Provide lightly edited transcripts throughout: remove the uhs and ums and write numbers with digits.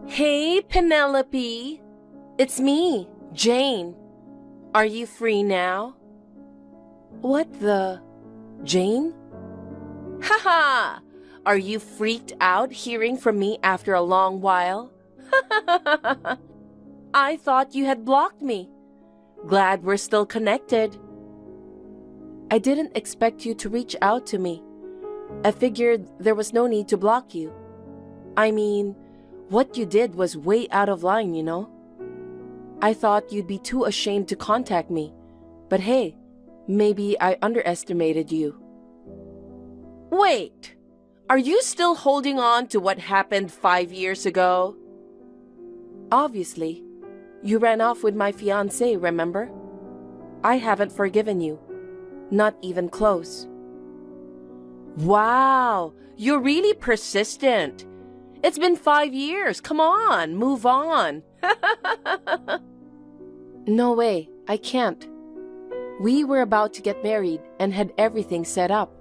Hey, Penelope. It's me, Jane. Are you free now? What the? Jane? Haha! Are you freaked out hearing from me after a long while? I thought you had blocked me. Glad we're still connected. I didn't expect you to reach out to me. I figured there was no need to block you. I mean, what you did was way out of line, you know? I thought you'd be too ashamed to contact me. But hey, maybe I underestimated you. Wait, are you still holding on to what happened 5 years ago? Obviously. You ran off with my fiancé, remember? I haven't forgiven you. Not even close. Wow, you're really persistent. It's been 5 years. Come on, move on. No way, I can't. We were about to get married and had everything set up.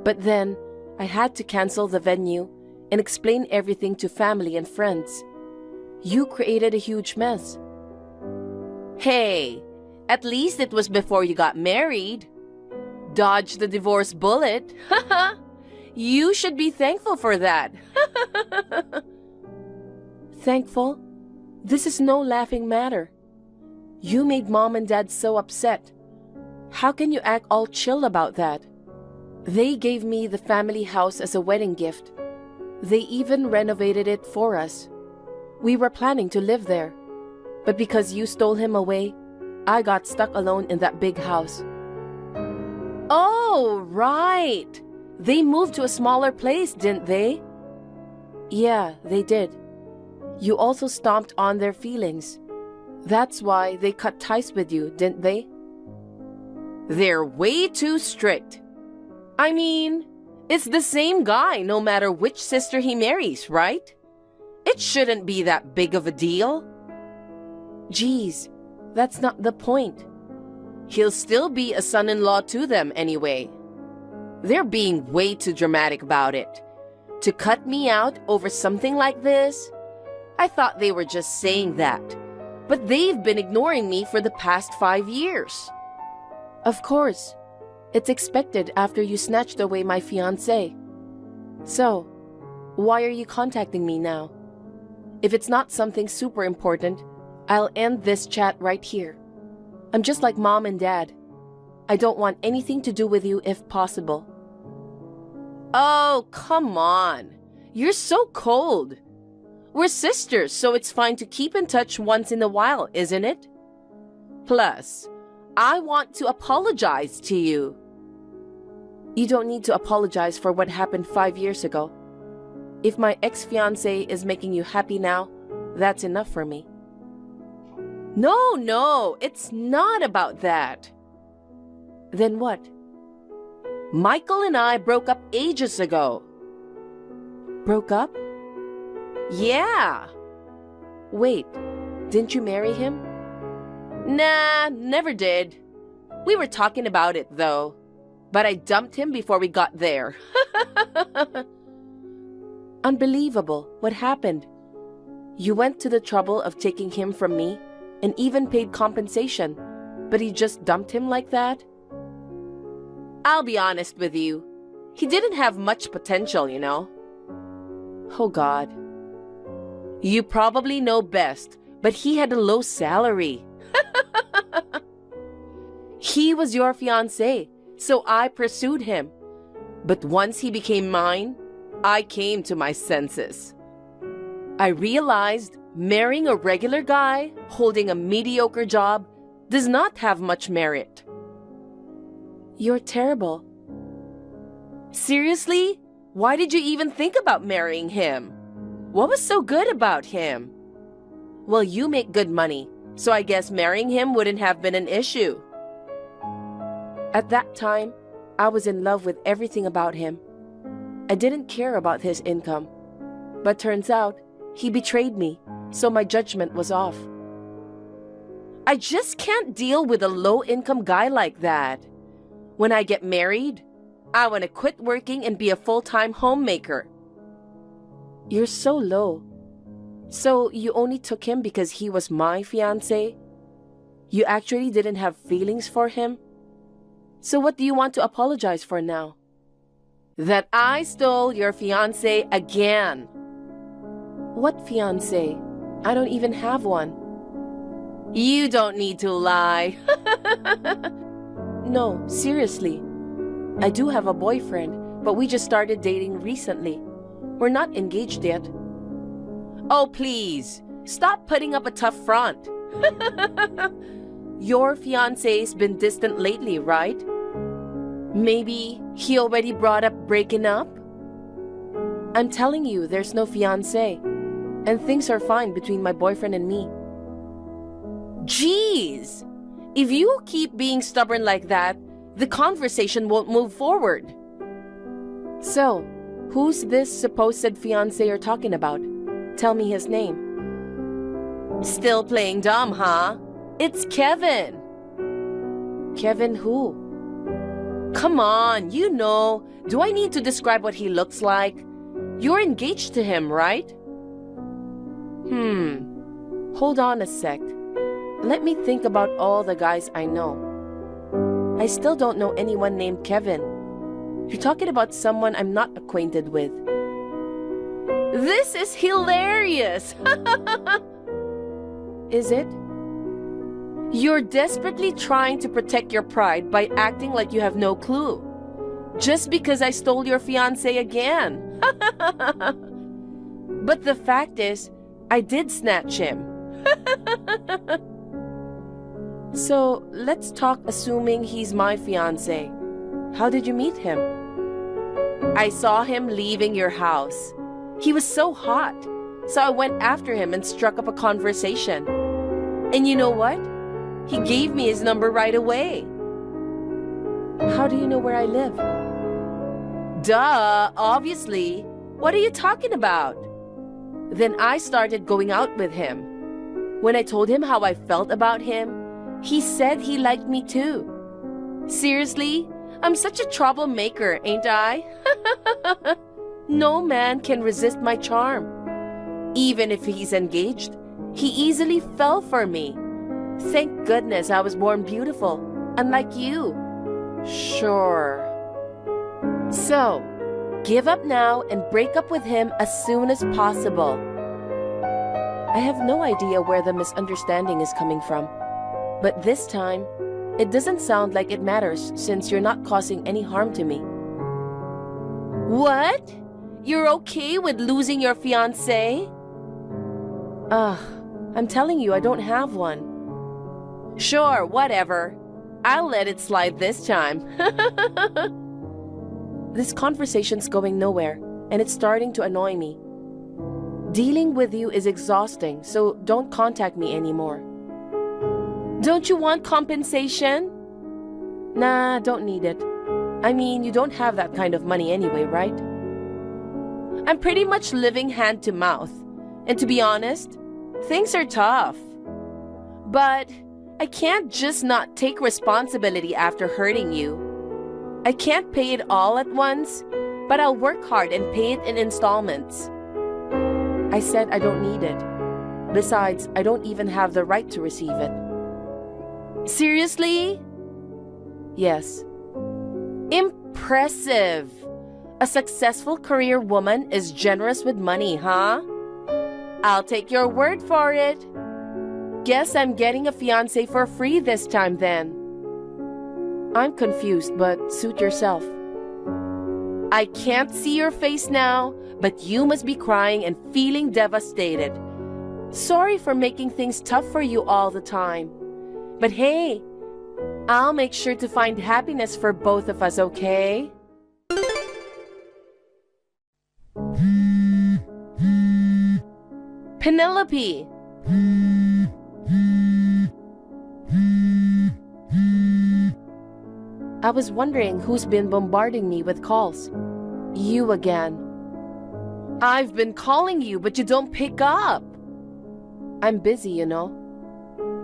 But then, I had to cancel the venue and explain everything to family and friends. You created a huge mess. Hey, at least it was before you got married. Dodged the divorce bullet. You should be thankful for that. Thankful? This is no laughing matter. You made Mom and Dad so upset. How can you act all chill about that? They gave me the family house as a wedding gift. They even renovated it for us. We were planning to live there. But because you stole him away, I got stuck alone in that big house. Oh, right. They moved to a smaller place, didn't they? Yeah, they did. You also stomped on their feelings. That's why they cut ties with you, didn't they? They're way too strict. I mean, it's the same guy no matter which sister he marries, right? It shouldn't be that big of a deal. Geez, that's not the point. He'll still be a son-in-law to them anyway. They're being way too dramatic about it. To cut me out over something like this? I thought they were just saying that. But they've been ignoring me for the past 5 years. Of course. It's expected after you snatched away my fiancé. So, why are you contacting me now? If it's not something super important, I'll end this chat right here. I'm just like Mom and Dad. I don't want anything to do with you if possible. Oh, come on. You're so cold. We're sisters, so it's fine to keep in touch once in a while, isn't it? Plus, I want to apologize to you. You don't need to apologize for what happened 5 years ago. If my ex-fiancé is making you happy now, that's enough for me. No, it's not about that. Then what? Michael and I broke up ages ago. Broke up? Yeah. Wait, didn't you marry him? Nah, never did. We were talking about it though, but I dumped him before we got there. Unbelievable. What happened? You went to the trouble of taking him from me and even paid compensation, but he just dumped him like that? I'll be honest with you. He didn't have much potential, you know. Oh God. You probably know best, but he had a low salary. He was your fiancé, so I pursued him. But once he became mine, I came to my senses. I realized marrying a regular guy holding a mediocre job does not have much merit. You're terrible. Seriously? Why did you even think about marrying him? What was so good about him? Well, you make good money, so I guess marrying him wouldn't have been an issue. At that time, I was in love with everything about him. I didn't care about his income. But turns out, he betrayed me, so my judgment was off. I just can't deal with a low-income guy like that. When I get married, I want to quit working and be a full-time homemaker. You're so low. So you only took him because he was my fiancé? You actually didn't have feelings for him? So what do you want to apologize for now? That I stole your fiancé again. What fiancé? I don't even have one. You don't need to lie. No, seriously. I do have a boyfriend, but we just started dating recently. We're not engaged yet. Oh, please. Stop putting up a tough front. Your fiancé's been distant lately, right? Maybe he already brought up breaking up? I'm telling you, there's no fiancé. And things are fine between my boyfriend and me. Jeez! If you keep being stubborn like that, the conversation won't move forward. So, who's this supposed fiancé you're talking about? Tell me his name. Still playing dumb, huh? It's Kevin. Kevin who? Come on, you know. Do I need to describe what he looks like? You're engaged to him, right? Hold on a sec. Let me think about all the guys I know. I still don't know anyone named Kevin. You're talking about someone I'm not acquainted with. This is hilarious! Is it? You're desperately trying to protect your pride by acting like you have no clue. Just because I stole your fiancé again. But the fact is, I did snatch him. So, let's talk assuming he's my fiancé. How did you meet him? I saw him leaving your house. He was so hot, so I went after him and struck up a conversation. And you know what? He gave me his number right away. How do you know where I live? Duh, obviously. What are you talking about? Then I started going out with him. When I told him how I felt about him, he said he liked me too. Seriously? I'm such a troublemaker, ain't I? No man can resist my charm. Even if he's engaged, he easily fell for me. Thank goodness I was born beautiful, unlike you. Sure. So, give up now and break up with him as soon as possible. I have no idea where the misunderstanding is coming from. But this time, it doesn't sound like it matters since you're not causing any harm to me. What? You're okay with losing your fiancé? I'm telling you, I don't have one. Sure, whatever. I'll let it slide this time. This conversation's going nowhere, and it's starting to annoy me. Dealing with you is exhausting, so don't contact me anymore. Don't you want compensation? Nah, don't need it. I mean, you don't have that kind of money anyway, right? I'm pretty much living hand to mouth. And to be honest, things are tough. But I can't just not take responsibility after hurting you. I can't pay it all at once, but I'll work hard and pay it in installments. I said I don't need it. Besides, I don't even have the right to receive it. Seriously? Yes. Impressive. A successful career woman is generous with money, huh? I'll take your word for it. Guess I'm getting a fiancé for free this time then. I'm confused, but suit yourself. I can't see your face now, but you must be crying and feeling devastated. Sorry for making things tough for you all the time. But hey, I'll make sure to find happiness for both of us, okay? Penelope! I was wondering who's been bombarding me with calls. You again. I've been calling you, but you don't pick up. I'm busy, you know.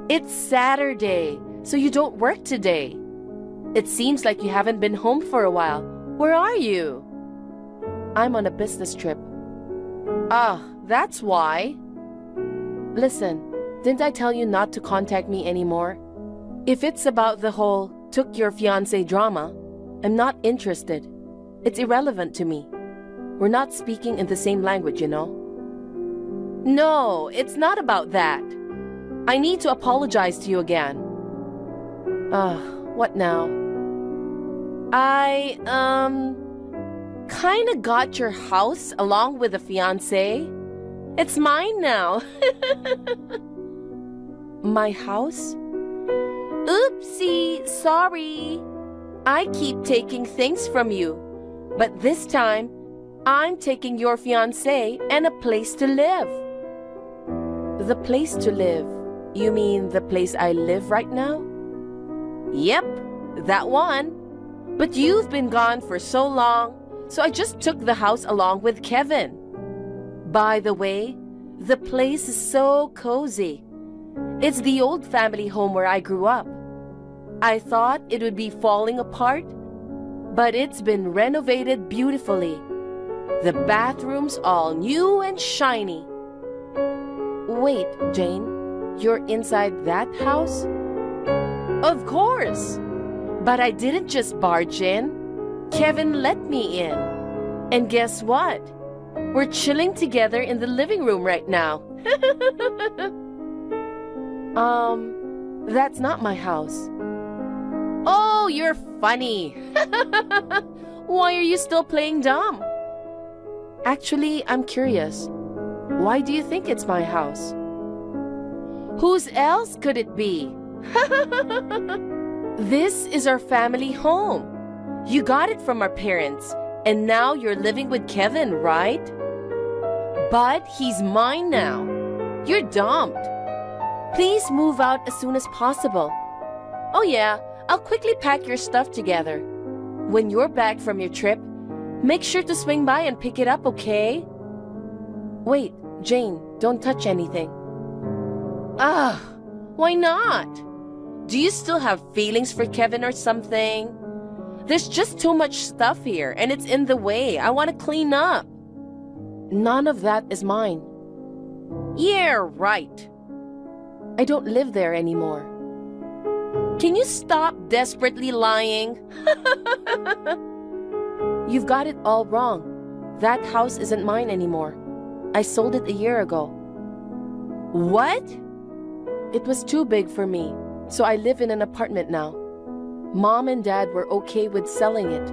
It's Saturday, so you don't work today. It seems like you haven't been home for a while. Where are you? I'm on a business trip. Ah, that's why. Listen, didn't I tell you not to contact me anymore? If it's about the whole took your fiancé drama, I'm not interested. It's irrelevant to me. We're not speaking in the same language, you know? No, it's not about that. I need to apologize to you again. What now? I, kinda got your house along with the fiancé. It's mine now. My house? Oopsie, sorry. I keep taking things from you. But this time, I'm taking your fiancé and a place to live. The place to live? You mean the place I live right now? Yep, that one. But you've been gone for so long, so I just took the house along with Kevin. By the way, the place is so cozy. It's the old family home where I grew up. I thought it would be falling apart, but it's been renovated beautifully. The bathroom's all new and shiny. Wait, Jane, you're inside that house? Of course! But I didn't just barge in. Kevin let me in. And guess what? We're chilling together in the living room right now. That's not my house. Oh, you're funny. Why are you still playing dumb? Actually, I'm curious. Why do you think it's my house? Whose else could it be? This is our family home. You got it from our parents, and now you're living with Kevin, right? But he's mine now. You're dumped. Please move out as soon as possible. Oh yeah, I'll quickly pack your stuff together. When you're back from your trip, make sure to swing by and pick it up, okay? Wait, Jane, don't touch anything. Why not? Do you still have feelings for Kevin or something? There's just too much stuff here, and it's in the way. I want to clean up. None of that is mine. Yeah, right. I don't live there anymore. Can you stop desperately lying? You've got it all wrong. That house isn't mine anymore. I sold it a year ago. What? It was too big for me, so I live in an apartment now. Mom and Dad were okay with selling it.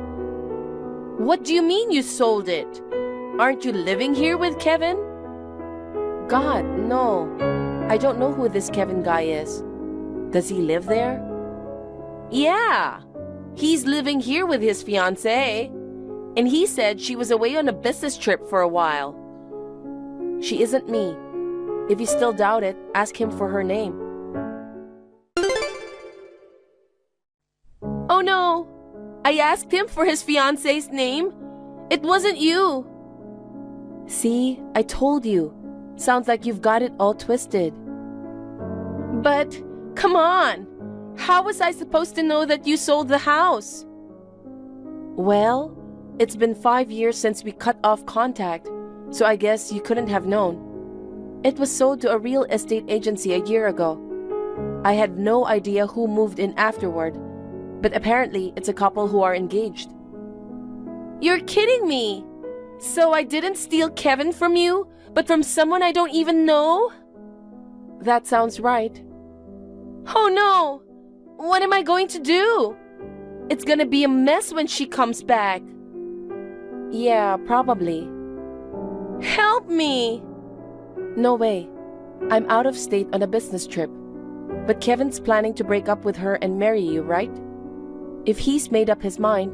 What do you mean you sold it? Aren't you living here with Kevin? God, no. I don't know who this Kevin guy is. Does he live there? Yeah. He's living here with his fiancée. And he said she was away on a business trip for a while. She isn't me. If you still doubt it, ask him for her name. Oh no! I asked him for his fiancé's name. It wasn't you. See, I told you. Sounds like you've got it all twisted. But, come on! How was I supposed to know that you sold the house? Well, it's been 5 years since we cut off contact, so I guess you couldn't have known. It was sold to a real estate agency a year ago. I had no idea who moved in afterward, but apparently it's a couple who are engaged. You're kidding me! So I didn't steal Kevin from you, but from someone I don't even know? That sounds right. Oh no! What am I going to do? It's gonna be a mess when she comes back. Yeah, probably. Help me! No way. I'm out of state on a business trip. But Kevin's planning to break up with her and marry you, right? If he's made up his mind,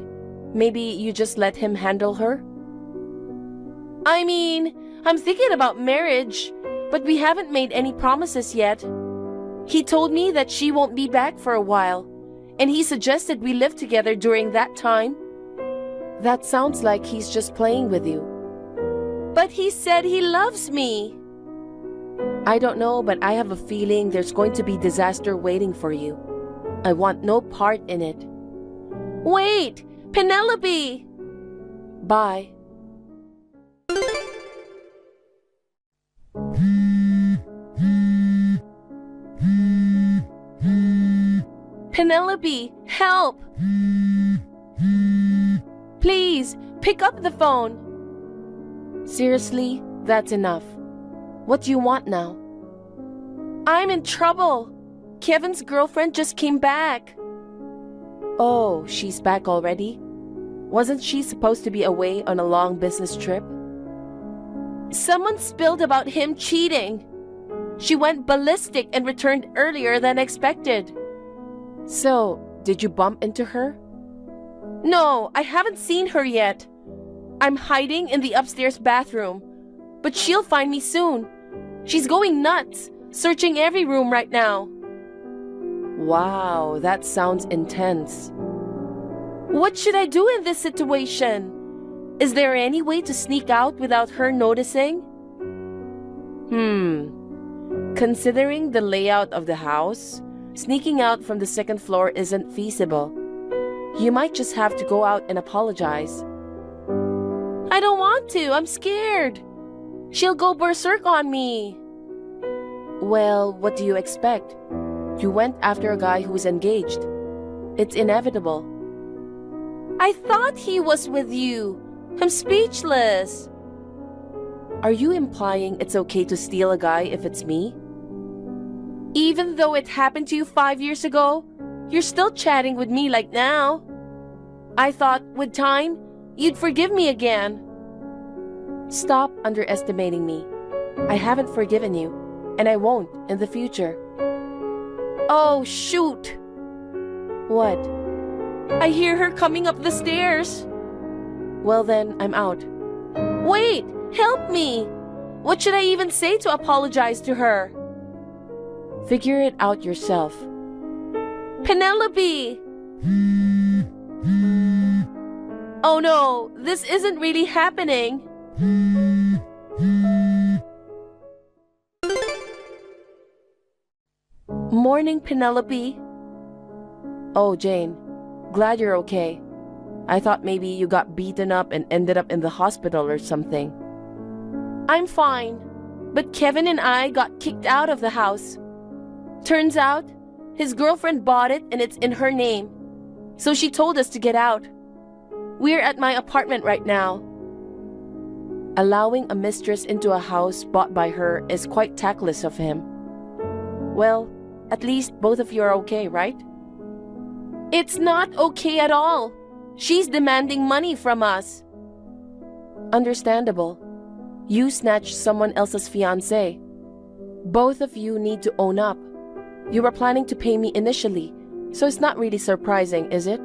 maybe you just let him handle her? I mean, I'm thinking about marriage, but we haven't made any promises yet. He told me that she won't be back for a while, and he suggested we live together during that time. That sounds like he's just playing with you. But he said he loves me. I don't know, but I have a feeling there's going to be disaster waiting for you. I want no part in it. Wait! Penelope! Bye. Penelope, help! Please, pick up the phone. Seriously, that's enough. What do you want now? I'm in trouble. Kevin's girlfriend just came back. Oh, she's back already? Wasn't she supposed to be away on a long business trip? Someone spilled about him cheating. She went ballistic and returned earlier than expected. So, did you bump into her? No, I haven't seen her yet. I'm hiding in the upstairs bathroom, but she'll find me soon. She's going nuts, searching every room right now. Wow, that sounds intense. What should I do in this situation? Is there any way to sneak out without her noticing? Considering the layout of the house, sneaking out from the second floor isn't feasible. You might just have to go out and apologize. I don't want to. I'm scared. She'll go berserk on me. Well, what do you expect? You went after a guy who was engaged. It's inevitable. I thought he was with you. I'm speechless. Are you implying it's okay to steal a guy if it's me? Even though it happened to you 5 years ago, you're still chatting with me like now. I thought, with time, you'd forgive me again. Stop underestimating me. I haven't forgiven you, and I won't in the future. Oh, shoot! What? I hear her coming up the stairs. Well then, I'm out. Wait! Help me! What should I even say to apologize to her? Figure it out yourself. Penelope! Oh no, this isn't really happening. Morning, Penelope. Oh, Jane. Glad you're okay. I thought maybe you got beaten up and ended up in the hospital or something. I'm fine, but Kevin and I got kicked out of the house. Turns out, his girlfriend bought it and it's in her name. So she told us to get out. We're at my apartment right now. Allowing a mistress into a house bought by her is quite tactless of him. Well, at least both of you are okay, right? It's not okay at all. She's demanding money from us. Understandable. You snatched someone else's fiancé. Both of you need to own up. You were planning to pay me initially, so it's not really surprising, is it?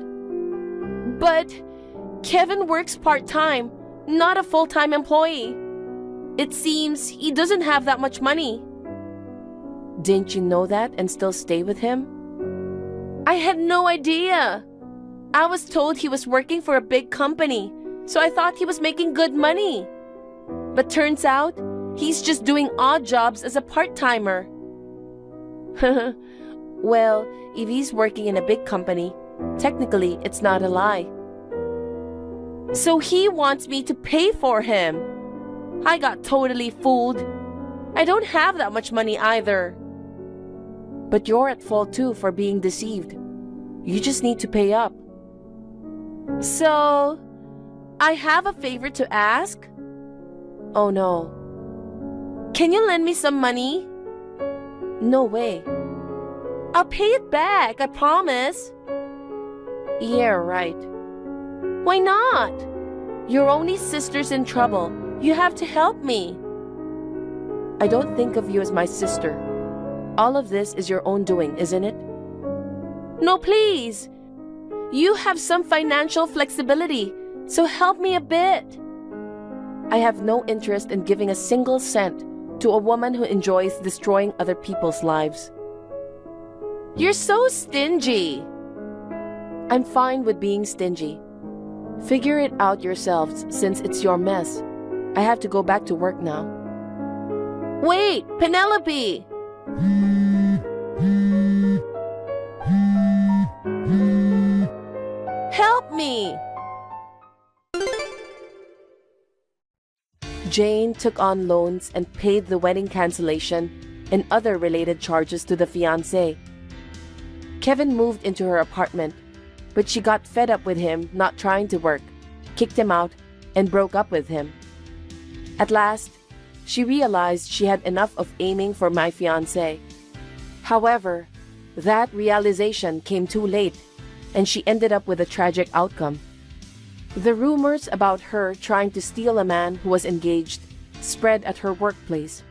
But Kevin works part-time, not a full-time employee. It seems he doesn't have that much money. Didn't you know that and still stay with him? I had no idea. I was told he was working for a big company, so I thought he was making good money. But turns out, he's just doing odd jobs as a part-timer. Well, if he's working in a big company, technically it's not a lie. So he wants me to pay for him. I got totally fooled. I don't have that much money either. But you're at fault too for being deceived. You just need to pay up. So, I have a favor to ask? Oh no. Can you lend me some money? No way. I'll pay it back, I promise. Yeah, right. Why not? Your only sister's in trouble. You have to help me. I don't think of you as my sister. All of this is your own doing, isn't it? No, please. You have some financial flexibility, so help me a bit. I have no interest in giving a single cent to a woman who enjoys destroying other people's lives. You're so stingy. I'm fine with being stingy. Figure it out yourselves since it's your mess. I have to go back to work now. Wait, Penelope! Help me! Jane took on loans and paid the wedding cancellation and other related charges to the fiancé. Kevin moved into her apartment, but she got fed up with him not trying to work, kicked him out, and broke up with him. At last, she realized she had enough of aiming for my fiancé. However, that realization came too late, and she ended up with a tragic outcome. The rumors about her trying to steal a man who was engaged spread at her workplace,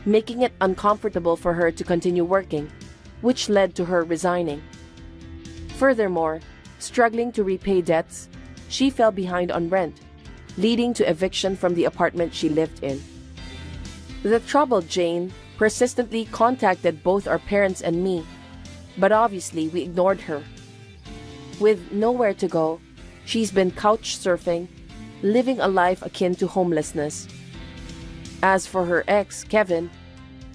making it uncomfortable for her to continue working, which led to her resigning. Furthermore, struggling to repay debts, she fell behind on rent, leading to eviction from the apartment she lived in. The troubled Jane persistently contacted both our parents and me, but obviously we ignored her. With nowhere to go, she's been couch surfing, living a life akin to homelessness. As for her ex, Kevin,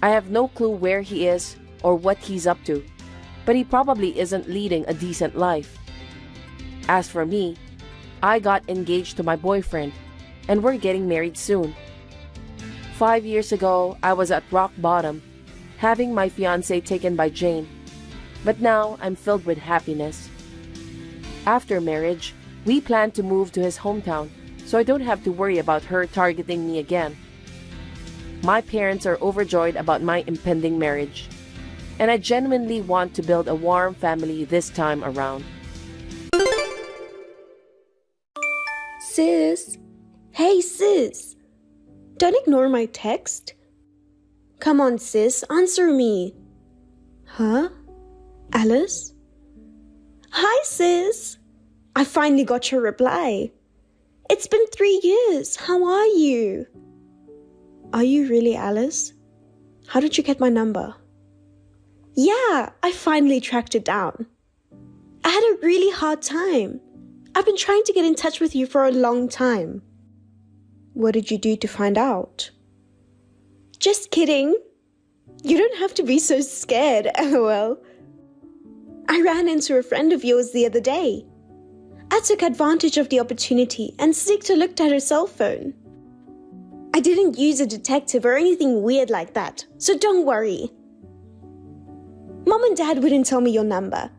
I have no clue where he is or what he's up to, but he probably isn't leading a decent life. As for me, I got engaged to my boyfriend, and we're getting married soon. 5 years ago, I was at rock bottom, having my fiancé taken by Jane, but now I'm filled with happiness. After marriage, we plan to move to his hometown, so I don't have to worry about her targeting me again. My parents are overjoyed about my impending marriage, and I genuinely want to build a warm family this time around. Sis? Hey, sis! Don't ignore my text. Come on, sis, answer me. Huh? Alice? Hi, sis! I finally got your reply. It's been 3 years. How are you? Are you really Alice? How did you get my number? Yeah, I finally tracked it down. I had a really hard time. I've been trying to get in touch with you for a long time. What did you do to find out? Just kidding. You don't have to be so scared, lol. I ran into a friend of yours the other day. I took advantage of the opportunity and sneaked a look at her cell phone. I didn't use a detective or anything weird like that, so don't worry. Mom and Dad wouldn't tell me your number.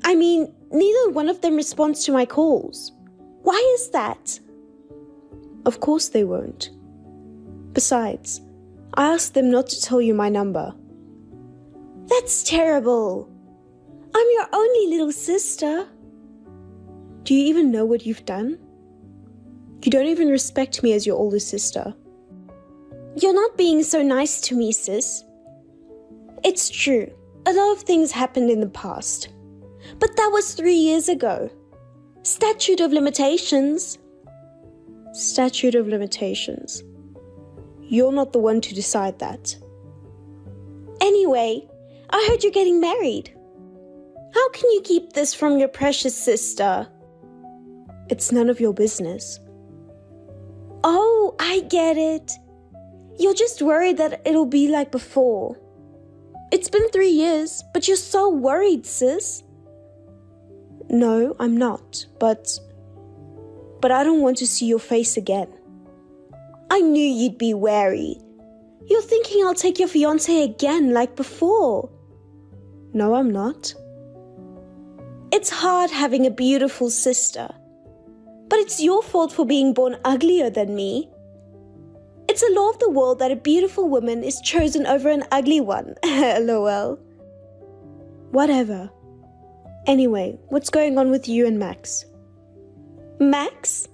I mean, neither one of them responds to my calls. Why is that? Of course they won't. Besides, I asked them not to tell you my number. That's terrible. I'm your only little sister. Do you even know what you've done? You don't even respect me as your older sister. You're not being so nice to me, sis. It's true, a lot of things happened in the past. But that was 3 years ago. Statute of limitations. Statute of limitations. You're not the one to decide that. Anyway, I heard you're getting married. How can you keep this from your precious sister? It's none of your business. Oh, I get it. You're just worried that it'll be like before. It's been 3 years, but you're so worried, sis. No, I'm not, but I don't want to see your face again. I knew you'd be wary. You're thinking I'll take your fiancé again like before. No, I'm not. It's hard having a beautiful sister, but it's your fault for being born uglier than me. It's a law of the world that a beautiful woman is chosen over an ugly one. LOL. Whatever. Anyway, what's going on with you and Max? Max?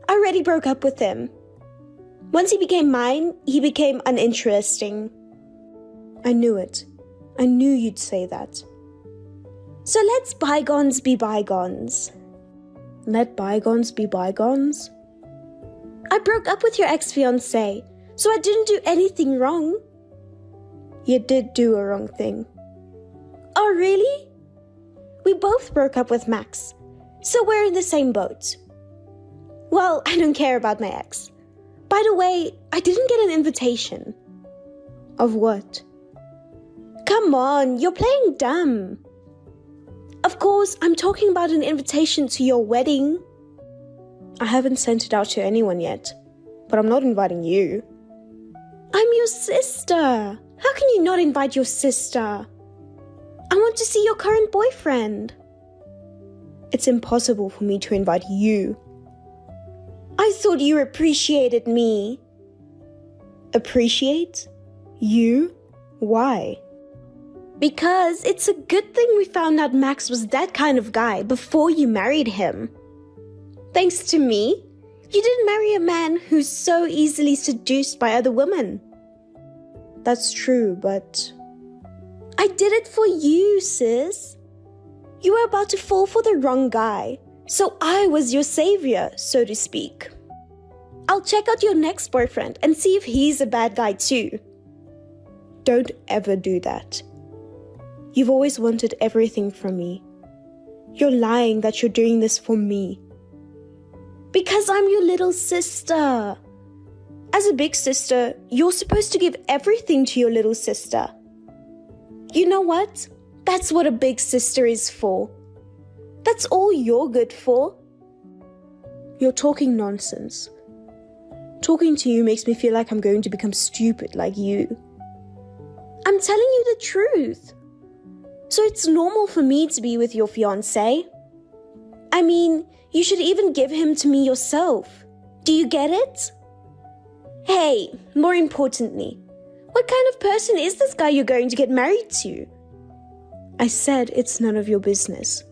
I already broke up with him. Once he became mine, he became uninteresting. I knew it. I knew you'd say that. So let's bygones be bygones. Let bygones be bygones? I broke up with your ex-fiancé, so I didn't do anything wrong. You did do a wrong thing. Oh, really? We both broke up with Max, so we're in the same boat. Well, I don't care about my ex. By the way, I didn't get an invitation. Of what? Come on, you're playing dumb. Of course, I'm talking about an invitation to your wedding. I haven't sent it out to anyone yet, but I'm not inviting you. I'm your sister. How can you not invite your sister? I want to see your current boyfriend. It's impossible for me to invite you. I thought you appreciated me. Appreciate? You? Why? Because it's a good thing we found out Max was that kind of guy before you married him. Thanks to me, you didn't marry a man who's so easily seduced by other women. That's true, but I did it for you, sis. You were about to fall for the wrong guy, so I was your savior, so to speak. I'll check out your next boyfriend and see if he's a bad guy too. Don't ever do that. You've always wanted everything from me. You're lying that you're doing this for me. Because I'm your little sister. As a big sister, you're supposed to give everything to your little sister. You know what? That's what a big sister is for. That's all you're good for. You're talking nonsense. Talking to you makes me feel like I'm going to become stupid like you. I'm telling you the truth. So it's normal for me to be with your fiancé. I mean, you should even give him to me yourself. Do you get it? Hey, more importantly, what kind of person is this guy you're going to get married to? I said it's none of your business.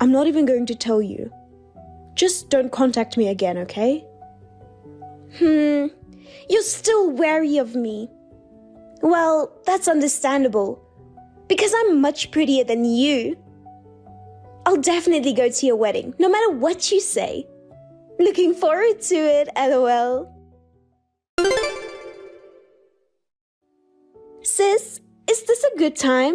I'm not even going to tell you. Just don't contact me again, okay? You're still wary of me. Well, that's understandable. Because I'm much prettier than you. I'll definitely go to your wedding, no matter what you say. Looking forward to it, LOL. Sis, is this a good time?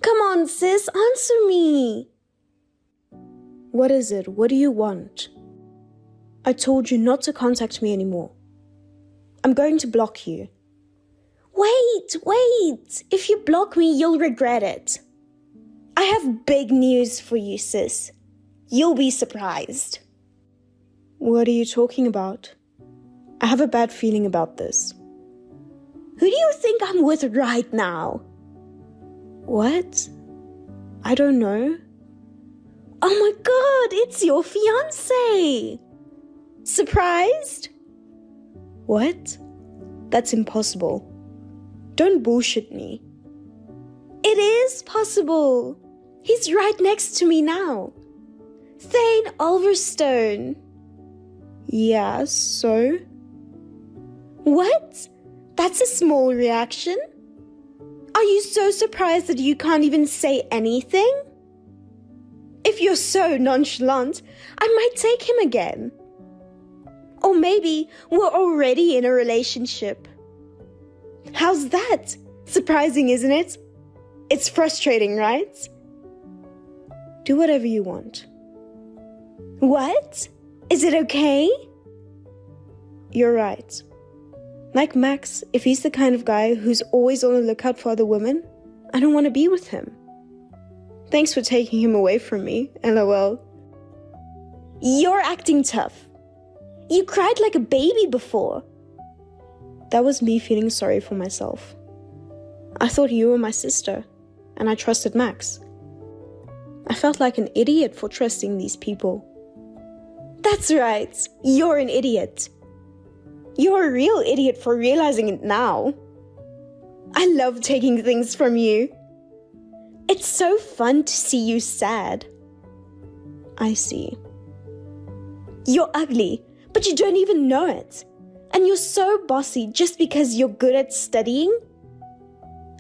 Come on, sis, answer me. What is it? What do you want? I told you not to contact me anymore. I'm going to block you. Wait. If you block me, you'll regret it. I have big news for you, sis. You'll be surprised. What are you talking about? I have a bad feeling about this. Who do you think I'm with right now? What? I don't know. Oh my god, it's your fiancé! Surprised? What? That's impossible. Don't bullshit me. It is possible. He's right next to me now. Thane Ulverstone. Yeah, so? What? That's a small reaction? Are you so surprised that you can't even say anything? If you're so nonchalant, I might take him again. Or maybe we're already in a relationship. How's that? Surprising, isn't it? It's frustrating, right? Do whatever you want. What? Is it okay? You're right. Like Max, if he's the kind of guy who's always on the lookout for other women, I don't want to be with him. Thanks for taking him away from me, LOL. You're acting tough. You cried like a baby before. That was me feeling sorry for myself. I thought you were my sister, and I trusted Max. I felt like an idiot for trusting these people. That's right, you're an idiot. You're a real idiot for realizing it now. I love taking things from you. It's so fun to see you sad. I see. You're ugly, but you don't even know it. And you're so bossy just because you're good at studying.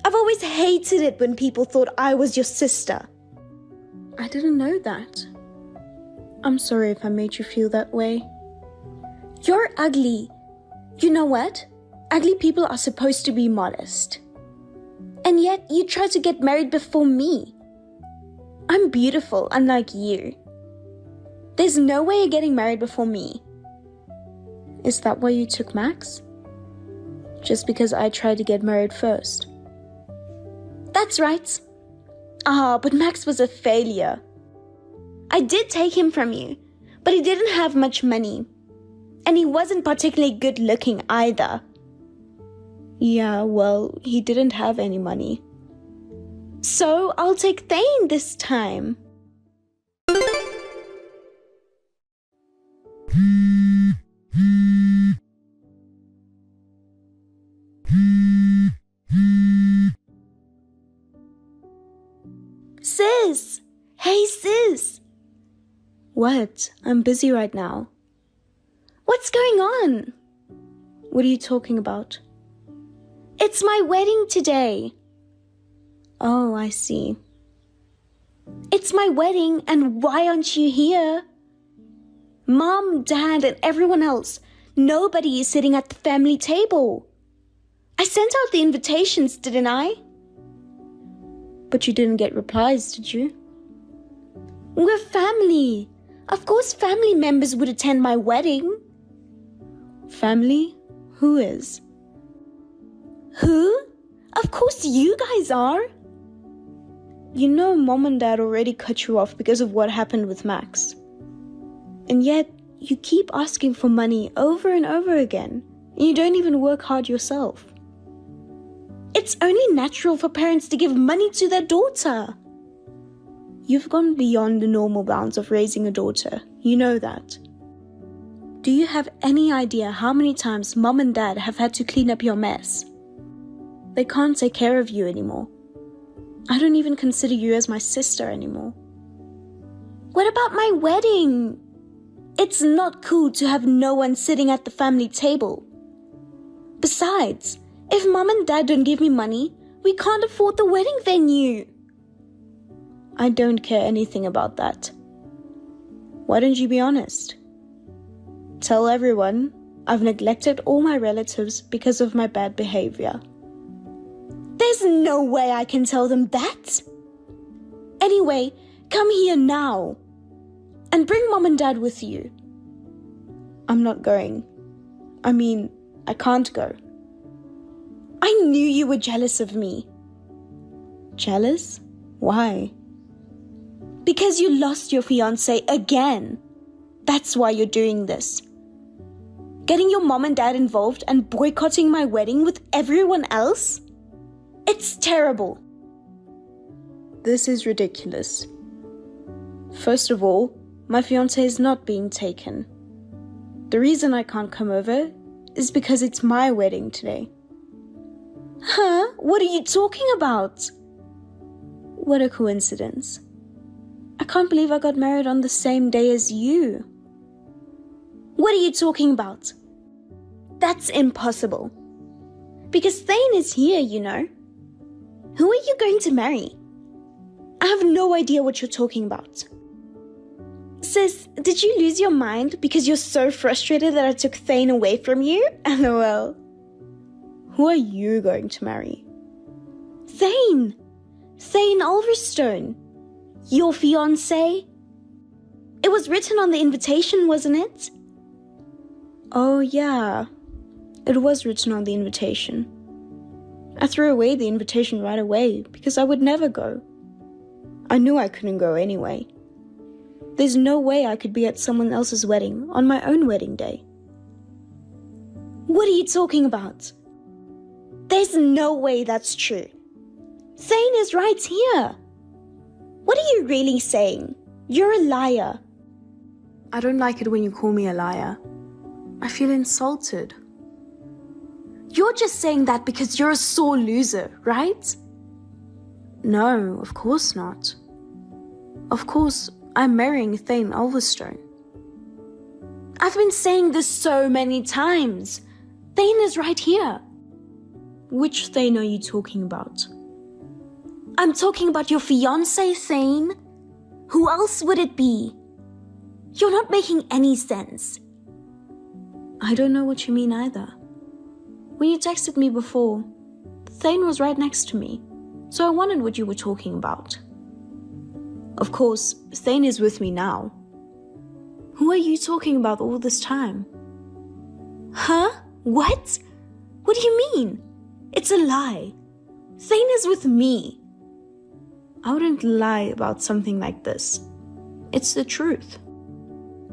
I've always hated it when people thought I was your sister. I didn't know that. I'm sorry if I made you feel that way. You're ugly. You know what? Ugly people are supposed to be modest. And yet you tried to get married before me. I'm beautiful, unlike you. There's no way you're getting married before me. Is that why you took Max? Just because I tried to get married first? That's right. But Max was a failure. I did take him from you, but he didn't have much money. And he wasn't particularly good looking either. Yeah, well, he didn't have any money. So I'll take Thane this time. Sis! Hey, sis! What? I'm busy right now. What's going on? What are you talking about? It's my wedding today. Oh, I see. It's my wedding, and why aren't you here? Mom, Dad, and everyone else, nobody is sitting at the family table. I sent out the invitations, didn't I? But you didn't get replies, did you? We're family. Of course family members would attend my wedding. Family? Who is? Who? Of course you guys are. You know Mom and Dad already cut you off because of what happened with Max. And yet you keep asking for money over and over again. And you don't even work hard yourself. It's only natural for parents to give money to their daughter. You've gone beyond the normal bounds of raising a daughter. You know that. Do you have any idea how many times Mom and Dad have had to clean up your mess? They can't take care of you anymore. I don't even consider you as my sister anymore. What about my wedding? It's not cool to have no one sitting at the family table. Besides, if Mom and Dad don't give me money, we can't afford the wedding venue. I don't care anything about that. Why don't you be honest? Tell everyone I've neglected all my relatives because of my bad behavior. There's no way I can tell them that. Anyway, come here now. And bring Mom and Dad with you. I'm not going. I can't go. I knew you were jealous of me. Jealous? Why? Because you lost your fiancé again. That's why you're doing this. Getting your mom and dad involved and boycotting my wedding with everyone else? It's terrible. This is ridiculous. First of all, my fiancé is not being taken. The reason I can't come over is because it's my wedding today. Huh? What are you talking about? What a coincidence. I can't believe I got married on the same day as you. What are you talking about? That's impossible. Because Thane is here, you know. Who are you going to marry? I have no idea what you're talking about. Sis, did you lose your mind because you're so frustrated that I took Thane away from you? LOL. Who are you going to marry? Thane! Thane Ulverstone. Your fiancé? It was written on the invitation, wasn't it? Oh, yeah. It was written on the invitation. I threw away the invitation right away because I would never go. I knew I couldn't go anyway. There's no way I could be at someone else's wedding on my own wedding day. What are you talking about? There's no way that's true. Thane is right here. What are you really saying? You're a liar. I don't like it when you call me a liar. I feel insulted. You're just saying that because you're a sore loser, right? No, of course not. Of course, I'm marrying Thane Ulverstone. I've been saying this so many times. Thane is right here. Which Thane are you talking about? I'm talking about your fiancé, Thane. Who else would it be? You're not making any sense. I don't know what you mean either. When you texted me before, Thane was right next to me, so I wondered what you were talking about. Of course, Thane is with me now. Who are you talking about all this time? Huh? What? What do you mean? It's a lie. Thane is with me. I wouldn't lie about something like this. It's the truth.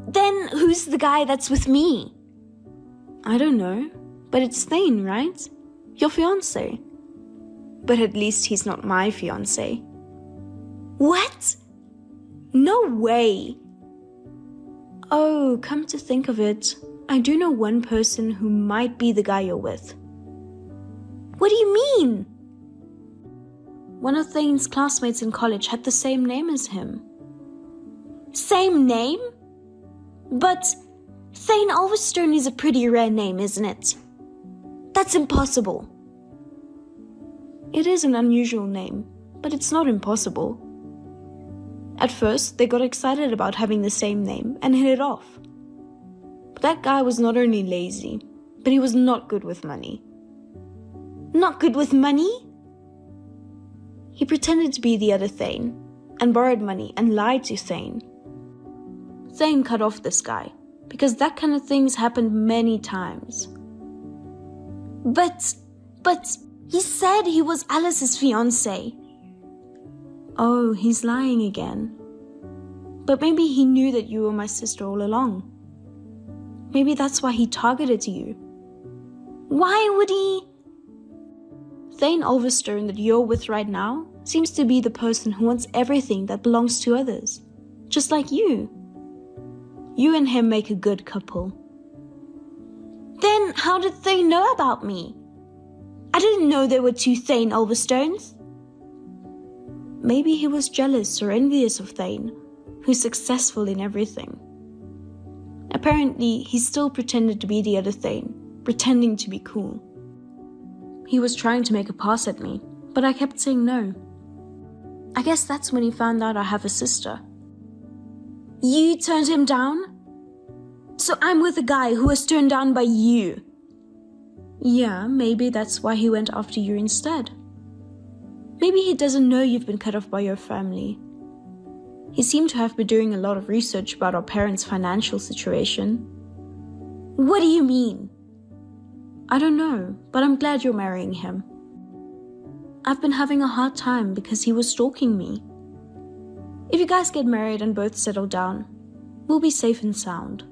Then who's the guy that's with me? I don't know, but it's Thane, right? Your fiancé. But at least he's not my fiancé. What? No way. Oh, come to think of it, I do know one person who might be the guy you're with. What do you mean? One of Thane's classmates in college had the same name as him. Same name? But Thane Ulverstone is a pretty rare name, isn't it? That's impossible. It is an unusual name, but it's not impossible. At first, they got excited about having the same name and hit it off. But that guy was not only lazy, but he was not good with money. Not good with money? He pretended to be the other Thane and borrowed money and lied to Thane. Thane cut off this guy because that kind of thing's happened many times. But he said he was Alice's fiancé. Oh, he's lying again. But maybe he knew that you were my sister all along. Maybe that's why he targeted you. Why would he? Thane Ulverstone that you're with right now seems to be the person who wants everything that belongs to others. Just like you. You and him make a good couple. Then how did Thane know about me? I didn't know there were two Thane Ulverstones. Maybe he was jealous or envious of Thane, who's successful in everything. Apparently, he still pretended to be the other Thane, pretending to be cool. He was trying to make a pass at me, but I kept saying no. I guess that's when he found out I have a sister. You turned him down? So I'm with a guy who was turned down by you. Yeah, maybe that's why he went after you instead. Maybe he doesn't know you've been cut off by your family. He seemed to have been doing a lot of research about our parents' financial situation. What do you mean? I don't know, but I'm glad you're marrying him. I've been having a hard time because he was stalking me. If you guys get married and both settle down, we'll be safe and sound.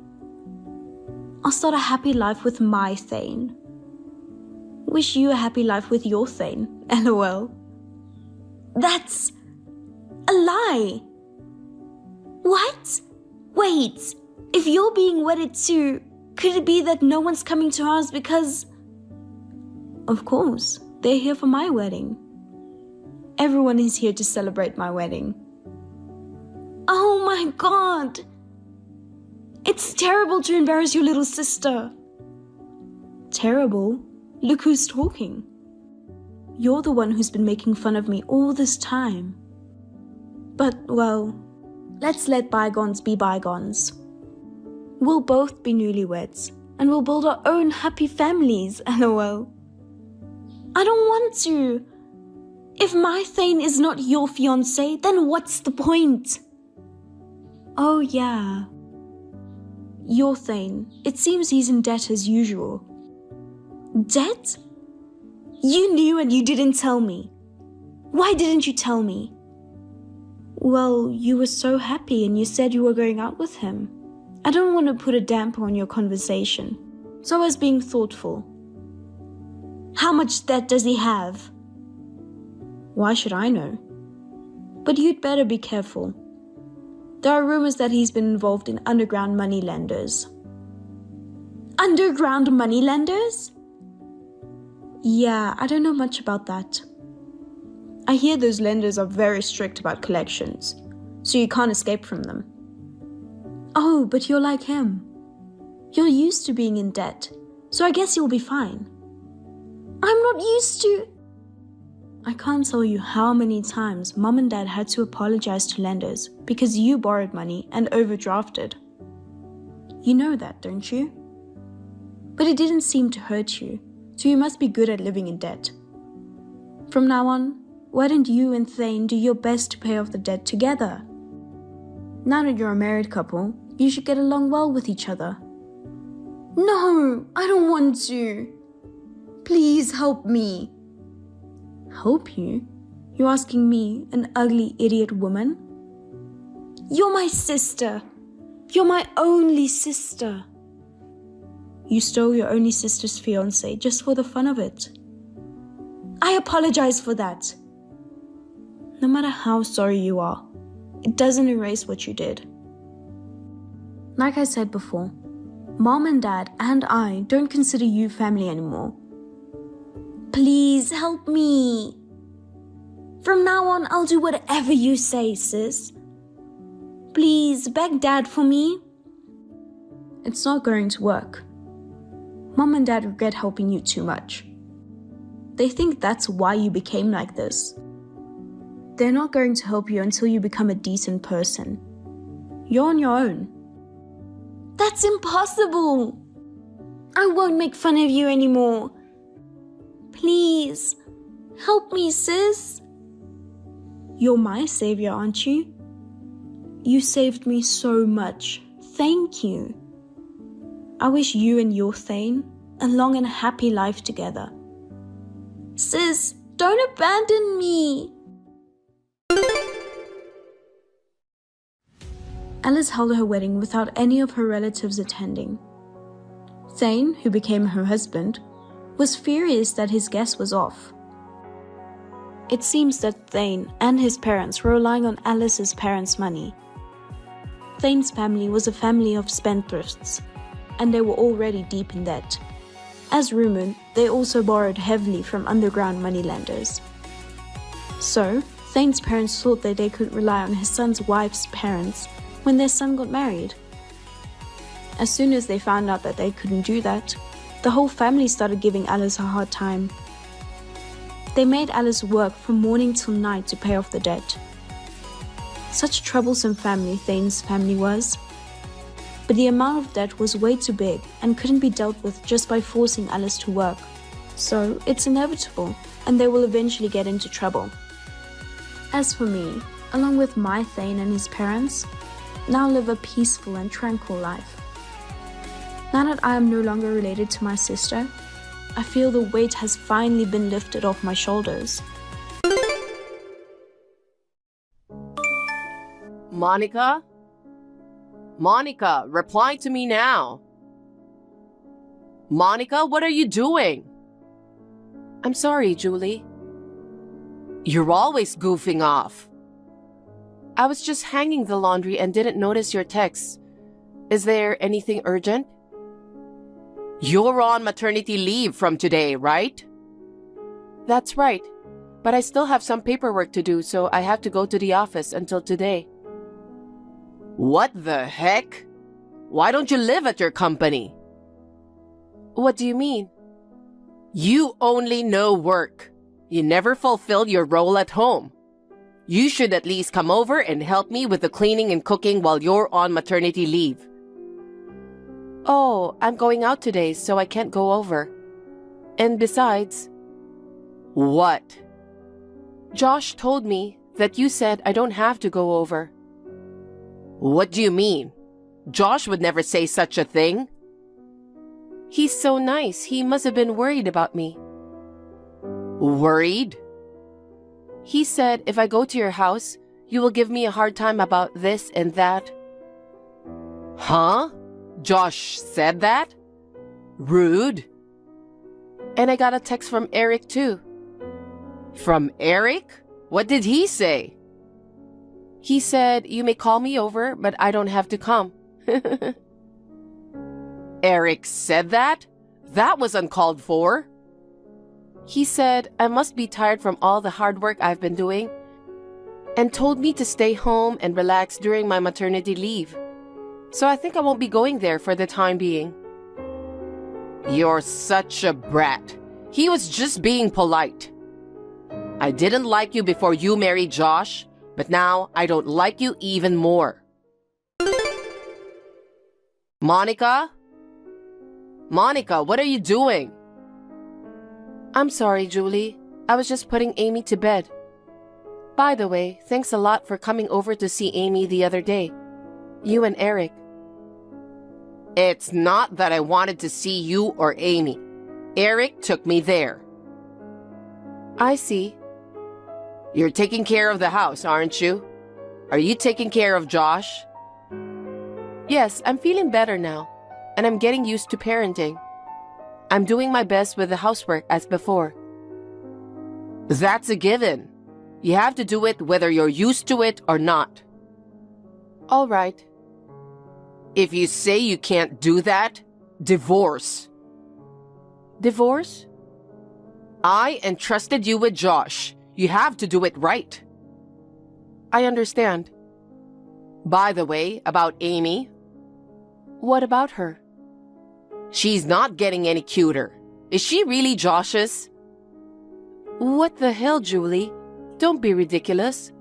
I'll start a happy life with my Thane. Wish you a happy life with your Thane, LOL. That's a lie. What? Wait, if you're being wedded too, could it be that no one's coming to ours because... Of course, they're here for my wedding. Everyone is here to celebrate my wedding. Oh my god! It's terrible to embarrass your little sister. Terrible? Look who's talking. You're the one who's been making fun of me all this time. But, well, let's let bygones be bygones. We'll both be newlyweds, and we'll build our own happy families, LOL. I don't want to. If my Thane is not your fiancé, then what's the point? Oh yeah. Your Thane, it seems he's in debt as usual. Debt? You knew and you didn't tell me. Why didn't you tell me? Well, you were so happy and you said you were going out with him. I don't want to put a damper on your conversation, so I was being thoughtful. How much debt does he have? Why should I know? But you'd better be careful. There are rumors that he's been involved in underground moneylenders. Underground moneylenders? Yeah, I don't know much about that. I hear those lenders are very strict about collections, so you can't escape from them. Oh, but you're like him. You're used to being in debt, so I guess you'll be fine. I'm not used to... I can't tell you how many times Mom and Dad had to apologize to lenders because you borrowed money and overdrafted. You know that, don't you? But it didn't seem to hurt you, so you must be good at living in debt. From now on, why don't you and Thane do your best to pay off the debt together? Now that you're a married couple, you should get along well with each other. No, I don't want to. Please help me. Help you? You're asking me, an ugly idiot woman? You're my sister. You're my only sister. You stole your only sister's fiancé just for the fun of it. I apologize for that. No matter how sorry you are, it doesn't erase what you did. Like I said before, Mom and Dad and I don't consider you family anymore. Please help me. From now on, I'll do whatever you say, sis. Please beg Dad for me. It's not going to work. Mom and Dad regret helping you too much. They think that's why you became like this. They're not going to help you until you become a decent person. You're on your own. That's impossible. I won't make fun of you anymore. Please, help me, sis. You're my savior, aren't you? You saved me so much. Thank you. I wish you and your Thane a long and happy life together. Sis, don't abandon me. Alice held her wedding without any of her relatives attending. Thane, who became her husband, was furious that his guest was off. It seems that Thane and his parents were relying on Alice's parents' money. Thane's family was a family of spendthrifts, and they were already deep in debt. As rumored, they also borrowed heavily from underground moneylenders. So, Thane's parents thought that they could rely on his son's wife's parents when their son got married. As soon as they found out that they couldn't do that, the whole family started giving Alice a hard time. They made Alice work from morning till night to pay off the debt. Such a troublesome family Thane's family was. But the amount of debt was way too big and couldn't be dealt with just by forcing Alice to work. So it's inevitable, and they will eventually get into trouble. As for me, along with my Thane and his parents, now live a peaceful and tranquil life. Now that I am no longer related to my sister, I feel the weight has finally been lifted off my shoulders. Monica? Monica, reply to me now. Monica, what are you doing? I'm sorry, Julie. You're always goofing off. I was just hanging the laundry and didn't notice your texts. Is there anything urgent? You're on maternity leave from today, right? That's right, but I still have some paperwork to do, so I have to go to the office until today. What the heck? Why don't you live at your company? What do you mean? You only know work. You never fulfill your role at home. You should at least come over and help me with the cleaning and cooking while you're on maternity leave. Oh, I'm going out today, so I can't go over. And besides... What? Josh told me that you said I don't have to go over. What do you mean? Josh would never say such a thing. He's so nice, he must have been worried about me. Worried? He said if I go to your house, you will give me a hard time about this and that. Huh? Josh said that? Rude. And I got a text from Eric too. From Eric? What did he say? He said, you may call me over, but I don't have to come. Eric said that? That was uncalled for. He said, I must be tired from all the hard work I've been doing, and told me to stay home and relax during my maternity leave. So I think I won't be going there for the time being. You're such a brat. He was just being polite. I didn't like you before you married Josh, but now I don't like you even more. Monica? Monica, what are you doing? I'm sorry, Julie. I was just putting Amy to bed. By the way, thanks a lot for coming over to see Amy the other day. You and Eric. It's not that I wanted to see you or Amy. Eric took me there. I see. You're taking care of the house, aren't you? Are you taking care of Josh? Yes, I'm feeling better now, and I'm getting used to parenting. I'm doing my best with the housework as before. That's a given. You have to do it whether you're used to it or not. All right. If you say you can't do that, divorce. Divorce? I entrusted you with Josh. You have to do it right. I understand. By the way, about Amy. What about her? She's not getting any cuter. Is she really Josh's? What the hell, Julie? Don't be ridiculous.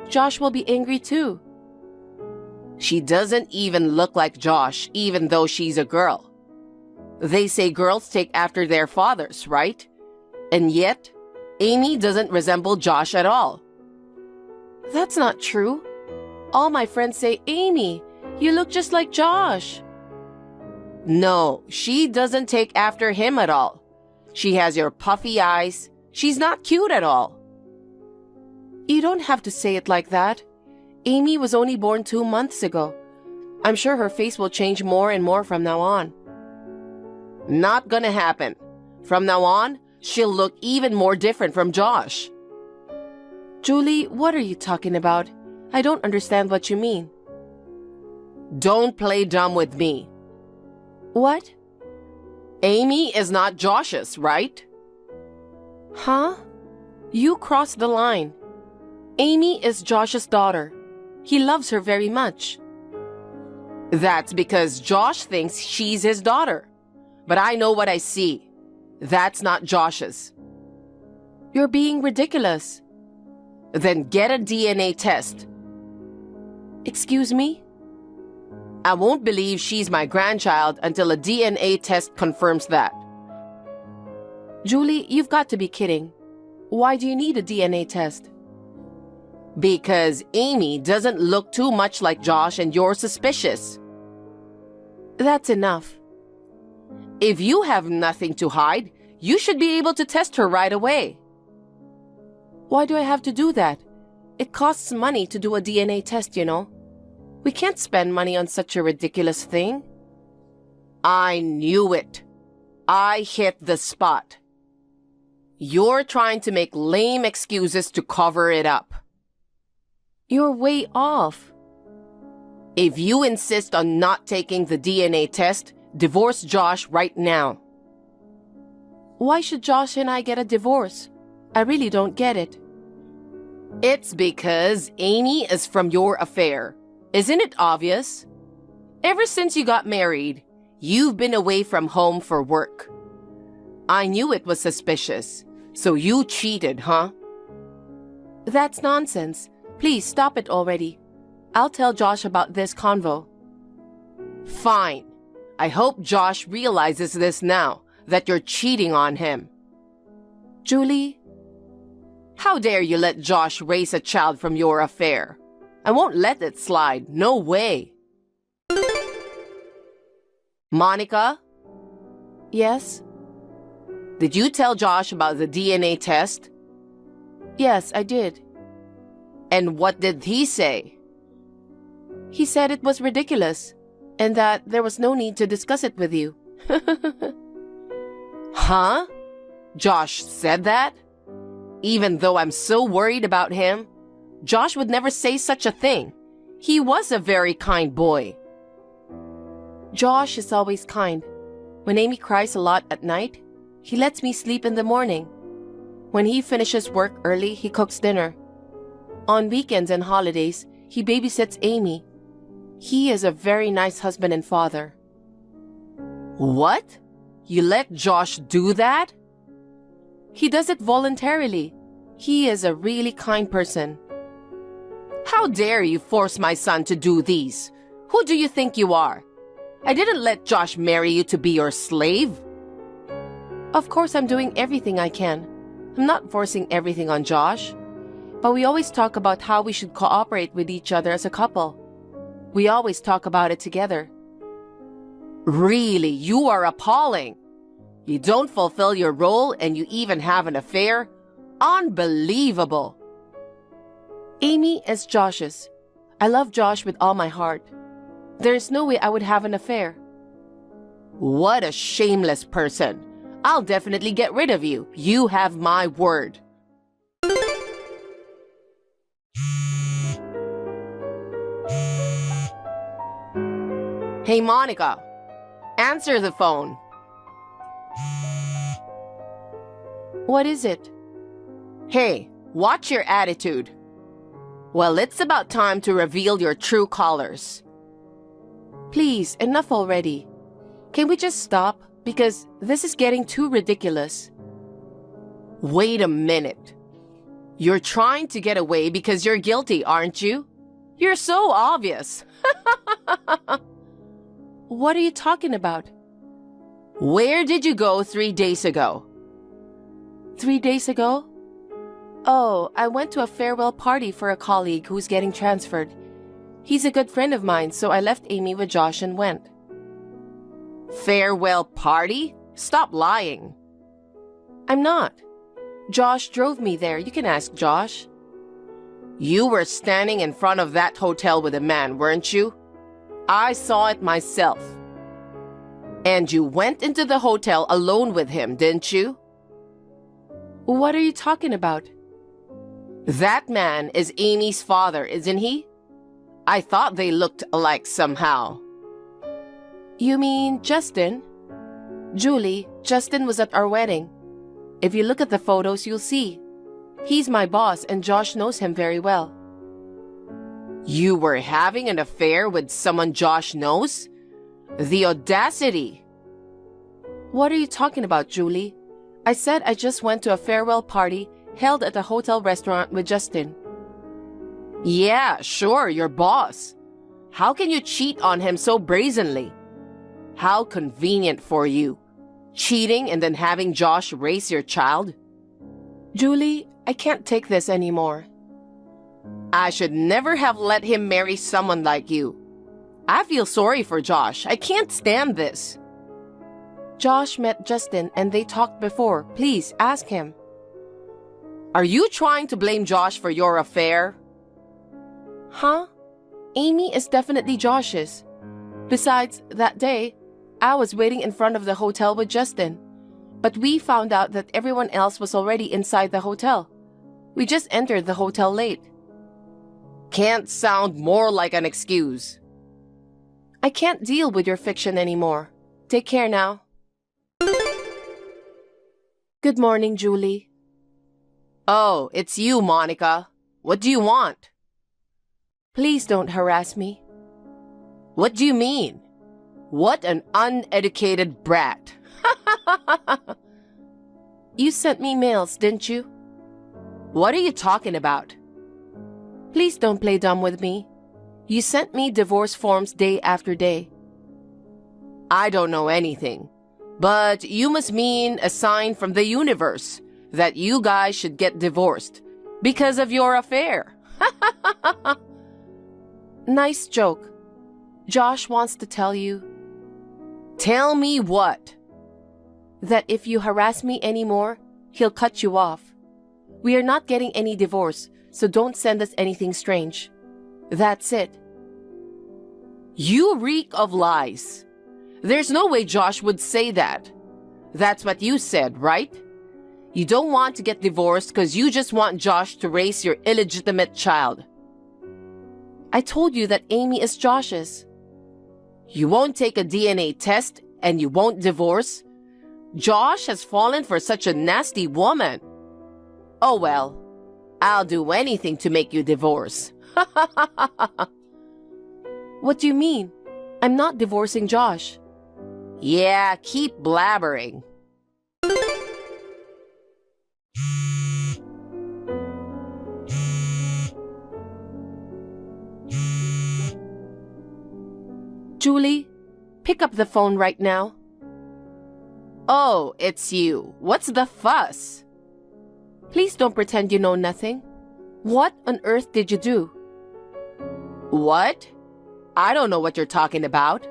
Josh will be angry too. She doesn't even look like Josh, even though she's a girl. They say girls take after their fathers, right? And yet, Amy doesn't resemble Josh at all. That's not true. All my friends say, Amy, you look just like Josh. No, she doesn't take after him at all. She has your puffy eyes. She's not cute at all. You don't have to say it like that. Amy was only born 2 months ago. I'm sure her face will change more and more from now on. Not gonna happen. From now on, she'll look even more different from Josh. Julie, what are you talking about? I don't understand what you mean. Don't play dumb with me. What? Amy is not Josh's, right? Huh? You crossed the line. Amy is Josh's daughter. He loves her very much. That's because Josh thinks she's his daughter. But I know what I see. That's not Josh's. You're being ridiculous. Then get a DNA test. Excuse me? I won't believe she's my grandchild until a DNA test confirms that. Julie, you've got to be kidding. Why do you need a DNA test? Because Amy doesn't look too much like Josh and you're suspicious. That's enough. If you have nothing to hide, you should be able to test her right away. Why do I have to do that? It costs money to do a DNA test, you know. We can't spend money on such a ridiculous thing. I knew it. I hit the spot. You're trying to make lame excuses to cover it up. You're way off. If you insist on not taking the DNA test, divorce Josh right now. Why should Josh and I get a divorce? I really don't get it. It's because Amy is from your affair. Isn't it obvious? Ever since you got married, you've been away from home for work. I knew it was suspicious, so you cheated, huh? That's nonsense. Please stop it already. I'll tell Josh about this convo. Fine. I hope Josh realizes this now, that you're cheating on him. Julie, how dare you let Josh raise a child from your affair? I won't let it slide. No way. Monica? Yes? Did you tell Josh about the DNA test? Yes, I did. And what did he say? He said it was ridiculous, and that there was no need to discuss it with you. Huh? Josh said that? Even though I'm so worried about him, Josh would never say such a thing. He was a very kind boy. Josh is always kind. When Amy cries a lot at night, he lets me sleep in the morning. When he finishes work early, he cooks dinner. On weekends and holidays, he babysits Amy. He is a very nice husband and father. What? You let Josh do that? He does it voluntarily. He is a really kind person. How dare you force my son to do these? Who do you think you are? I didn't let Josh marry you to be your slave. Of course, I'm doing everything I can. I'm not forcing everything on Josh. But we always talk about how we should cooperate with each other as a couple. We always talk about it together. Really, you are appalling. You don't fulfill your role and you even have an affair? Unbelievable. Amy is Josh's. I love Josh with all my heart. There's no way I would have an affair. What a shameless person. I'll definitely get rid of you. You have my word. Hey, Monica. Answer the phone. What is it? Hey, watch your attitude. Well, it's about time to reveal your true colors. Please, enough already. Can we just stop? Because this is getting too ridiculous. Wait a minute. You're trying to get away because you're guilty, aren't you? You're so obvious. What are you talking about? Where did you go 3 days ago? 3 days ago? Oh, I went to a farewell party for a colleague who's getting transferred. He's a good friend of mine, so I left Amy with Josh and went. Farewell party? Stop lying. I'm not. Josh drove me there. You can ask Josh. You were standing in front of that hotel with a man, weren't you? I saw it myself. And you went into the hotel alone with him, didn't you? What are you talking about? That man is Amy's father, isn't he? I thought they looked alike somehow. You mean Justin? Julie, Justin was at our wedding. If you look at the photos, you'll see. He's my boss and Josh knows him very well. You were having an affair with someone Josh knows? The audacity! What are you talking about, Julie? I said I just went to a farewell party held at a hotel restaurant with Justin. Yeah, sure, your boss. How can you cheat on him so brazenly? How convenient for you. Cheating and then having Josh raise your child? Julie, I can't take this anymore. I should never have let him marry someone like you. I feel sorry for Josh. I can't stand this. Josh met Justin and they talked before. Please, ask him. Are you trying to blame Josh for your affair? Huh? Amy is definitely Josh's. Besides, that day, I was waiting in front of the hotel with Justin. But we found out that everyone else was already inside the hotel. We just entered the hotel late. Can't sound more like an excuse. I can't deal with your fiction anymore. Take care now. Good morning, Julie. Oh, it's you, Monica. What do you want? Please don't harass me. What do you mean? What an uneducated brat. You sent me mails, didn't you? What are you talking about? Please don't play dumb with me. You sent me divorce forms day after day. I don't know anything, but you must mean a sign from the universe that you guys should get divorced because of your affair. Nice joke. Josh wants to tell you. Tell me what? That if you harass me anymore, he'll cut you off. We are not getting any divorce, so don't send us anything strange. That's it. You reek of lies. There's no way Josh would say that. That's what you said, right? You don't want to get divorced because you just want Josh to raise your illegitimate child. I told you that Amy is Josh's. You won't take a DNA test and you won't divorce? Josh has fallen for such a nasty woman. Oh well, I'll do anything to make you divorce. What do you mean? I'm not divorcing Josh. Yeah, keep blabbering. Julie, pick up the phone right now. Oh, it's you. What's the fuss? Please don't pretend you know nothing. What on earth did you do? What? I don't know what you're talking about.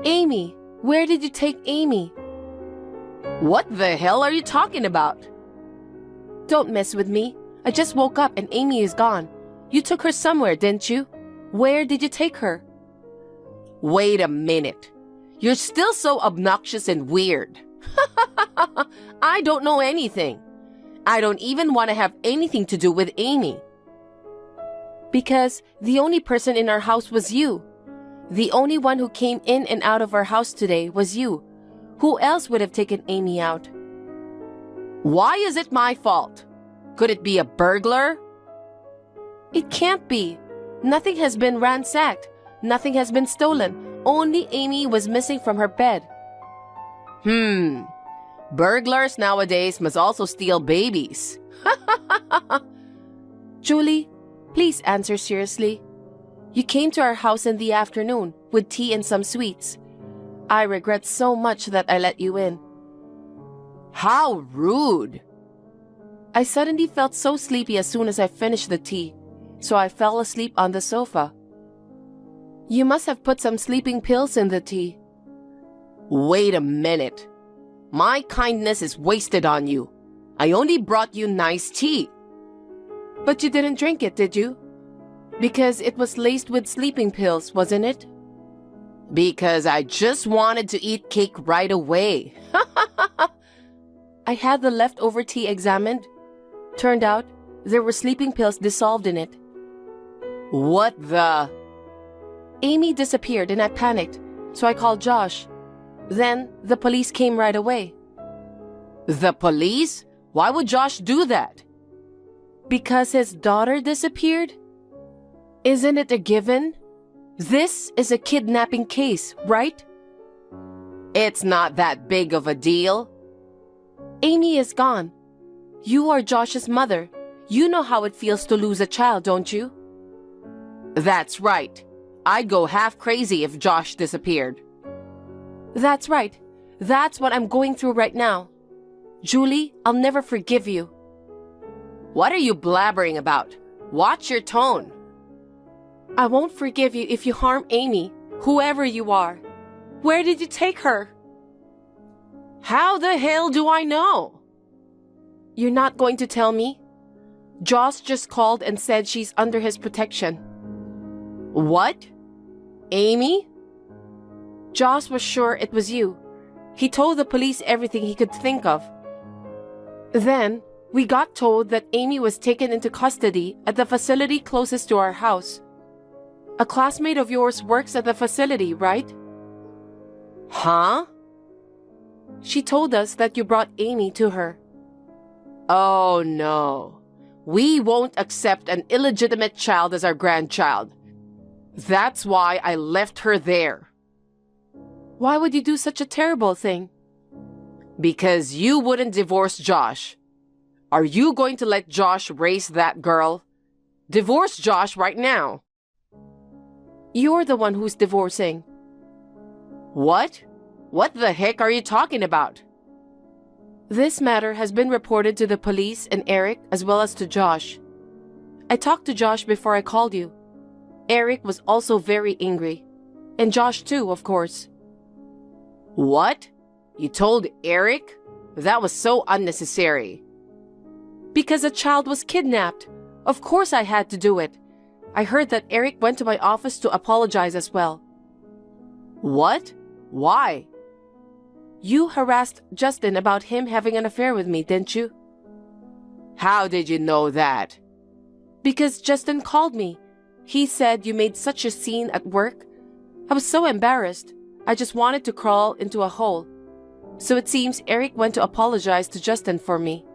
Amy, where did you take Amy? What the hell are you talking about? Don't mess with me. I just woke up and Amy is gone. You took her somewhere, didn't you? Where did you take her? Wait a minute. You're still so obnoxious and weird. I don't know anything. I don't even want to have anything to do with Amy. Because the only person in our house was you. The only one who came in and out of our house today was you. Who else would have taken Amy out? Why is it my fault? Could it be a burglar? It can't be. Nothing has been ransacked. Nothing has been stolen. Only Amy was missing from her bed. Burglars nowadays must also steal babies. Julie, please answer seriously. You came to our house in the afternoon with tea and some sweets. I regret so much that I let you in. How rude! I suddenly felt so sleepy as soon as I finished the tea, so I fell asleep on the sofa. You must have put some sleeping pills in the tea. Wait a minute. My kindness is wasted on you. I only brought you nice tea. But you didn't drink it, did you? Because it was laced with sleeping pills, wasn't it? Because I just wanted to eat cake right away. I had the leftover tea examined. Turned out, there were sleeping pills dissolved in it. What the? Amy disappeared and I panicked, so I called Josh. Then, the police came right away. The police? Why would Josh do that? Because his daughter disappeared? Isn't it a given? This is a kidnapping case, right? It's not that big of a deal. Amy is gone. You are Josh's mother. You know how it feels to lose a child, don't you? That's right. I'd go half crazy if Josh disappeared. That's right. That's what I'm going through right now. Julie, I'll never forgive you. What are you blabbering about? Watch your tone. I won't forgive you if you harm Amy, whoever you are. Where did you take her? How the hell do I know? You're not going to tell me? Josh just called and said she's under his protection. What? Amy? Josh was sure it was you. He told the police everything he could think of. Then, we got told that Amy was taken into custody at the facility closest to our house. A classmate of yours works at the facility, right? Huh? She told us that you brought Amy to her. Oh no. We won't accept an illegitimate child as our grandchild. That's why I left her there. Why would you do such a terrible thing? Because you wouldn't divorce Josh. Are you going to let Josh raise that girl? Divorce Josh right now. You're the one who's divorcing. What? What the heck are you talking about? This matter has been reported to the police and Eric as well as to Josh. I talked to Josh before I called you. Eric was also very angry. And Josh too, of course. What? You told Eric? That was so unnecessary. Because a child was kidnapped. Of course I had to do it. I heard that Eric went to my office to apologize as well. What? Why? You harassed Justin about him having an affair with me, didn't you? How did you know that? Because Justin called me. He said you made such a scene at work. I was so embarrassed. I just wanted to crawl into a hole. So it seems Eric went to apologize to Justin for me.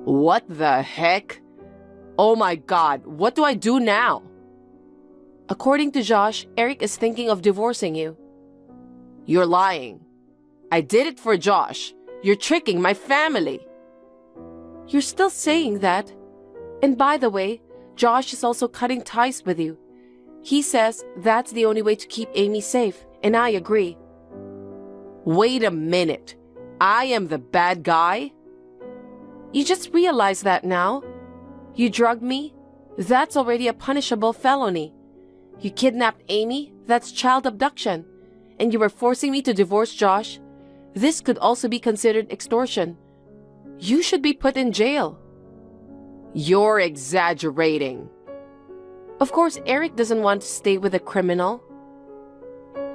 What the heck? Oh my God, what do I do now? According to Josh, Eric is thinking of divorcing you. You're lying. I did it for Josh. You're tricking my family. You're still saying that. And by the way, Josh is also cutting ties with you. He says that's the only way to keep Amy safe, and I agree. Wait a minute. I am the bad guy? You just realize that now? You drugged me? That's already a punishable felony. You kidnapped Amy? That's child abduction. And you were forcing me to divorce Josh? This could also be considered extortion. You should be put in jail. You're exaggerating. Of course, Eric doesn't want to stay with a criminal.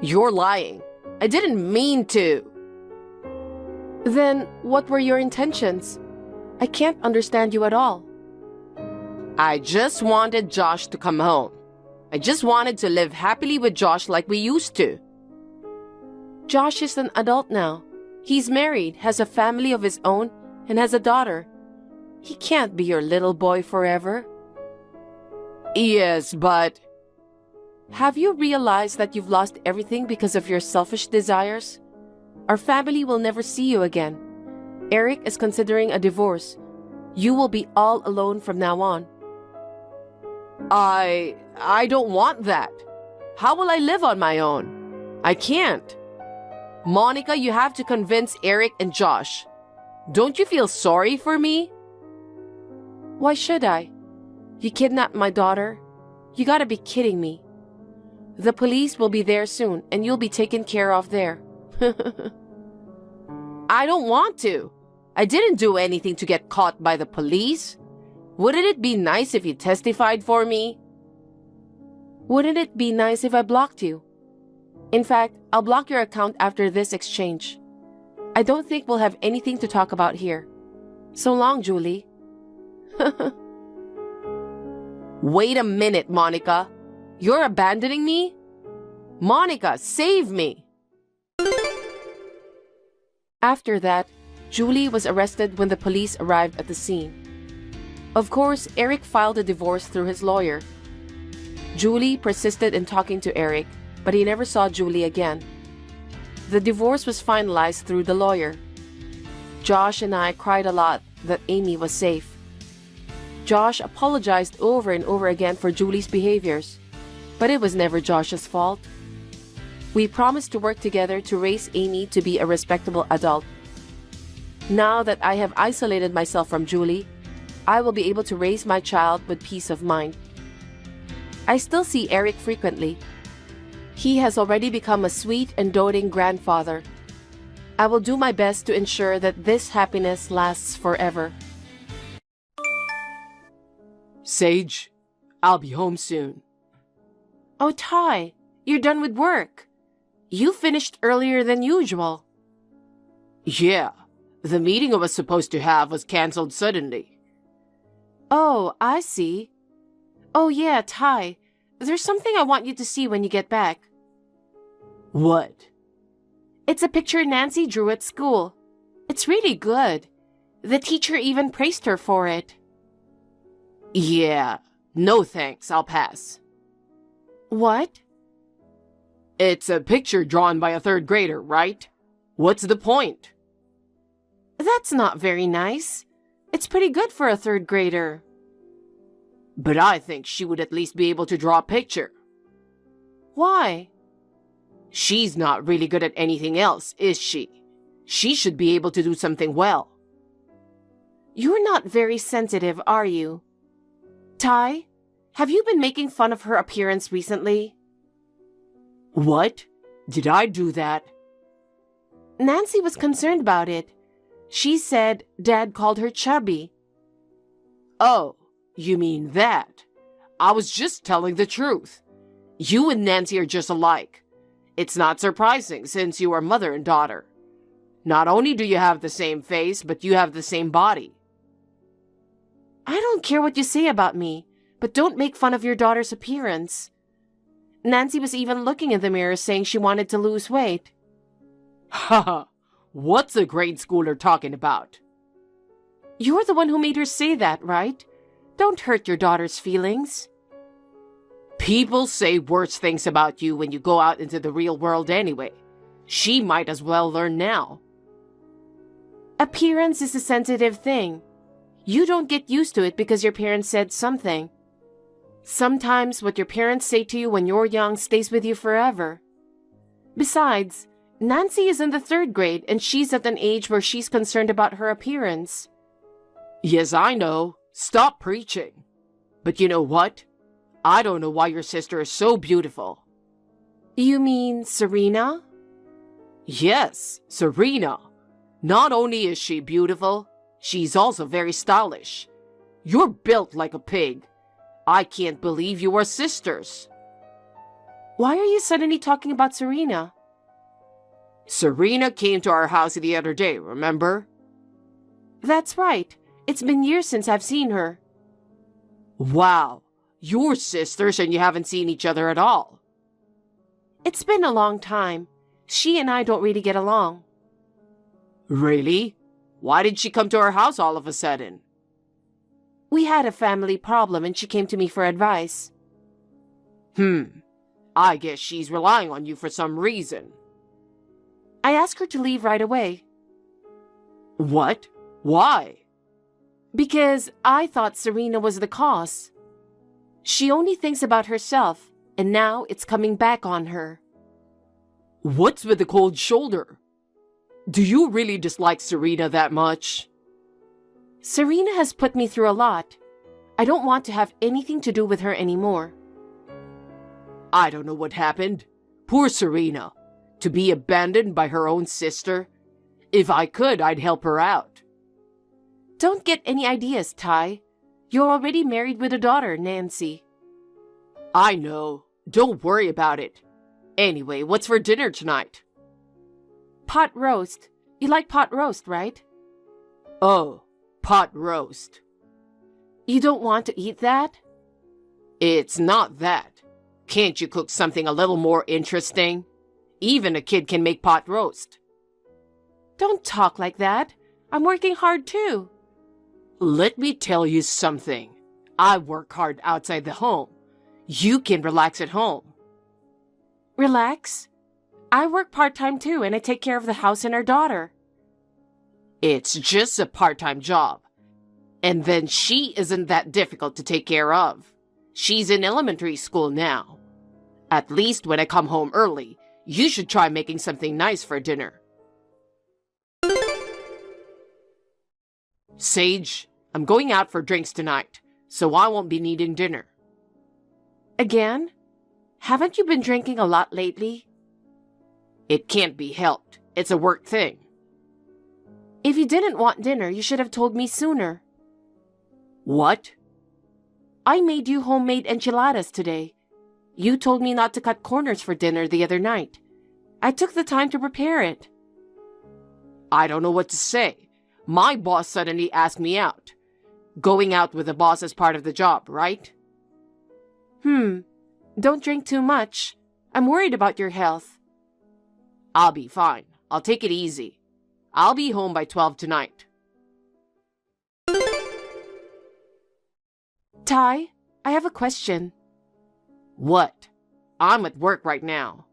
You're lying. I didn't mean to. Then, what were your intentions? I can't understand you at all. I just wanted Josh to come home. I just wanted to live happily with Josh like we used to. Josh is an adult now. He's married, has a family of his own, and has a daughter. He can't be your little boy forever. Yes, but... Have you realized that you've lost everything because of your selfish desires? Our family will never see you again. Eric is considering a divorce. You will be all alone from now on. I don't want that. How will I live on my own? I can't. Monica, you have to convince Eric and Josh. Don't you feel sorry for me? Why should I? You kidnapped my daughter? You gotta be kidding me. The police will be there soon, and you'll be taken care of there. I don't want to. I didn't do anything to get caught by the police. Wouldn't it be nice if you testified for me? Wouldn't it be nice if I blocked you? In fact, I'll block your account after this exchange. I don't think we'll have anything to talk about here. So long, Julie. Wait a minute, Monica. You're abandoning me? Monica, save me! After that, Julie was arrested when the police arrived at the scene. Of course, Eric filed a divorce through his lawyer. Julie persisted in talking to Eric, but he never saw Julie again. The divorce was finalized through the lawyer. Josh and I cried a lot that Amy was safe. Josh apologized over and over again for Julie's behaviors, but it was never Josh's fault. We promised to work together to raise Amy to be a respectable adult. Now that I have isolated myself from Julie, I will be able to raise my child with peace of mind. I still see Eric frequently. He has already become a sweet and doting grandfather. I will do my best to ensure that this happiness lasts forever. Sage, I'll be home soon. Oh, Ty, you're done with work. You finished earlier than usual. Yeah, the meeting I was supposed to have was canceled suddenly. Oh, I see. Oh yeah, Ty, there's something I want you to see when you get back. What? It's a picture Nancy drew at school. It's really good. The teacher even praised her for it. Yeah, no thanks, I'll pass. What? It's a picture drawn by a third grader, right? What's the point? That's not very nice. It's pretty good for a third grader. But I think she would at least be able to draw a picture. Why? She's not really good at anything else, is she? She should be able to do something well. You're not very sensitive, are you? Ty, have you been making fun of her appearance recently? What? Did I do that? Nancy was concerned about it. She said Dad called her chubby. Oh, you mean that? I was just telling the truth. You and Nancy are just alike. It's not surprising since you are mother and daughter. Not only do you have the same face, but you have the same body. I don't care what you say about me, but don't make fun of your daughter's appearance. Nancy was even looking in the mirror saying she wanted to lose weight. Haha, what's a grade schooler talking about? You're the one who made her say that, right? Don't hurt your daughter's feelings. People say worse things about you when you go out into the real world anyway. She might as well learn now. Appearance is a sensitive thing. You don't get used to it because your parents said something. Sometimes what your parents say to you when you're young stays with you forever. Besides, Nancy is in the 3rd grade and she's at an age where she's concerned about her appearance. Yes, I know. Stop preaching. But you know what? I don't know why your sister is so beautiful. You mean Serena? Yes, Serena. Not only is she beautiful, she's also very stylish. You're built like a pig. I can't believe you are sisters. Why are you suddenly talking about Serena? Serena came to our house the other day, remember? That's right. It's been years since I've seen her. Wow, you're sisters and you haven't seen each other at all. It's been a long time. She and I don't really get along. Really? Why did she come to our house all of a sudden? We had a family problem and she came to me for advice. I guess she's relying on you for some reason. I asked her to leave right away. What? Why? Because I thought Serena was the cause. She only thinks about herself, and now it's coming back on her. What's with the cold shoulder? Do you really dislike Serena that much? Serena has put me through a lot. I don't want to have anything to do with her anymore. I don't know what happened. Poor Serena. To be abandoned by her own sister. If I could, I'd help her out. Don't get any ideas, Ty. You're already married with a daughter, Nancy. I know. Don't worry about it. Anyway, what's for dinner tonight? Pot roast. You like pot roast, right? Oh, pot roast. You don't want to eat that? It's not that. Can't you cook something a little more interesting? Even a kid can make pot roast. Don't talk like that. I'm working hard too. Let me tell you something. I work hard outside the home. You can relax at home. Relax? I work part-time too, and I take care of the house and our daughter. It's just a part-time job. And then she isn't that difficult to take care of. She's in elementary school now. At least when I come home early, you should try making something nice for dinner. Sage, I'm going out for drinks tonight, so I won't be needing dinner. Again? Haven't you been drinking a lot lately? It can't be helped. It's a work thing. If you didn't want dinner, you should have told me sooner. What? I made you homemade enchiladas today. You told me not to cut corners for dinner the other night. I took the time to prepare it. I don't know what to say. My boss suddenly asked me out. Going out with the boss is part of the job, right? Don't drink too much. I'm worried about your health. I'll be fine. I'll take it easy. I'll be home by 12 tonight. Ty, I have a question. What? I'm at work right now.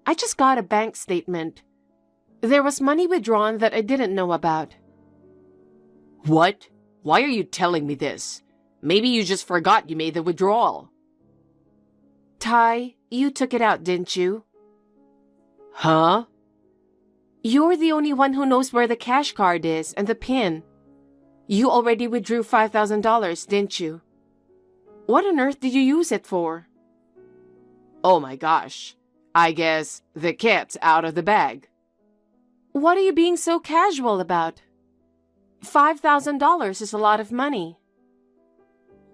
I just got a bank statement. There was money withdrawn that I didn't know about. What? Why are you telling me this? Maybe you just forgot you made the withdrawal. Ty, you took it out, didn't you? Huh? You're the only one who knows where the cash card is and the PIN. You already withdrew $5,000, didn't you? What on earth did you use it for? Oh my gosh. I guess the cat's out of the bag. What are you being so casual about? $5,000 is a lot of money.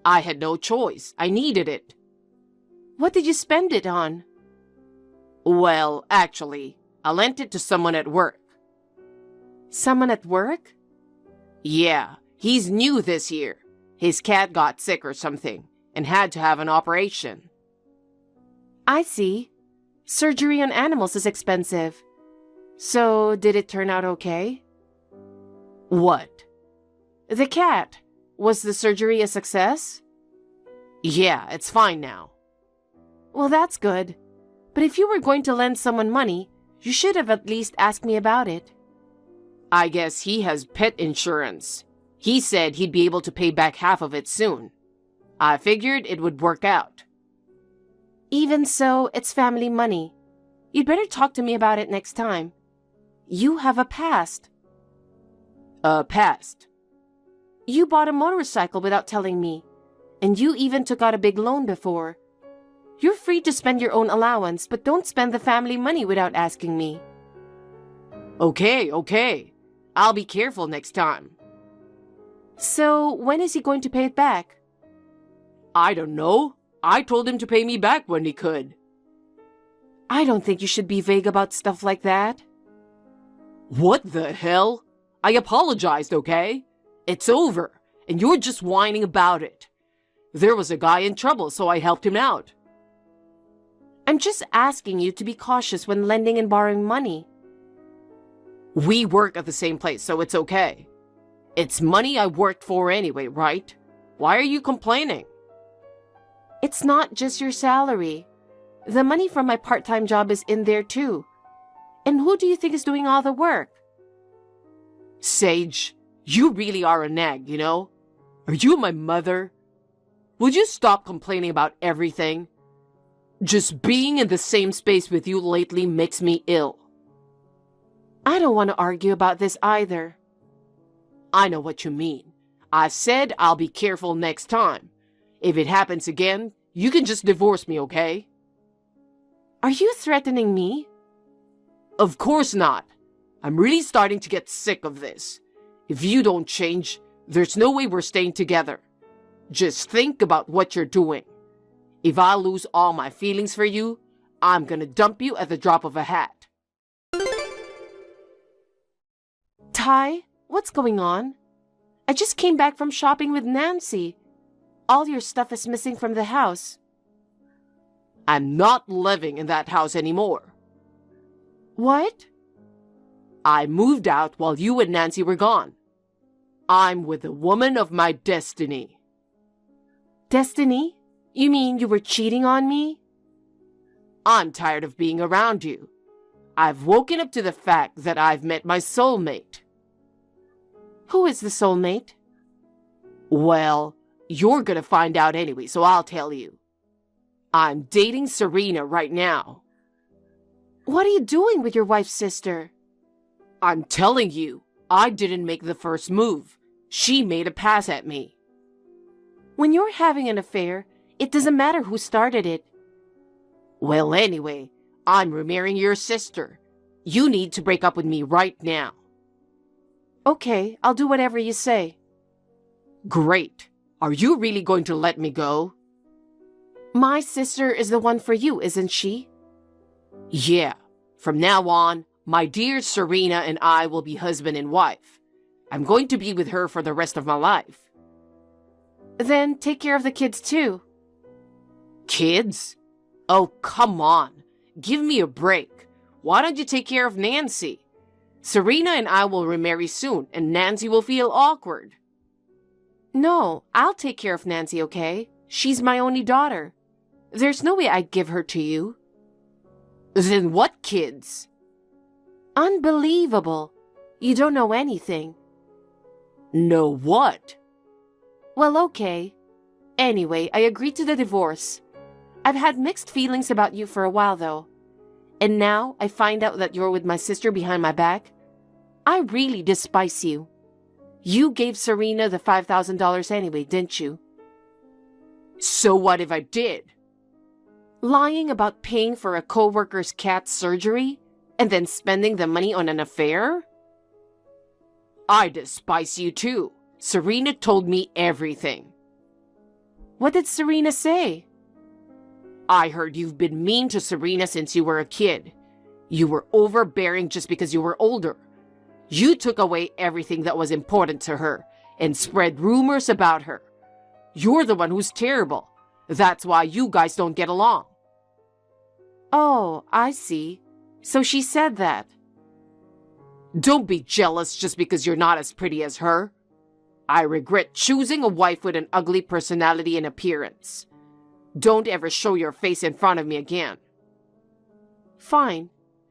I had no choice. I needed it. What did you spend it on? Well, actually, I lent it to someone at work. Someone at work? Yeah, he's new this year. His cat got sick or something and had to have an operation. I see. Surgery on animals is expensive. So, did it turn out okay? What? The cat. Was the surgery a success? Yeah, it's fine now. Well, that's good. But if you were going to lend someone money, you should have at least asked me about it. I guess he has pet insurance. He said he'd be able to pay back half of it soon. I figured it would work out. Even so, it's family money. You'd better talk to me about it next time. You have a past. A past? You bought a motorcycle without telling me, and you even took out a big loan before. You're free to spend your own allowance, but don't spend the family money without asking me. Okay. I'll be careful next time. So, when is he going to pay it back? I don't know. I told him to pay me back when he could. I don't think you should be vague about stuff like that. What the hell? I apologized, okay? It's over, and you're just whining about it. There was a guy in trouble, so I helped him out. I'm just asking you to be cautious when lending and borrowing money. We work at the same place, so it's okay. It's money I worked for anyway, right? Why are you complaining? It's not just your salary. The money from my part-time job is in there too. And who do you think is doing all the work? Sage, you really are a nag, you know? Are you my mother? Would you stop complaining about everything? Just being in the same space with you lately makes me ill. I don't want to argue about this either. I know what you mean. I said I'll be careful next time. If it happens again, you can just divorce me, okay? Are you threatening me? Of course not. I'm really starting to get sick of this. If you don't change, there's no way we're staying together. Just think about what you're doing. If I lose all my feelings for you, I'm gonna dump you at the drop of a hat. Ty, what's going on? I just came back from shopping with Nancy. All your stuff is missing from the house. I'm not living in that house anymore. What? I moved out while you and Nancy were gone. I'm with the woman of my destiny. Destiny? You mean you were cheating on me? I'm tired of being around you. I've woken up to the fact that I've met my soulmate. Who is the soulmate? Well, you're gonna find out anyway, so I'll tell you. I'm dating Serena right now. What are you doing with your wife's sister? I'm telling you, I didn't make the first move. She made a pass at me. When you're having an affair, it doesn't matter who started it. Well, anyway, I'm remarrying your sister. You need to break up with me right now. Okay, I'll do whatever you say. Great. Are you really going to let me go? My sister is the one for you, isn't she? Yeah. From now on, my dear Serena and I will be husband and wife. I'm going to be with her for the rest of my life. Then take care of the kids too. Kids? Oh, come on. Give me a break. Why don't you take care of Nancy? Serena and I will remarry soon, and Nancy will feel awkward. No, I'll take care of Nancy, okay? She's my only daughter. There's no way I'd give her to you. Then what kids? Unbelievable. You don't know anything. Know what? Well, okay. Anyway, I agreed to the divorce. I've had mixed feelings about you for a while, though. And now I find out that you're with my sister behind my back. I really despise you. You gave Serena the $5,000 anyway, didn't you? So what if I did? Lying about paying for a coworker's cat's surgery and then spending the money on an affair? I despise you too. Serena told me everything. What did Serena say? I heard you've been mean to Serena since you were a kid. You were overbearing just because you were older. You took away everything that was important to her and spread rumors about her. You're the one who's terrible. That's why you guys don't get along. Oh, I see. So she said that. Don't be jealous just because you're not as pretty as her. I regret choosing a wife with an ugly personality and appearance. Don't ever show your face in front of me again. Fine.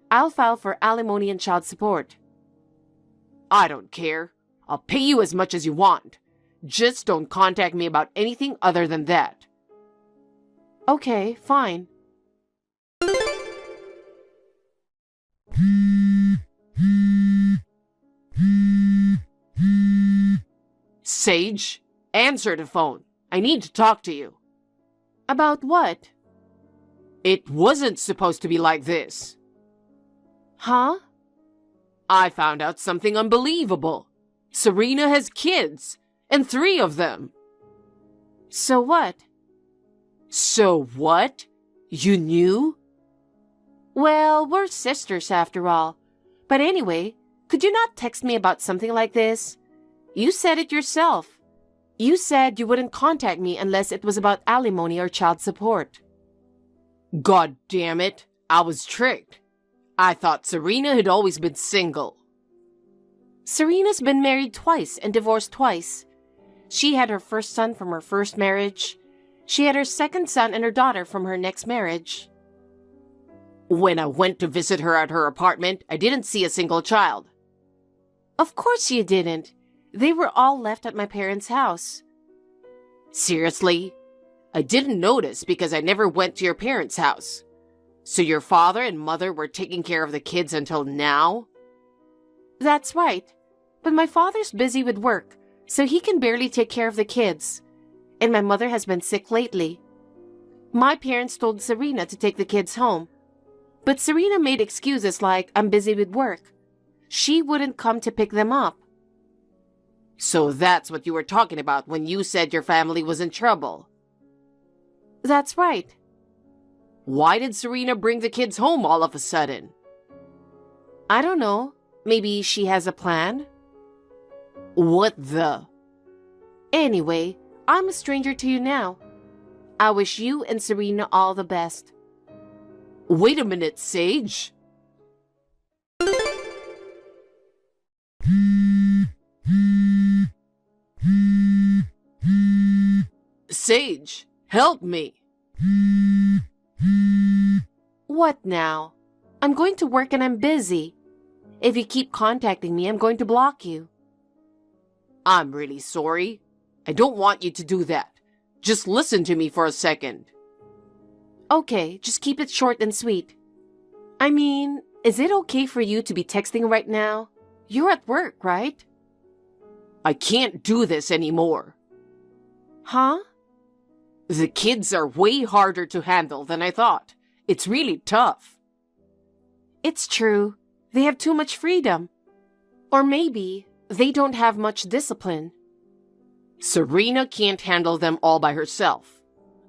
I'll file for alimony and child support. I don't care. I'll pay you as much as you want. Just don't contact me about anything other than that. Okay, fine. Sage, answer the phone. I need to talk to you. About what? It wasn't supposed to be like this. Huh? I found out something unbelievable. Serena has kids, and 3 of them. So what? So what? You knew? Well, we're sisters after all. But anyway, could you not text me about something like this? You said it yourself. You said you wouldn't contact me unless it was about alimony or child support. God damn it, I was tricked. I thought Serena had always been single. Serena's been married twice and divorced twice. She had her first son from her first marriage. She had her second son and her daughter from her next marriage. When I went to visit her at her apartment, I didn't see a single child. Of course you didn't. They were all left at my parents' house. Seriously? I didn't notice because I never went to your parents' house. So your father and mother were taking care of the kids until now? That's right. But my father's busy with work, so he can barely take care of the kids. And my mother has been sick lately. My parents told Serena to take the kids home. But Serena made excuses like, I'm busy with work. She wouldn't come to pick them up. So that's what you were talking about when you said your family was in trouble. That's right. Why did Serena bring the kids home all of a sudden? I don't know. Maybe she has a plan? What the? Anyway, I'm a stranger to you now. I wish you and Serena all the best. Wait a minute, Sage. Sage, help me. What now? I'm going to work and I'm busy. If you keep contacting me, I'm going to block you. I'm really sorry. I don't want you to do that. Just listen to me for a second. Okay, just keep it short and sweet. I mean, is it okay for you to be texting right now? You're at work, right? I can't do this anymore. Huh? The kids are way harder to handle than I thought. It's really tough. It's true. They have too much freedom. Or maybe they don't have much discipline. Serena can't handle them all by herself.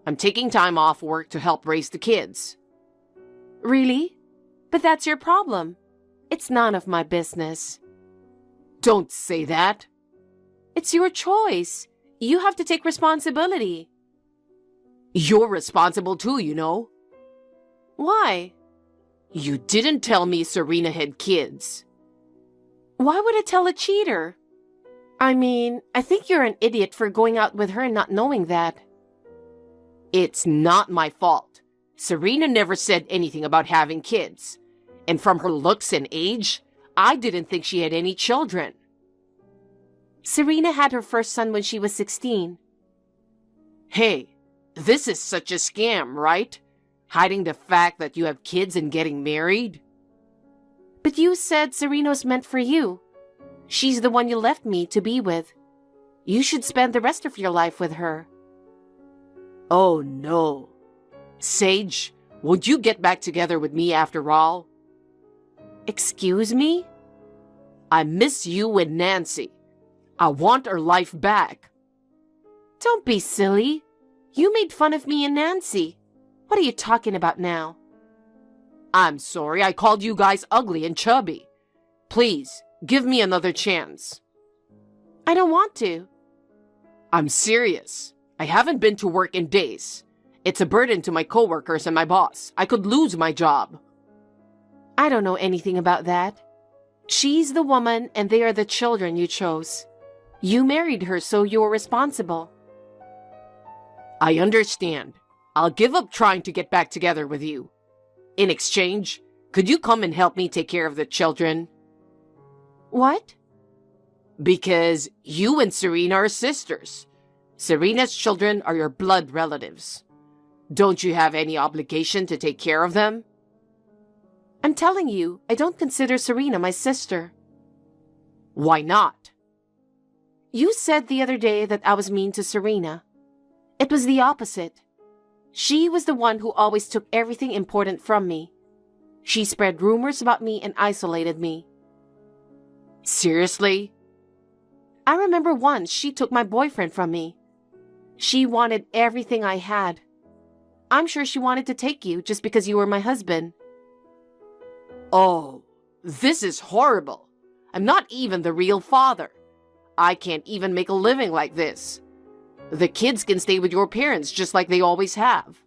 I'm taking time off work to help raise the kids. Really? But that's your problem. It's none of my business. Don't say that. It's your choice. You have to take responsibility. You're responsible too, you know. Why? You didn't tell me Serena had kids. Why would I tell a cheater? I mean, I think you're an idiot for going out with her and not knowing that. It's not my fault. Serena never said anything about having kids. And from her looks and age, I didn't think she had any children. Serena had her first son when she was 16. Hey, this is such a scam, right? Hiding the fact that you have kids and getting married? But you said Serena's meant for you. She's the one you left me to be with. You should spend the rest of your life with her. Oh no. Sage, would you get back together with me after all? Excuse me? I miss you and Nancy. I want our life back. Don't be silly. You made fun of me and Nancy. What are you talking about now? I'm sorry I called you guys ugly and chubby. Please, give me another chance. I don't want to. I'm serious. I haven't been to work in days. It's a burden to my coworkers and my boss. I could lose my job. I don't know anything about that. She's the woman and they are the children you chose. You married her, so you're responsible. I understand. I'll give up trying to get back together with you. In exchange, could you come and help me take care of the children? What? Because you and Serena are sisters. Serena's children are your blood relatives. Don't you have any obligation to take care of them? I'm telling you, I don't consider Serena my sister. Why not? You said the other day that I was mean to Serena. It was the opposite. She was the one who always took everything important from me. She spread rumors about me and isolated me. Seriously? I remember once she took my boyfriend from me. She wanted everything I had. I'm sure she wanted to take you just because you were my husband. Oh, this is horrible. I'm not even the real father. I can't even make a living like this. The kids can stay with your parents just like they always have.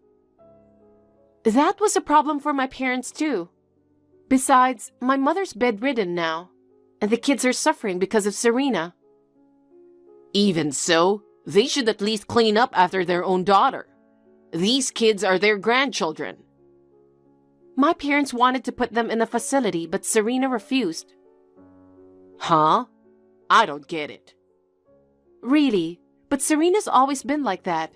That was a problem for my parents too. Besides, my mother's bedridden now, and the kids are suffering because of Serena. Even so, they should at least clean up after their own daughter. These kids are their grandchildren. My parents wanted to put them in a facility, but Serena refused. Huh? I don't get it. Really, but Serena's always been like that.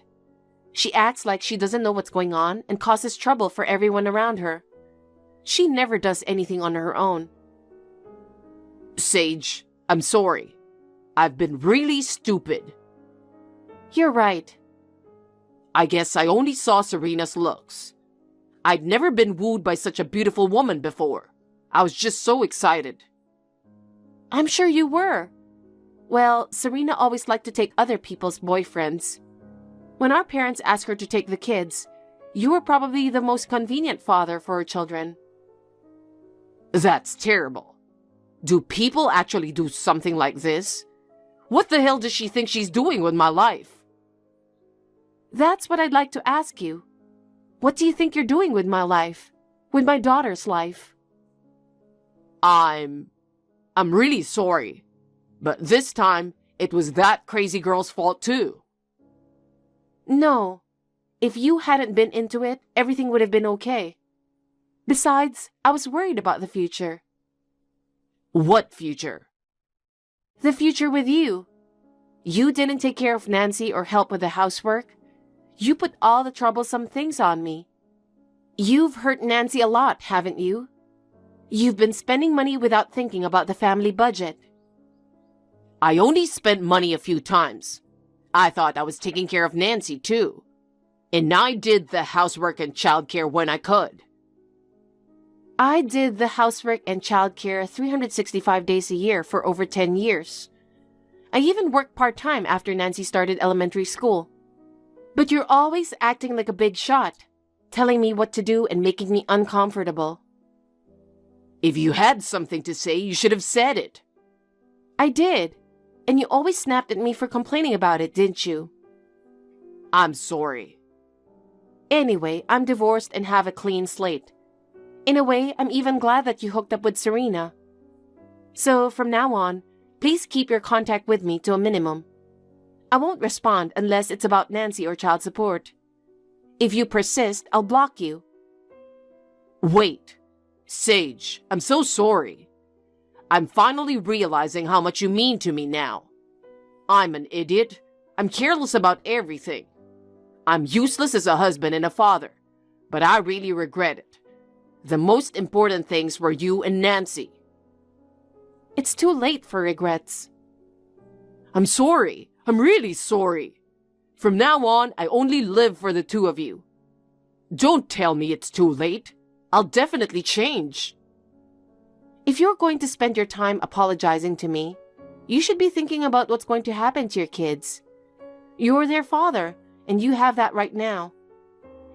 She acts like she doesn't know what's going on and causes trouble for everyone around her. She never does anything on her own. Sage, I'm sorry. I've been really stupid. You're right. I guess I only saw Serena's looks. I'd never been wooed by such a beautiful woman before. I was just so excited. I'm sure you were. Well, Serena always liked to take other people's boyfriends. When our parents asked her to take the kids, you were probably the most convenient father for her children. That's terrible. Do people actually do something like this? What the hell does she think she's doing with my life? That's what I'd like to ask you. What do you think you're doing with my life? With my daughter's life? I'm really sorry. But this time, it was that crazy girl's fault too. No. If you hadn't been into it, everything would have been okay. Besides, I was worried about the future. What future? The future with you. You didn't take care of Nancy or help with the housework. You put all the troublesome things on me. You've hurt Nancy a lot, haven't you? You've been spending money without thinking about the family budget. I only spent money a few times. I thought I was taking care of Nancy too. And I did the housework and childcare when I could. I did the housework and childcare 365 days a year for over 10 years. I even worked part-time after Nancy started elementary school. But you're always acting like a big shot, telling me what to do and making me uncomfortable. If you had something to say, you should have said it. I did. And you always snapped at me for complaining about it, didn't you? I'm sorry. Anyway, I'm divorced and have a clean slate. In a way, I'm even glad that you hooked up with Serena. So, from now on, please keep your contact with me to a minimum. I won't respond unless it's about Nancy or child support. If you persist, I'll block you. Wait. Sage, I'm so sorry. I'm finally realizing how much you mean to me now. I'm an idiot. I'm careless about everything. I'm useless as a husband and a father, but I really regret it. The most important things were you and Nancy. It's too late for regrets. I'm sorry. I'm really sorry. From now on, I only live for the two of you. Don't tell me it's too late. I'll definitely change. If you're going to spend your time apologizing to me, you should be thinking about what's going to happen to your kids. You're their father, and you have that right now.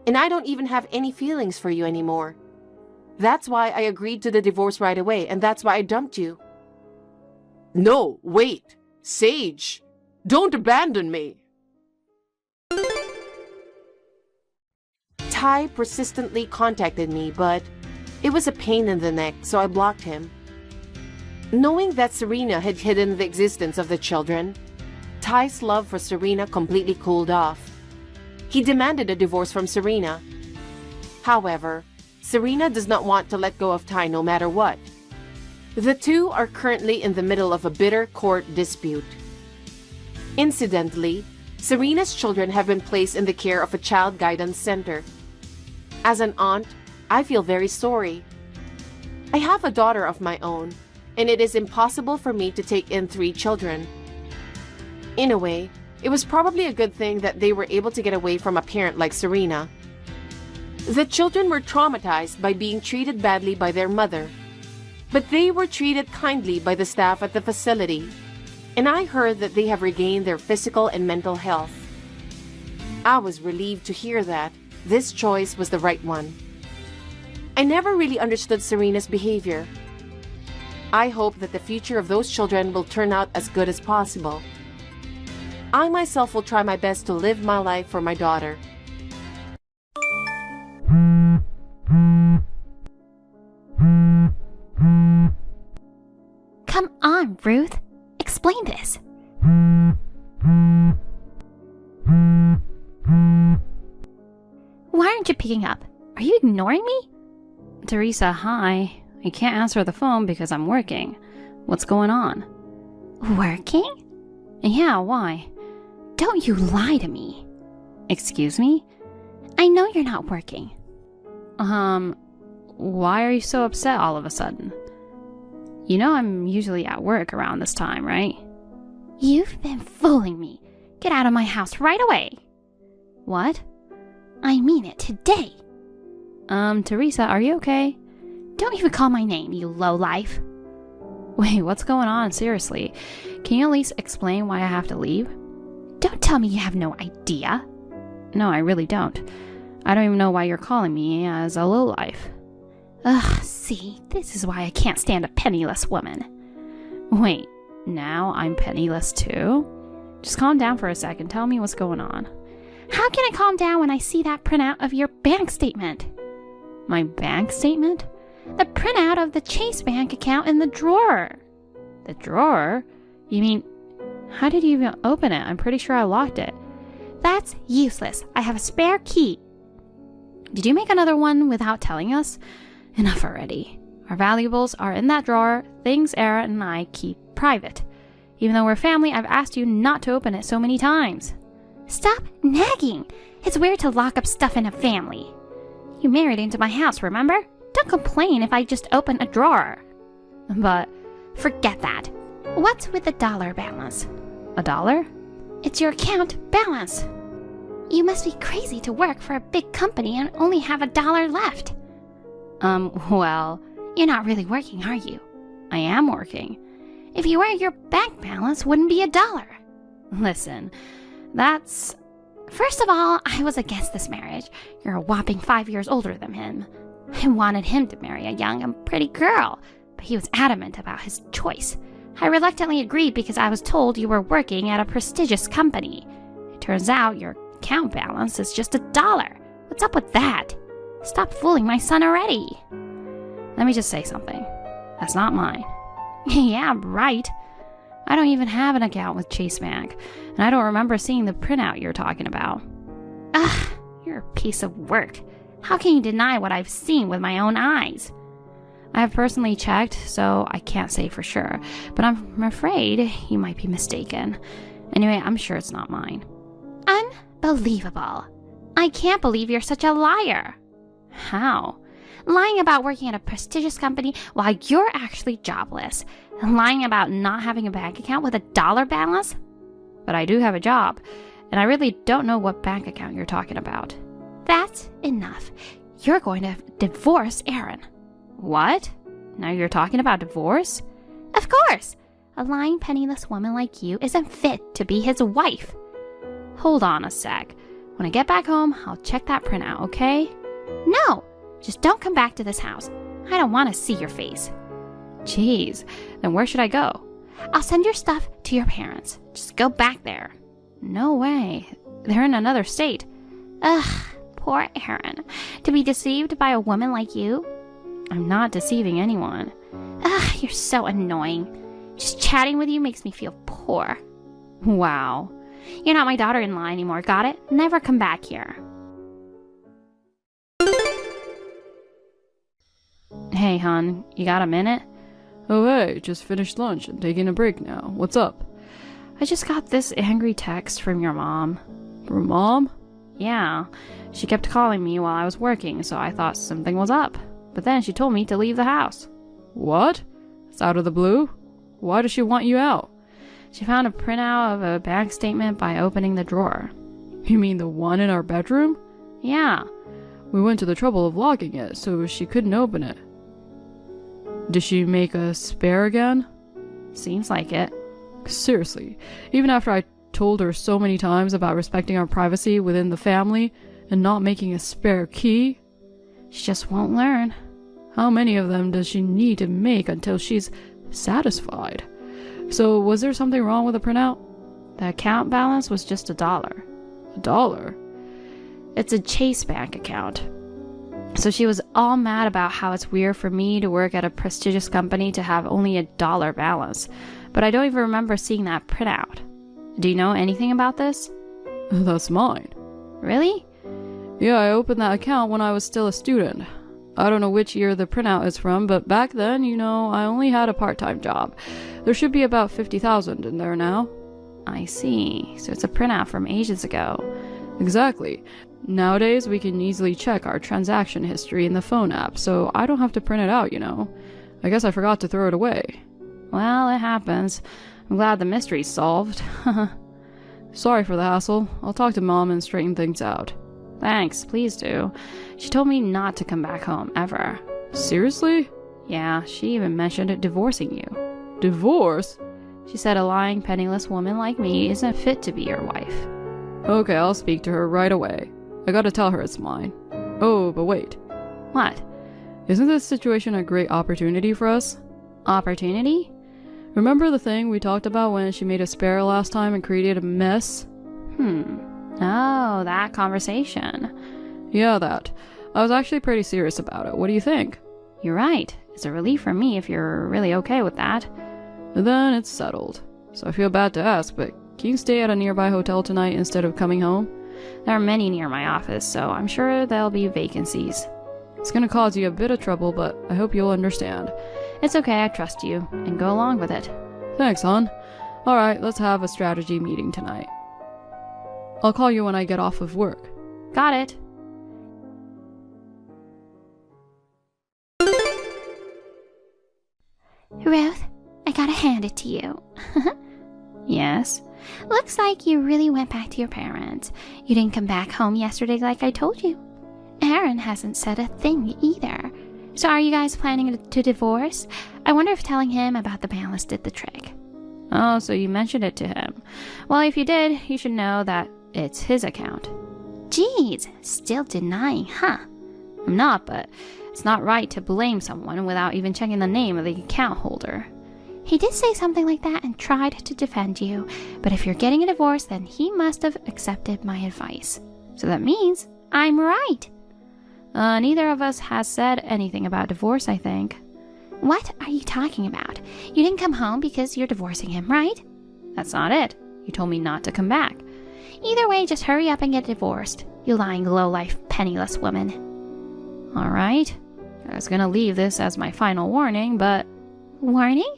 And I don't even have any feelings for you anymore. That's why I agreed to the divorce right away, and that's why I dumped you. No, wait. Sage, don't abandon me. Ty persistently contacted me, but it was a pain in the neck, so I blocked him. Knowing that Serena had hidden the existence of the children, Ty's love for Serena completely cooled off. He demanded a divorce from Serena. However, Serena does not want to let go of Ty no matter what. The two are currently in the middle of a bitter court dispute. Incidentally, Serena's children have been placed in the care of a child guidance center. As an aunt, I feel very sorry. I have a daughter of my own, and it is impossible for me to take in 3 children. In a way, it was probably a good thing that they were able to get away from a parent like Serena. The children were traumatized by being treated badly by their mother, but they were treated kindly by the staff at the facility, and I heard that they have regained their physical and mental health. I was relieved to hear that, This choice was the right one. I never really understood Serena's behavior. I hope that the future of those children will turn out as good as possible. I myself will try my best to live my life for my daughter. Come on, Ruth. Explain this. Why aren't you picking up? Are you ignoring me? Teresa, hi. I can't answer the phone because I'm working. What's going on? Working? Yeah, why? Don't you lie to me. Excuse me? I know you're not working. Why are you so upset all of a sudden? You know I'm usually at work around this time, right? You've been fooling me. Get out of my house right away. What? I mean it today. Teresa, are you okay? Don't even call my name, you lowlife. Wait, what's going on? Seriously. Can you at least explain why I have to leave? Don't tell me you have no idea. No, I really don't. I don't even know why you're calling me as a lowlife. Ugh, see, this is why I can't stand a penniless woman. Wait, now I'm penniless too? Just calm down for a second. Tell me what's going on. How can I calm down when I see that printout of your bank statement? My bank statement? The printout of the Chase bank account in the drawer. The drawer? You mean, how did you even open it? I'm pretty sure I locked it. That's useless. I have a spare key. Did you make another one without telling us? Enough already. Our valuables are in that drawer, things Aaron and I keep private. Even though we're family, I've asked you not to open it so many times. Stop nagging. It's weird to lock up stuff in a family. You married into my house, remember? Don't complain if I just open a drawer. But forget that. What's with the dollar balance? $1? It's your account balance. You must be crazy to work for a big company and only have $1 left. Well, you're not really working, are you? I am working. If you were, your bank balance wouldn't be $1. Listen, that's... First of all, I was against this marriage. You're a whopping 5 years older than him. I wanted him to marry a young and pretty girl, but he was adamant about his choice. I reluctantly agreed because I was told you were working at a prestigious company. It turns out your account balance is just $1. What's up with that? Stop fooling my son already. Let me just say something. That's not mine. Yeah, right. I don't even have an account with Chase Bank, and I don't remember seeing the printout you're talking about. Ugh, you're a piece of work. How can you deny what I've seen with my own eyes? I have personally checked, so I can't say for sure, but I'm afraid you might be mistaken. Anyway, I'm sure it's not mine. Unbelievable. I can't believe you're such a liar. How? Lying about working at a prestigious company while you're actually jobless. And lying about not having a bank account with $1 balance? But I do have a job, and I really don't know what bank account you're talking about. That's enough. You're going to divorce Aaron. What? Now you're talking about divorce? Of course. A lying, penniless woman like you isn't fit to be his wife. Hold on a sec. When I get back home, I'll check that printout, okay? No, just don't come back to this house. I don't want to see your face. Jeez, then where should I go? I'll send your stuff to your parents. Just go back there. No way. They're in another state. Ugh, poor Aaron. To be deceived by a woman like you? I'm not deceiving anyone. Ugh, you're so annoying. Just chatting with you makes me feel poor. Wow. You're not my daughter-in-law anymore, got it? Never come back here. Hey, hon, you got a minute? Oh, hey, just finished lunch and taking a break now. What's up? I just got this angry text from your mom. From Mom? Yeah. She kept calling me while I was working, so I thought something was up. But then she told me to leave the house. What? It's out of the blue? Why does she want you out? She found a printout of a bank statement by opening the drawer. You mean the one in our bedroom? Yeah. We went to the trouble of locking it, so she couldn't open it. Did she make a spare again? Seems like it. Seriously, even after I told her so many times about respecting our privacy within the family, And not making a spare key? She just won't learn. How many of them does she need to make until she's satisfied? So was there something wrong with the printout? The account balance was just $1. $1? It's a Chase Bank account. So she was all mad about how it's weird for me to work at a prestigious company to have only $1 balance. But I don't even remember seeing that printout. Do you know anything about this? That's mine. Really? Yeah, I opened that account when I was still a student. I don't know which year the printout is from, but back then, I only had a part-time job. There should be about 50,000 in there now. I see. So it's a printout from ages ago. Exactly. Nowadays, we can easily check our transaction history in the phone app, so I don't have to print it out, I guess I forgot to throw it away. Well, it happens. I'm glad the mystery's solved. Sorry for the hassle. I'll talk to Mom and straighten things out. Thanks, please do. She told me not to come back home, ever. Seriously? Yeah, she even mentioned divorcing you. Divorce? She said a lying, penniless woman like me isn't fit to be your wife. Okay, I'll speak to her right away. I gotta tell her it's mine. Oh, but wait. What? Isn't this situation a great opportunity for us? Opportunity? Remember the thing we talked about when she made a spare last time and created a mess? Oh, that conversation. Yeah, that. I was actually pretty serious about it. What do you think? You're right. It's a relief for me if you're really okay with that. Then it's settled. So I feel bad to ask, but can you stay at a nearby hotel tonight instead of coming home? There are many near my office, so I'm sure there'll be vacancies. It's gonna cause you a bit of trouble, but I hope you'll understand. It's okay, I trust you, and go along with it. Thanks, hon. Alright, let's have a strategy meeting tonight. I'll call you when I get off of work. Got it. Ruth, I gotta hand it to you. Yes? Looks like you really went back to your parents. You didn't come back home yesterday like I told you. Aaron hasn't said a thing either. So are you guys planning to divorce? I wonder if telling him about the balance did the trick. Oh, so you mentioned it to him. Well, if you did, he should know that it's his account. Geez, still denying, huh? I'm not, but it's not right to blame someone without even checking the name of the account holder. He did say something like that and tried to defend you, but if you're getting a divorce, then he must have accepted my advice. So that means I'm right. Neither of us has said anything about divorce, I think. What are you talking about? You didn't come home because you're divorcing him, right? That's not it. You told me not to come back. Either way, just hurry up and get divorced, you lying low-life, penniless woman. All right. I was gonna leave this as my final warning, but... Warning?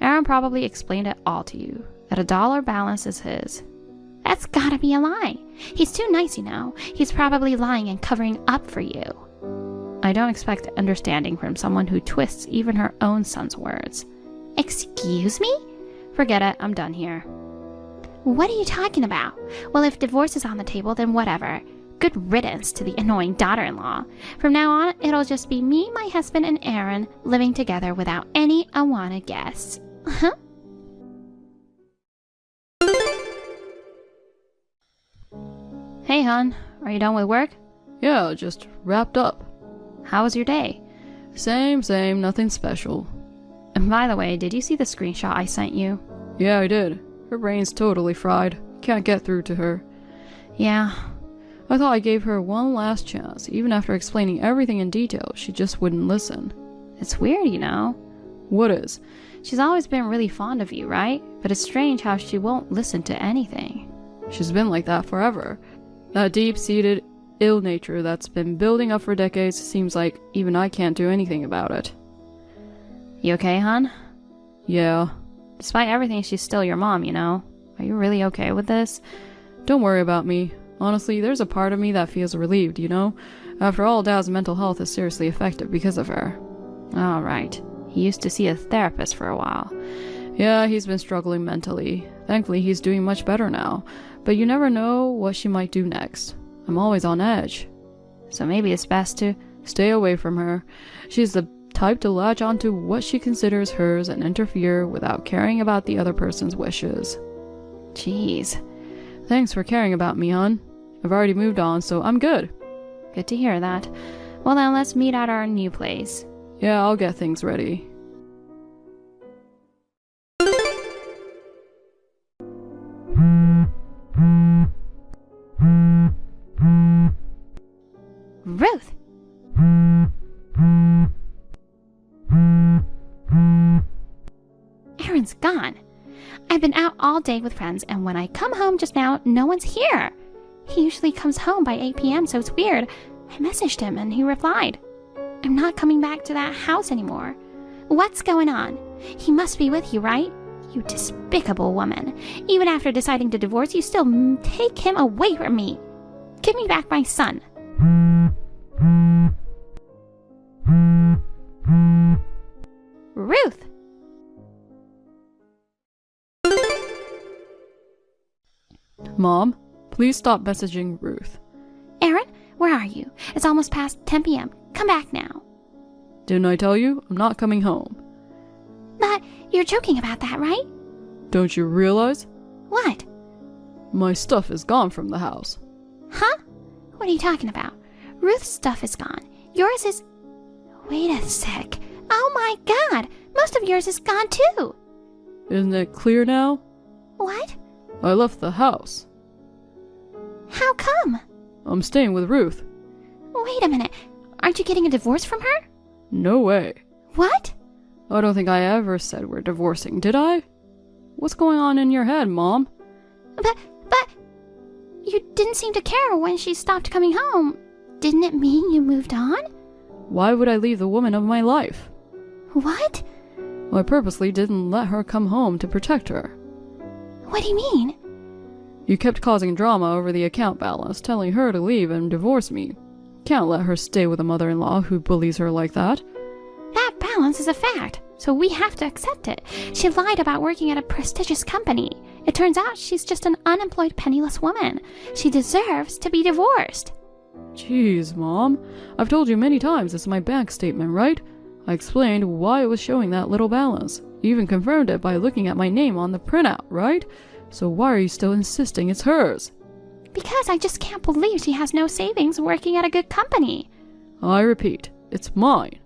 Aaron probably explained it all to you, that $1 balance is his. That's gotta be a lie. He's too nice, He's probably lying and covering up for you. I don't expect understanding from someone who twists even her own son's words. Excuse me? Forget it, I'm done here. What are you talking about? Well, if divorce is on the table, then whatever. Good riddance to the annoying daughter-in-law. From now on, it'll just be me, my husband, and Aaron living together without any unwanted guests. Huh? Hey, hon. Are you done with work? Yeah, just wrapped up. How was your day? Same, nothing special. And by the way, did you see the screenshot I sent you? Yeah, I did. Her brain's totally fried. Can't get through to her. Yeah. I thought I gave her one last chance. Even after explaining everything in detail, she just wouldn't listen. It's weird, What is? She's always been really fond of you, right? But it's strange how she won't listen to anything. She's been like that forever. That deep-seated ill nature that's been building up for decades seems like even I can't do anything about it. You okay, hon? Yeah. Despite everything, she's still your mom, Are you really okay with this? Don't worry about me. Honestly, there's a part of me that feels relieved, After all, Dad's mental health is seriously affected because of her. Oh, right. He used to see a therapist for a while. Yeah, he's been struggling mentally. Thankfully, he's doing much better now. But you never know what she might do next. I'm always on edge. So maybe it's best to stay away from her. She's the type to latch onto what she considers hers and interfere without caring about the other person's wishes. Jeez. Thanks for caring about me, hon. I've already moved on, so I'm good. Good to hear that. Well then, let's meet at our new place. Yeah, I'll get things ready. Ruth! Aaron's gone. I've been out all day with friends, and when I come home just now, no one's here. He usually comes home by 8 p.m., so it's weird. I messaged him, and he replied. I'm not coming back to that house anymore. What's going on? He must be with you, right? You despicable woman. Even after deciding to divorce, you still take him away from me. Give me back my son. Ruth! Mom, please stop messaging Ruth. Aaron, where are you? It's almost past 10 p.m. Come back now. Didn't I tell you? I'm not coming home. But you're joking about that, right? Don't you realize? What? My stuff is gone from the house. Huh? What are you talking about? Ruth's stuff is gone. Yours is... Wait a sec. Oh my god! Most of yours is gone too! Isn't it clear now? What? I left the house. How come? I'm staying with Ruth. Wait a minute. Aren't you getting a divorce from her? No way. What? I don't think I ever said we're divorcing, did I? What's going on in your head, Mom? But... You didn't seem to care when she stopped coming home. Didn't it mean you moved on? Why would I leave the woman of my life? What? I purposely didn't let her come home to protect her. What do you mean? You kept causing drama over the account balance, telling her to leave and divorce me. Can't let her stay with a mother-in-law who bullies her like that. That balance is a fact, so we have to accept it. She lied about working at a prestigious company. It turns out she's just an unemployed, penniless woman. She deserves to be divorced. Jeez, Mom. I've told you many times it's my bank statement, right? I explained why it was showing that little balance. Even confirmed it by looking at my name on the printout, right? So why are you still insisting it's hers? Because I just can't believe she has no savings working at a good company. I repeat, it's mine.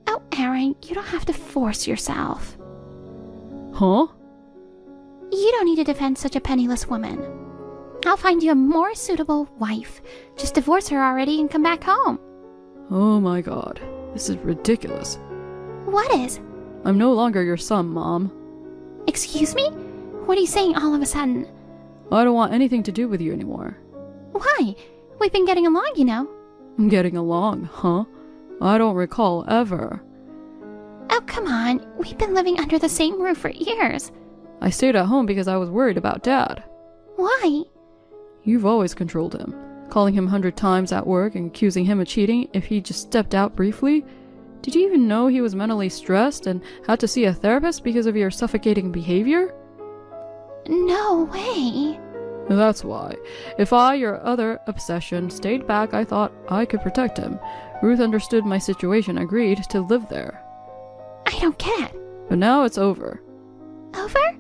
Oh, Aaron, you don't have to force yourself. Huh? You don't need to defend such a penniless woman. I'll find you a more suitable wife. Just divorce her already and come back home. Oh my god, this is ridiculous. What is? I'm no longer your son, Mom. Excuse me? What are you saying all of a sudden? I don't want anything to do with you anymore. Why? We've been getting along, you know. Getting along, huh? I don't recall ever. Oh, come on. We've been living under the same roof for years. I stayed at home because I was worried about Dad. Why? You've always controlled him, calling him 100 times at work and accusing him of cheating if he just stepped out briefly. Did you even know he was mentally stressed and had to see a therapist because of your suffocating behavior? No way. That's why. If I, your other obsession, stayed back, I thought I could protect him. Ruth understood my situation, agreed to live there. I don't get it. But now it's over. Over?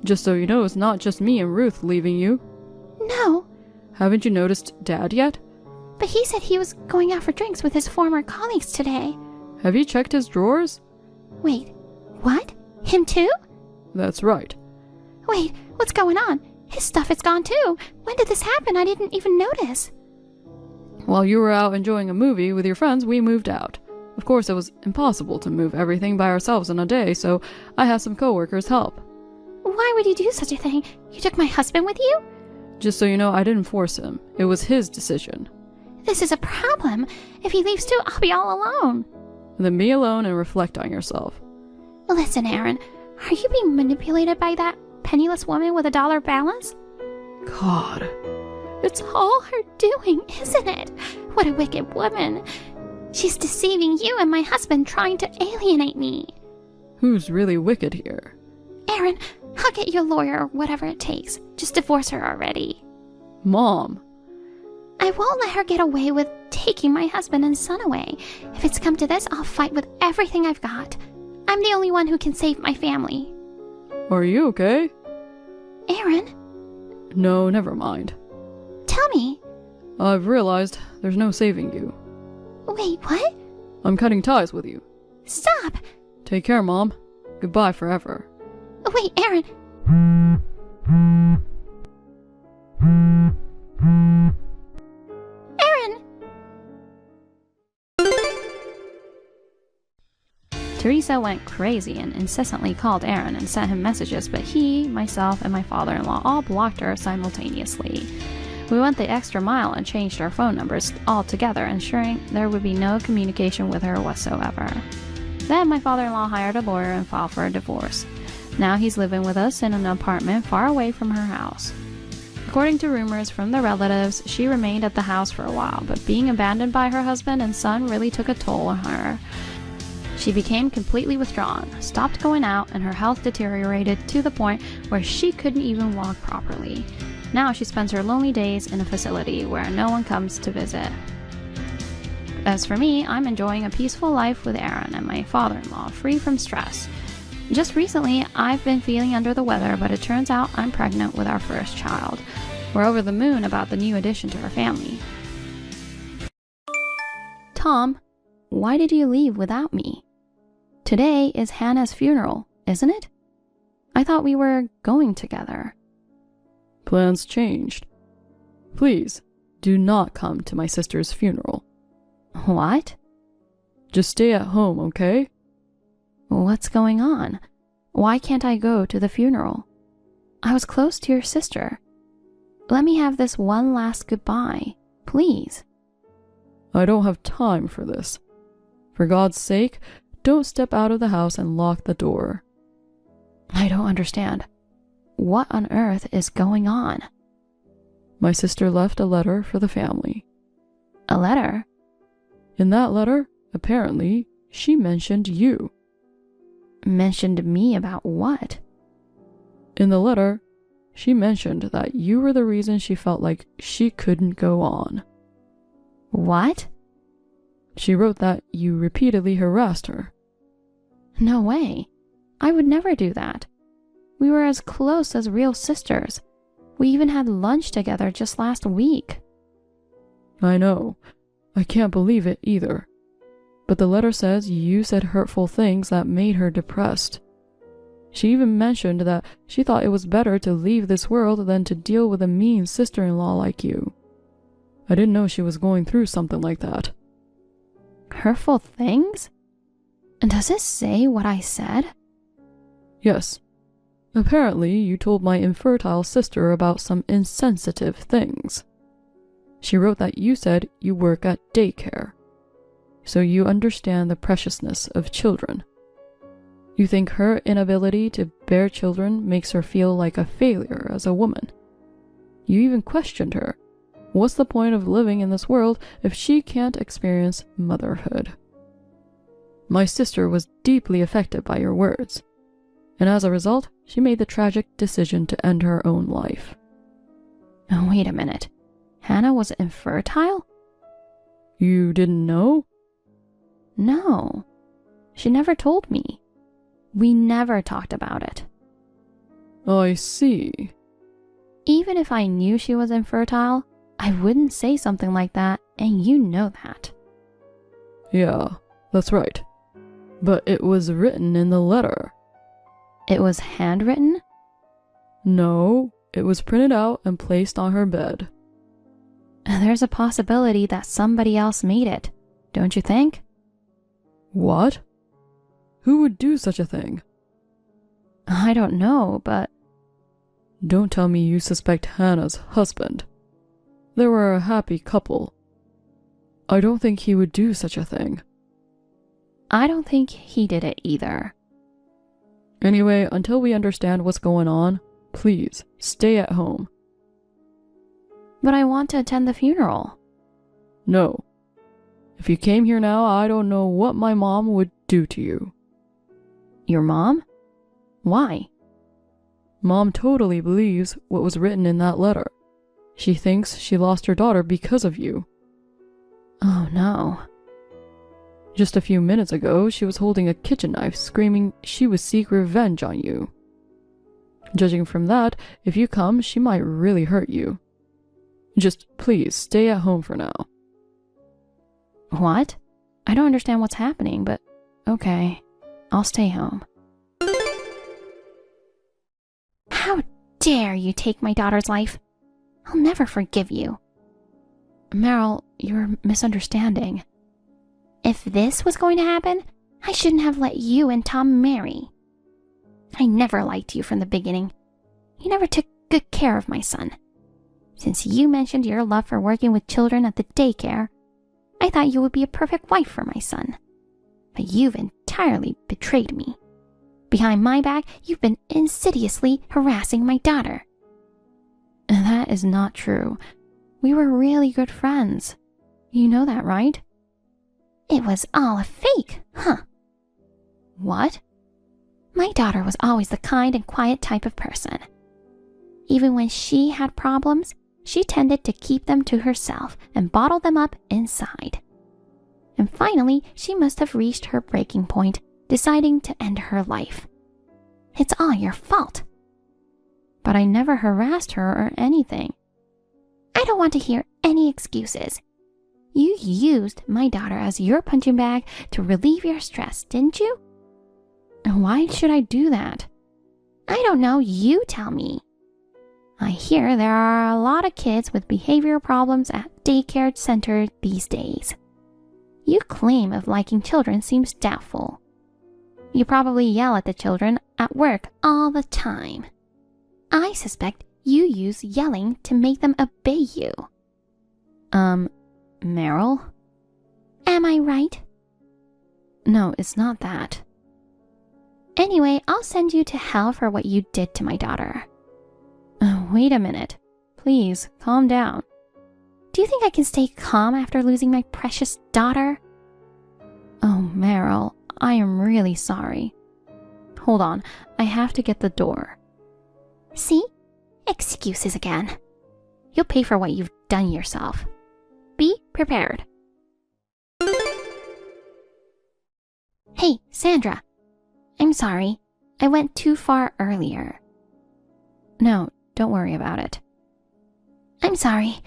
Just so you know, it's not just me and Ruth leaving you. No. Haven't you noticed Dad yet? But he said he was going out for drinks with his former colleagues today. Have you checked his drawers? Wait, what? Him too? That's right. Wait, what's going on? His stuff is gone too. When did this happen? I didn't even notice. While you were out enjoying a movie with your friends, we moved out. Of course, it was impossible to move everything by ourselves in a day, so I had some coworkers help. Why would you do such a thing? You took my husband with you? Just so you know, I didn't force him. It was his decision. This is a problem. If he leaves too, I'll be all alone. Then be alone and reflect on yourself. Listen, Aaron, are you being manipulated by that penniless woman with a dollar balance? God. It's all her doing, isn't it? What a wicked woman. She's deceiving you and my husband, trying to alienate me. Who's really wicked here? Aaron, I'll get you a lawyer or whatever it takes. Just divorce her already. Mom. I won't let her get away with taking my husband and son away. If it's come to this, I'll fight with everything I've got. I'm the only one who can save my family. Are you okay? Aaron? No, never mind. Tell me, I've realized there's no saving you. Wait, what? I'm cutting ties with you. Stop! Take care, Mom. Goodbye forever. Wait, Aaron. Aaron! Teresa went crazy and incessantly called Aaron and sent him messages, but he, myself, and my father-in-law all blocked her simultaneously. We went the extra mile and changed our phone numbers altogether, ensuring there would be no communication with her whatsoever. Then my father-in-law hired a lawyer and filed for a divorce. Now he's living with us in an apartment far away from her house. According to rumors from the relatives, she remained at the house for a while, but being abandoned by her husband and son really took a toll on her. She became completely withdrawn, stopped going out, and her health deteriorated to the point where she couldn't even walk properly. Now she spends her lonely days in a facility where no one comes to visit. As for me, I'm enjoying a peaceful life with Aaron and my father-in-law, free from stress. Just recently, I've been feeling under the weather, but it turns out I'm pregnant with our first child. We're over the moon about the new addition to our family. Tom, why did you leave without me? Today is Hannah's funeral, isn't it? I thought we were going together. Plans changed. Please, do not come to my sister's funeral. What? Just stay at home, okay? What's going on? Why can't I go to the funeral? I was close to your sister. Let me have this one last goodbye, please. I don't have time for this. For God's sake, don't step out of the house and lock the door. I don't understand. What on earth is going on? My sister left a letter for the family. A letter? In that letter, apparently, she mentioned you. Mentioned me about what? In the letter, she mentioned that you were the reason she felt like she couldn't go on. What? She wrote that you repeatedly harassed her. No way. I would never do that. We were as close as real sisters. We even had lunch together just last week. I know. I can't believe it either. But the letter says you said hurtful things that made her depressed. She even mentioned that she thought it was better to leave this world than to deal with a mean sister-in-law like you. I didn't know she was going through something like that. Hurtful things? And does it say what I said? Yes. Apparently, you told my infertile sister about some insensitive things. She wrote that you said you work at daycare, so you understand the preciousness of children. You think her inability to bear children makes her feel like a failure as a woman. You even questioned her. What's the point of living in this world if she can't experience motherhood? My sister was deeply affected by your words, and as a result, she made the tragic decision to end her own life. Oh, wait a minute. Hannah was infertile? You didn't know? No. She never told me. We never talked about it. I see. Even if I knew she was infertile, I wouldn't say something like that, and you know that. Yeah, that's right. But it was written in the letter. It was handwritten? No, it was printed out and placed on her bed. There's a possibility that somebody else made it, don't you think? What? Who would do such a thing? I don't know, but... Don't tell me you suspect Hannah's husband. They were a happy couple. I don't think he would do such a thing. I don't think he did it either. Anyway, until we understand what's going on, please, stay at home. But I want to attend the funeral. No. If you came here now, I don't know what my mom would do to you. Your mom? Why? Mom totally believes what was written in that letter. She thinks she lost her daughter because of you. Oh no. Just a few minutes ago, she was holding a kitchen knife, screaming she would seek revenge on you. Judging from that, if you come, she might really hurt you. Just please stay at home for now. What? I don't understand what's happening, but okay. I'll stay home. How dare you take my daughter's life? I'll never forgive you. Meryl, you're misunderstanding. If this was going to happen, I shouldn't have let you and Tom marry. I never liked you from the beginning. You never took good care of my son. Since you mentioned your love for working with children at the daycare, I thought you would be a perfect wife for my son. But you've entirely betrayed me. Behind my back, you've been insidiously harassing my daughter. That is not true. We were really good friends. You know that, right? It was all a fake, huh? What? My daughter was always the kind and quiet type of person. Even when she had problems, she tended to keep them to herself and bottle them up inside. And finally, she must have reached her breaking point, deciding to end her life. It's all your fault. But I never harassed her or anything. I don't want to hear any excuses. You used my daughter as your punching bag to relieve your stress, didn't you? Why should I do that? I don't know, you tell me. I hear there are a lot of kids with behavior problems at daycare center these days. Your claim of liking children seems doubtful. You probably yell at the children at work all the time. I suspect you use yelling to make them obey you. Meryl? Am I right? No, it's not that. Anyway, I'll send you to hell for what you did to my daughter. Wait a minute. Please, calm down. Do you think I can stay calm after losing my precious daughter? Oh, Meryl, I am really sorry. Hold on, I have to get the door. See? Excuses again. You'll pay for what you've done yourself. Be prepared. Hey, Sandra. I'm sorry. I went too far earlier. No, don't worry about it. I'm sorry.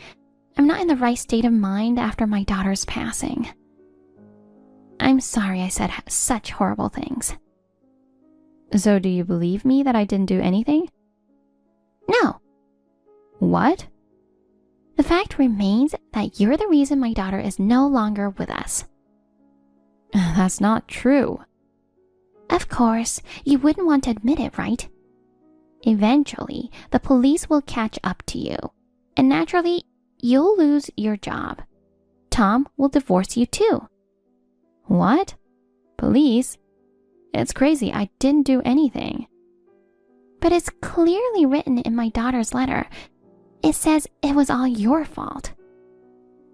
I'm not in the right state of mind after my daughter's passing. I'm sorry I said such horrible things. So do you believe me that I didn't do anything? No. What? The fact remains that you're the reason my daughter is no longer with us. That's not true. Of course, you wouldn't want to admit it, right? Eventually, the police will catch up to you, and naturally, you'll lose your job. Tom will divorce you too. What? Police? It's crazy, I didn't do anything. But it's clearly written in my daughter's letter. It says it was all your fault.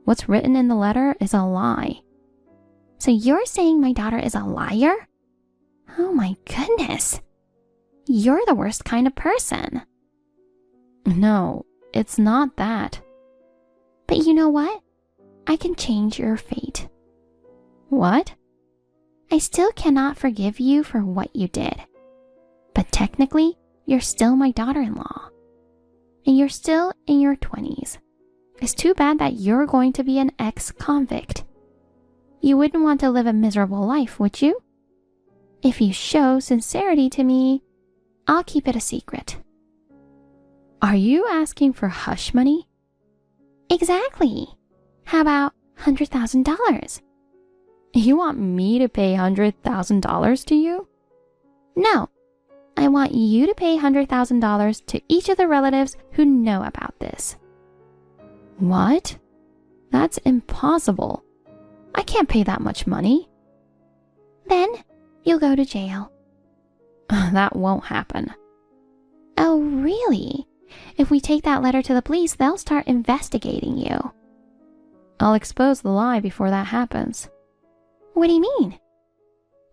What's written in the letter is a lie. So you're saying my daughter is a liar? Oh my goodness. You're the worst kind of person. No, it's not that. But you know what? I can change your fate. What? I still cannot forgive you for what you did. But technically, you're still my daughter-in-law. And you're still in your 20s. It's too bad that you're going to be an ex-convict. You wouldn't want to live a miserable life, would you? If you show sincerity to me, I'll keep it a secret. Are you asking for hush money? Exactly. How about $100,000? You want me to pay $100,000 to you? No. I want you to pay $100,000 to each of the relatives who know about this. What? That's impossible. I can't pay that much money. Then you'll go to jail. That won't happen. Oh, really? If we take that letter to the police, they'll start investigating you. I'll expose the lie before that happens. What do you mean?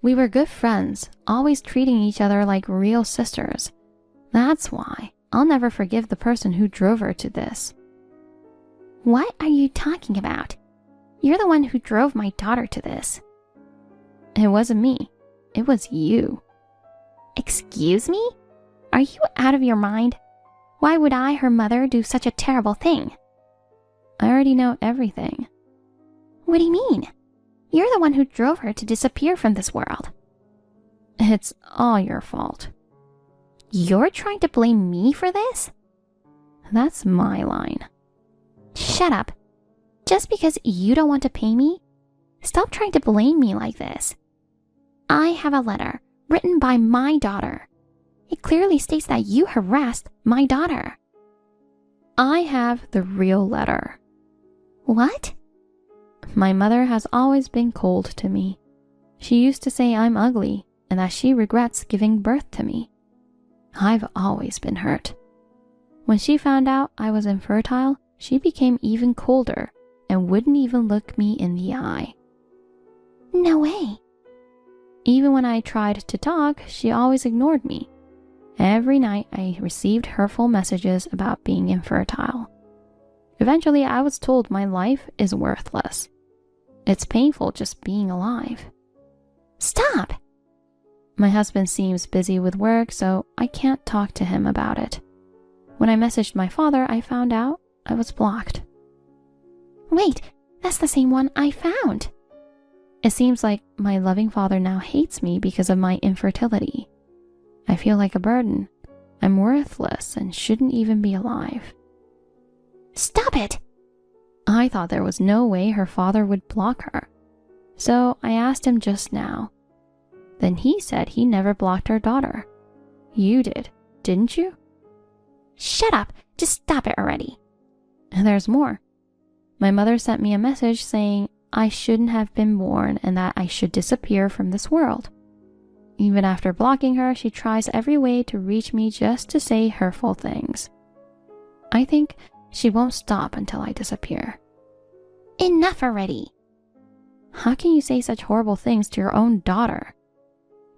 We were good friends, always treating each other like real sisters. That's why I'll never forgive the person who drove her to this. What are you talking about? You're the one who drove my daughter to this. It wasn't me. It was you. Excuse me? Are you out of your mind? Why would I, her mother, do such a terrible thing? I already know everything. What do you mean? You're the one who drove her to disappear from this world. It's all your fault. You're trying to blame me for this? That's my line. Shut up. Just because you don't want to pay me? Stop trying to blame me like this. I have a letter written by my daughter. It clearly states that you harassed my daughter. I have the real letter. What? My mother has always been cold to me. She used to say I'm ugly and that she regrets giving birth to me. I've always been hurt. When she found out I was infertile, she became even colder and wouldn't even look me in the eye. No way. Even when I tried to talk, she always ignored me. Every night I received hurtful messages about being infertile. Eventually I was told my life is worthless. It's painful just being alive. Stop! My husband seems busy with work, so I can't talk to him about it. When I messaged my father, I found out I was blocked. Wait, that's the same one I found. It seems like my loving father now hates me because of my infertility. I feel like a burden. I'm worthless and shouldn't even be alive. Stop it! I thought there was no way her father would block her. So I asked him just now. Then he said he never blocked our daughter. You did, didn't you? Shut up! Just stop it already. And there's more. My mother sent me a message saying I shouldn't have been born and that I should disappear from this world. Even after blocking her, she tries every way to reach me just to say hurtful things. I think she won't stop until I disappear. Enough already. How can you say such horrible things to your own daughter?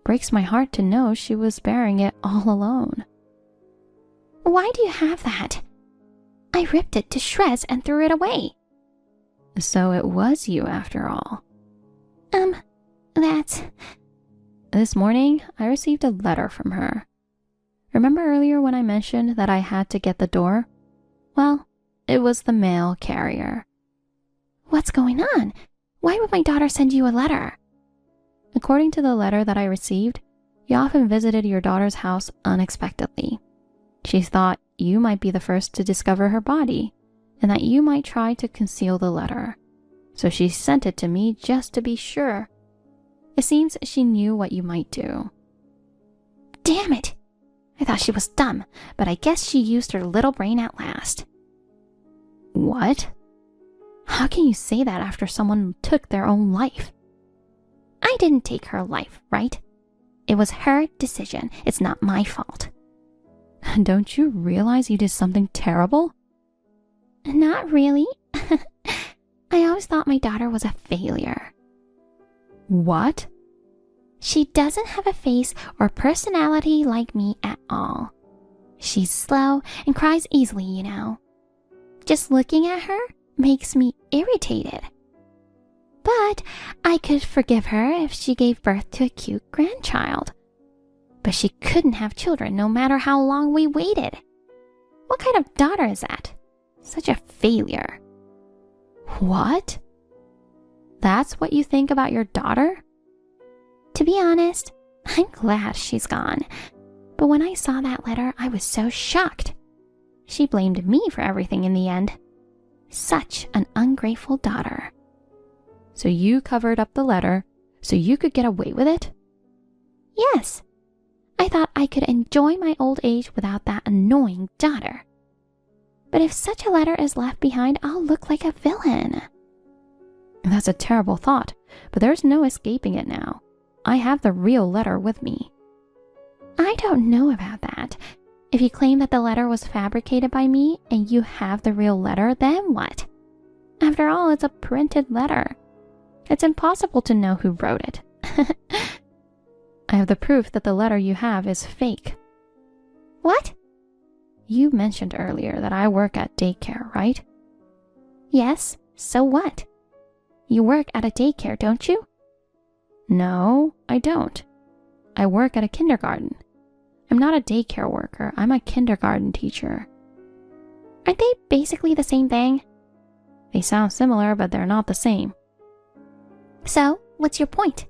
Breaks my heart to know she was bearing it all alone. Why do you have that? I ripped it to shreds and threw it away. So it was you after all. That's... This morning, I received a letter from her. Remember earlier when I mentioned that I had to get the door? Well, it was the mail carrier. What's going on? Why would my daughter send you a letter? According to the letter that I received, you often visited your daughter's house unexpectedly. She thought you might be the first to discover her body, and that you might try to conceal the letter. So she sent it to me just to be sure. It seems she knew what you might do. Damn it! I thought she was dumb, but I guess she used her little brain at last. What? How can you say that after someone took their own life? I didn't take her life, right? It was her decision. It's not my fault. Don't you realize you did something terrible? Not really. I always thought my daughter was a failure. What? She doesn't have a face or personality like me at all. She's slow and cries easily, you know. Just looking at her makes me irritated. But I could forgive her if she gave birth to a cute grandchild. But she couldn't have children no matter how long we waited. What kind of daughter is that? Such a failure. What? That's what you think about your daughter? To be honest, I'm glad she's gone. But when I saw that letter, I was so shocked. She blamed me for everything in the end. Such an ungrateful daughter. So you covered up the letter so you could get away with it? Yes. I thought I could enjoy my old age without that annoying daughter. But if such a letter is left behind, I'll look like a villain. That's a terrible thought, but there's no escaping it now. I have the real letter with me. I don't know about that. If you claim that the letter was fabricated by me and you have the real letter, then what? After all, it's a printed letter. It's impossible to know who wrote it. I have the proof that the letter you have is fake. What? You mentioned earlier that I work at daycare, right? Yes, so what? You work at a daycare, don't you? No, I don't. I work at a kindergarten. I'm not a daycare worker, I'm a kindergarten teacher. Aren't they basically the same thing? They sound similar, but they're not the same. So, what's your point?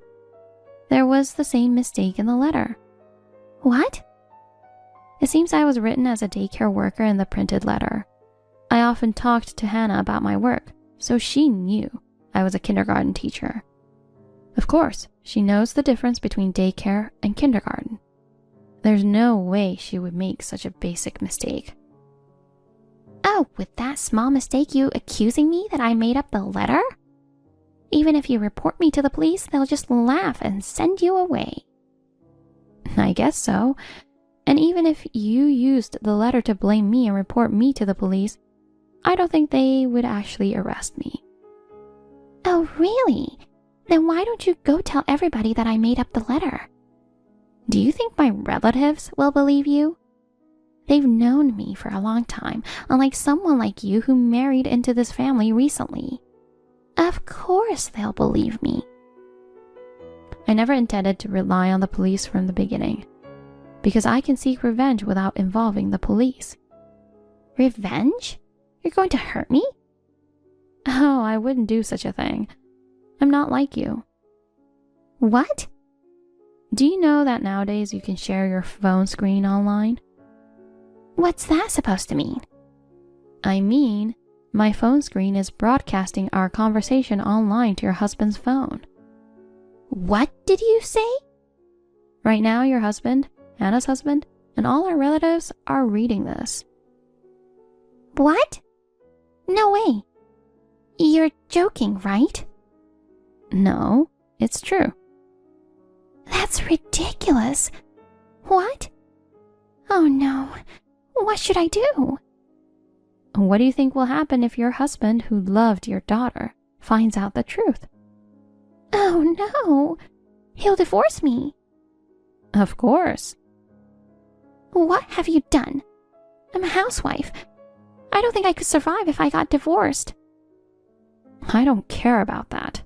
There was the same mistake in the letter. What? It seems I was written as a daycare worker in the printed letter. I often talked to Hannah about my work, so she knew I was a kindergarten teacher. Of course, she knows the difference between daycare and kindergarten. There's no way she would make such a basic mistake. Oh, with that small mistake, you accusing me that I made up the letter? Even if you report me to the police, they'll just laugh and send you away. I guess so. And even if you used the letter to blame me and report me to the police, I don't think they would actually arrest me. Oh, really? Then why don't you go tell everybody that I made up the letter? Do you think my relatives will believe you? They've known me for a long time, unlike someone like you who married into this family recently. Of course they'll believe me. I never intended to rely on the police from the beginning, because I can seek revenge without involving the police. Revenge? You're going to hurt me? Oh, I wouldn't do such a thing. I'm not like you. What? Do you know that nowadays you can share your phone screen online? What's that supposed to mean? I mean, my phone screen is broadcasting our conversation online to your husband's phone. What did you say? Right now, your husband, Hannah's husband, and all our relatives are reading this. What? No way. You're joking, right? No, it's true. That's ridiculous. What? Oh no. What should I do? What do you think will happen if your husband, who loved your daughter, finds out the truth? Oh no. He'll divorce me. Of course. What have you done? I'm a housewife. I don't think I could survive if I got divorced. I don't care about that.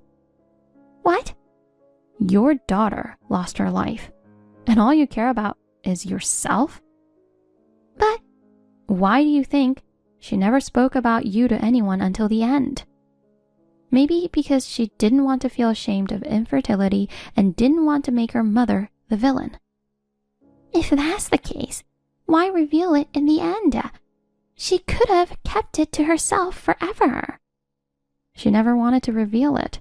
What? Your daughter lost her life, and all you care about is yourself? But why do you think she never spoke about you to anyone until the end? Maybe because she didn't want to feel ashamed of infertility and didn't want to make her mother the villain. If that's the case, why reveal it in the end? She could have kept it to herself forever. She never wanted to reveal it,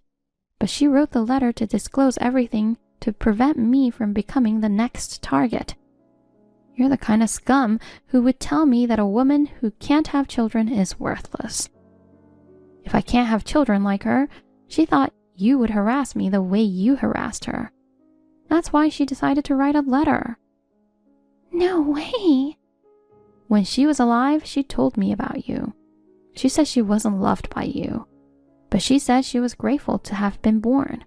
but she wrote the letter to disclose everything to prevent me from becoming the next target. You're the kind of scum who would tell me that a woman who can't have children is worthless. If I can't have children like her, she thought you would harass me the way you harassed her. That's why she decided to write a letter. No way. When she was alive, she told me about you. She said she wasn't loved by you, but she said she was grateful to have been born.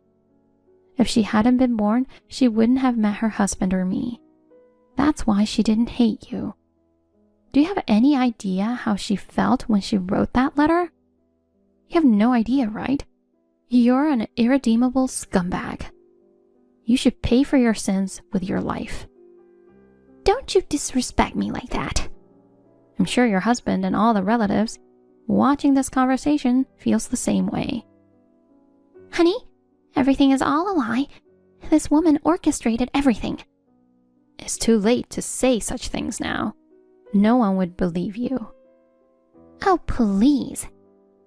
If she hadn't been born, she wouldn't have met her husband or me. That's why she didn't hate you. Do you have any idea how she felt when she wrote that letter? You have no idea, right? You're an irredeemable scumbag. You should pay for your sins with your life. Don't you disrespect me like that. I'm sure your husband and all the relatives watching this conversation feels the same way. Honey, everything is all a lie. This woman orchestrated everything. It's too late to say such things now. No one would believe you. Oh, please.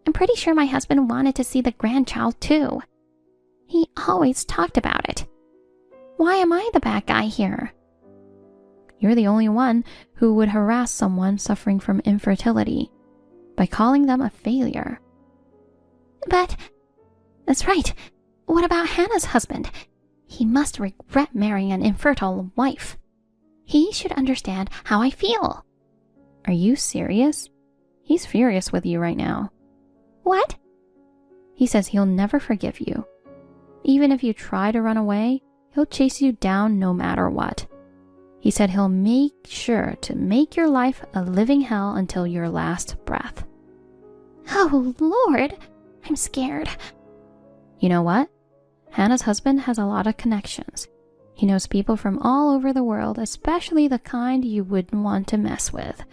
I'm pretty sure my husband wanted to see the grandchild too. He always talked about it. Why am I the bad guy here? You're the only one who would harass someone suffering from infertility by calling them a failure. But, that's right. What about Hannah's husband? He must regret marrying an infertile wife. He should understand how I feel. Are you serious? He's furious with you right now. What? He says he'll never forgive you. Even if you try to run away, he'll chase you down no matter what. He said he'll make sure to make your life a living hell until your last breath. Oh, Lord, I'm scared. You know what? Hannah's husband has a lot of connections. He knows people from all over the world, especially the kind you wouldn't want to mess with.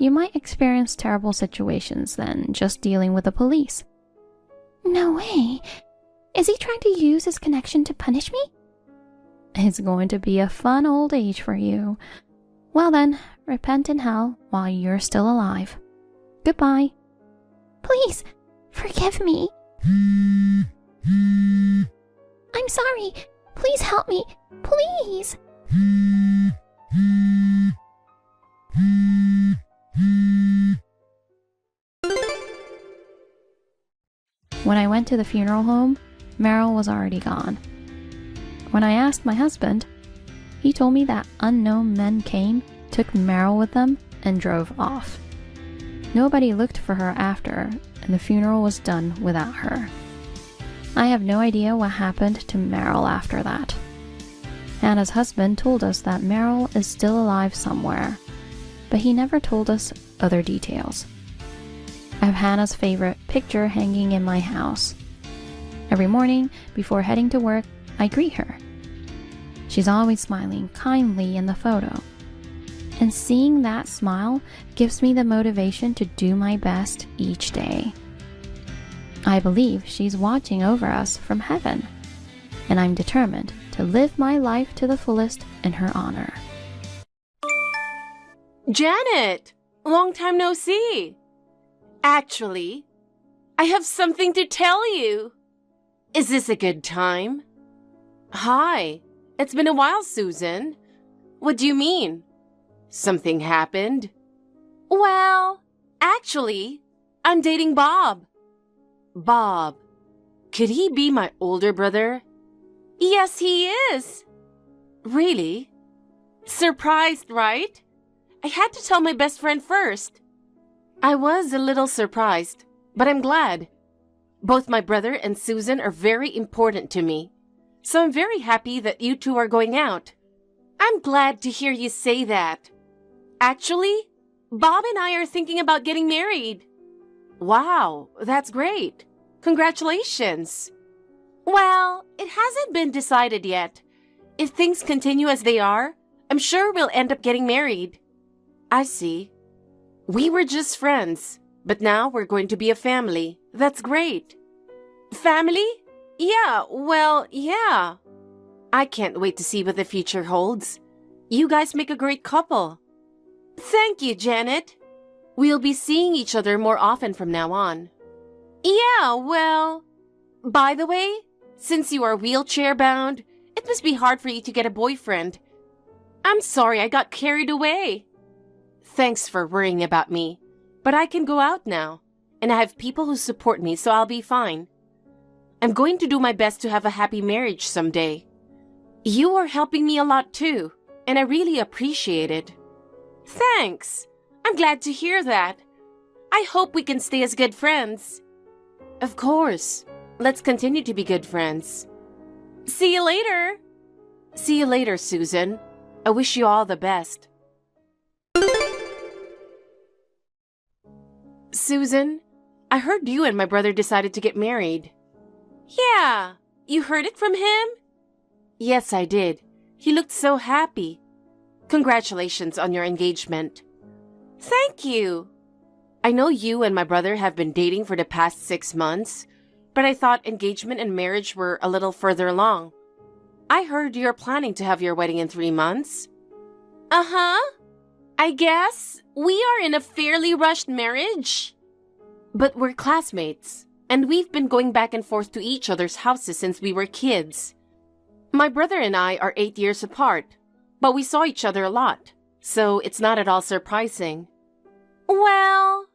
You might experience terrible situations then, just dealing with the police. No way. Is he trying to use his connection to punish me? It's going to be a fun old age for you. Well then, repent in hell while you're still alive. Goodbye. Please, forgive me. I'm sorry. Please help me. Please. When I went to the funeral home, Meryl was already gone. When I asked my husband, he told me that unknown men came, took Meryl with them, and drove off. Nobody looked for her after, and the funeral was done without her. I have no idea what happened to Meryl after that. Hannah's husband told us that Meryl is still alive somewhere, but he never told us other details. I have Hannah's favorite picture hanging in my house. Every morning, before heading to work, I greet her. She's always smiling kindly in the photo. And seeing that smile gives me the motivation to do my best each day. I believe she's watching over us from heaven, and I'm determined to live my life to the fullest in her honor. Janet, long time no see. Actually, I have something to tell you. Is this a good time? Hi, it's been a while, Susan. What do you mean? Something happened? Well, actually, I'm dating Bob. Bob, could he be my older brother? Yes, he is. Really? Surprised, right? I had to tell my best friend first. I was a little surprised, but I'm glad. Both my brother and Susan are very important to me, so I'm very happy that you two are going out. I'm glad to hear you say that. Actually, Bob and I are thinking about getting married. Wow, that's great. Congratulations. Well, it hasn't been decided yet. If things continue as they are, I'm sure we'll end up getting married. I see. We were just friends, but now we're going to be a family. That's great. Family? Yeah, well, yeah. I can't wait to see what the future holds. You guys make a great couple. Thank you, Janet. We'll be seeing each other more often from now on. Yeah, well... By the way, since you are wheelchair-bound, it must be hard for you to get a boyfriend. I'm sorry I got carried away. Thanks for worrying about me, but I can go out now, and I have people who support me, so I'll be fine. I'm going to do my best to have a happy marriage someday. You are helping me a lot too, and I really appreciate it. Thanks. I'm glad to hear that. I hope we can stay as good friends. Of course. Let's continue to be good friends. See you later. See you later, Susan. I wish you all the best. Susan, I heard you and my brother decided to get married. Yeah, you heard it from him? Yes, I did. He looked so happy. Congratulations on your engagement. Thank you. I know you and my brother have been dating for the past 6 months, but I thought engagement and marriage were a little further along. I heard you're planning to have your wedding in 3 months. Uh-huh. I guess we are in a fairly rushed marriage. But we're classmates, and we've been going back and forth to each other's houses since we were kids. My brother and I are 8 years apart, but we saw each other a lot, so it's not at all surprising. Well,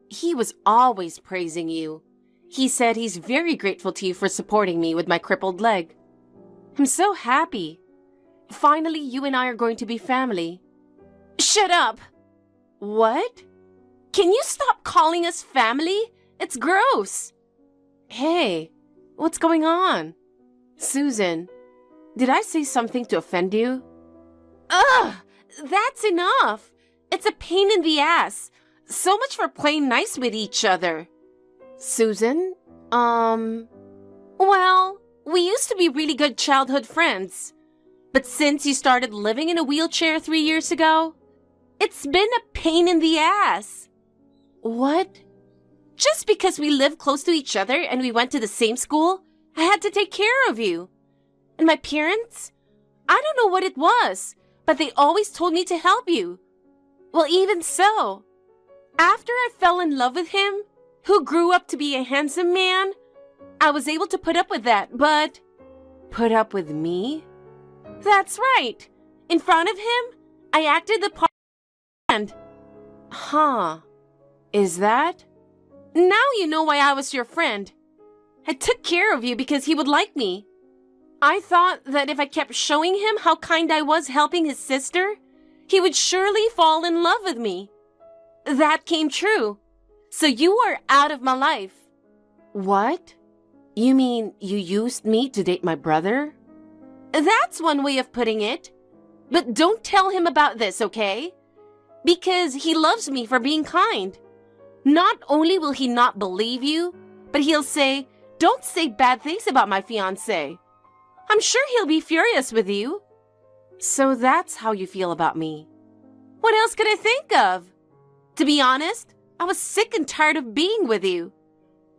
he was always praising you. He said he's very grateful to you for supporting me with my crippled leg. I'm so happy. Finally, you and I are going to be family. Shut up! What? Can you stop calling us family? It's gross. Hey, what's going on? Susan, did I say something to offend you? Ugh, that's enough. It's a pain in the ass. So much for playing nice with each other. Susan, well, we used to be really good childhood friends. But since you started living in a wheelchair 3 years ago, It's been a pain in the ass. What? Just because we live close to each other and we went to the same school, I had to take care of you. And my parents? I don't know what it was, but they always told me to help you. Well, even so, after I fell in love with him, who grew up to be a handsome man, I was able to put up with that, but... Put up with me? That's right. In front of him, I acted the part and... Huh. Is that? Now you know why I was your friend. I took care of you because he would like me. I thought that if I kept showing him how kind I was helping his sister, he would surely fall in love with me. That came true. So you are out of my life. What? You mean you used me to date my brother? That's one way of putting it. But don't tell him about this, okay? Because he loves me for being kind. Not only will he not believe you, but he'll say, "Don't say bad things about my fiancé." I'm sure he'll be furious with you. So that's how you feel about me. What else could I think of? To be honest, I was sick and tired of being with you.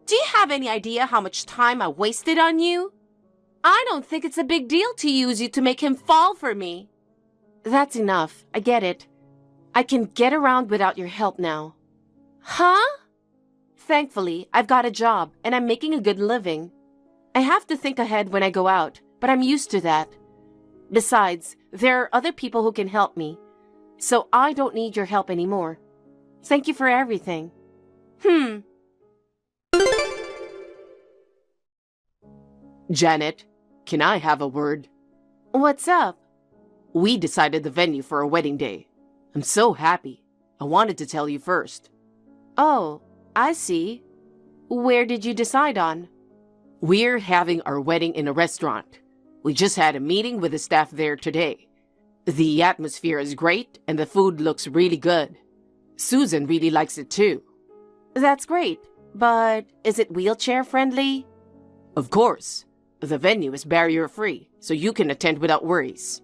Do you have any idea how much time I wasted on you? I don't think it's a big deal to use you to make him fall for me. That's enough. I get it. I can get around without your help now. Huh? Thankfully, I've got a job and I'm making a good living. I have to think ahead when I go out, but I'm used to that. Besides, there are other people who can help me, so I don't need your help anymore. Thank you for everything. Janet, can I have a word? What's up? We decided the venue for our wedding day. I'm so happy. I wanted to tell you first. Oh, I see. Where did you decide on? We're having our wedding in a restaurant. We just had a meeting with the staff there today. The atmosphere is great and the food looks really good. Susan really likes it too. That's great, but is it wheelchair friendly? Of course. The venue is barrier-free, so you can attend without worries.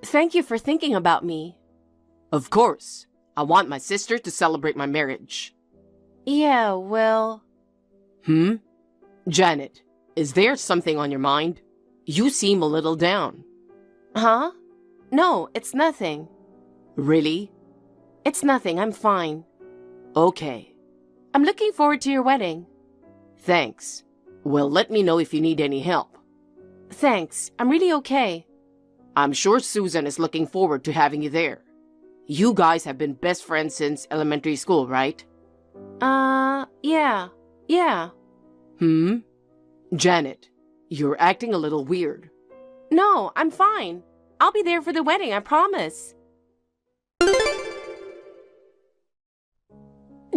Thank you for thinking about me. Of course. I want my sister to celebrate my marriage. Yeah, well... Janet, is there something on your mind? You seem a little down. Huh? No, it's nothing. Really? It's nothing, I'm fine. Okay. I'm looking forward to your wedding. Thanks. Well, let me know if you need any help. Thanks, I'm really okay. I'm sure Susan is looking forward to having you there. You guys have been best friends since elementary school, right? Yeah. Janet, you're acting a little weird. No, I'm fine. I'll be there for the wedding, I promise.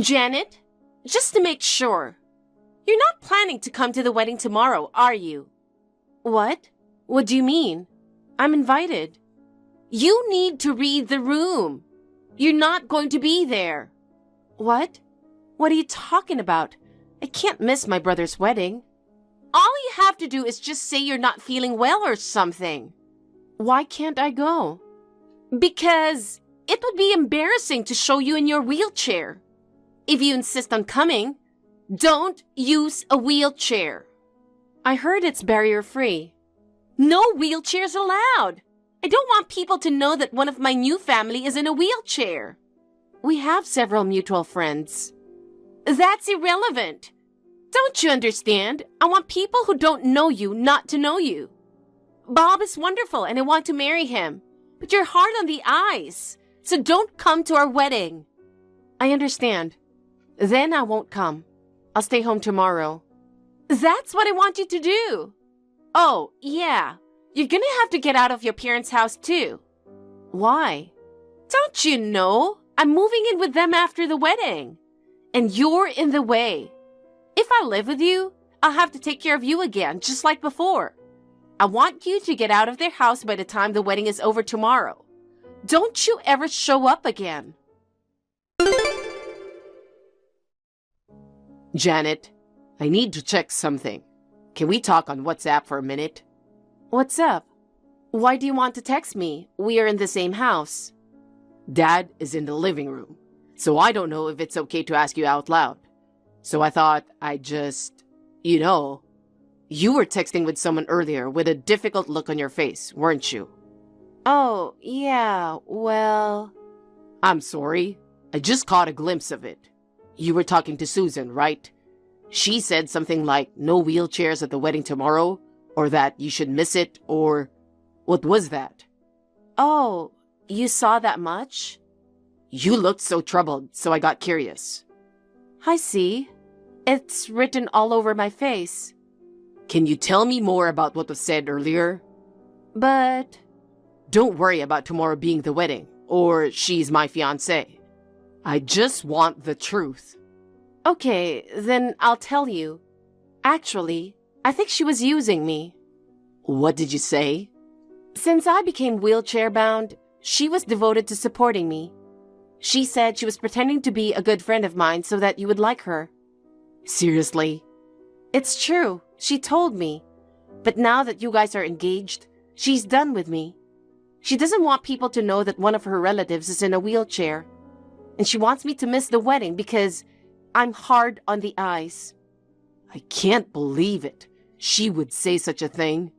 Janet, just to make sure, you're not planning to come to the wedding tomorrow, are you? What? What do you mean? I'm invited. You need to read the room. You're not going to be there. What? What are you talking about? I can't miss my brother's wedding. All you have to do is just say you're not feeling well or something. Why can't I go? Because it would be embarrassing to show you in your wheelchair. If you insist on coming, don't use a wheelchair. I heard it's barrier-free. No wheelchairs allowed. I don't want people to know that one of my new family is in a wheelchair. We have several mutual friends. That's irrelevant. Don't you understand? I want people who don't know you not to know you. Bob is wonderful and I want to marry him. But you're hard on the eyes, so don't come to our wedding. I understand. Then I won't come. I'll stay home tomorrow. That's what I want you to do. Oh, yeah. You're gonna have to get out of your parents' house too. Why? Don't you know? I'm moving in with them after the wedding. And you're in the way. If I live with you, I'll have to take care of you again, just like before. I want you to get out of their house by the time the wedding is over tomorrow. Don't you ever show up again. Janet, I need to check something. Can we talk on WhatsApp for a minute? What's up? Why do you want to text me? We are in the same house. Dad is in the living room, so I don't know if it's okay to ask you out loud. So I thought I'd just, you were texting with someone earlier with a difficult look on your face, weren't you? Oh, yeah, well... I'm sorry. I just caught a glimpse of it. You were talking to Susan, right? She said something like no wheelchairs at the wedding tomorrow, or that you should miss it, or... What was that? Oh, you saw that much? You looked so troubled, so I got curious. I see. It's written all over my face. Can you tell me more about what was said earlier? But... Don't worry about tomorrow being the wedding, or she's my fiancé. I just want the truth. Okay, then I'll tell you. Actually, I think she was using me. What did you say? Since I became wheelchair-bound, she was devoted to supporting me. She said she was pretending to be a good friend of mine so that you would like her. Seriously? It's true. She told me. But now that you guys are engaged, she's done with me. She doesn't want people to know that one of her relatives is in a wheelchair. And she wants me to miss the wedding because I'm hard on the eyes. I can't believe it. She would say such a thing.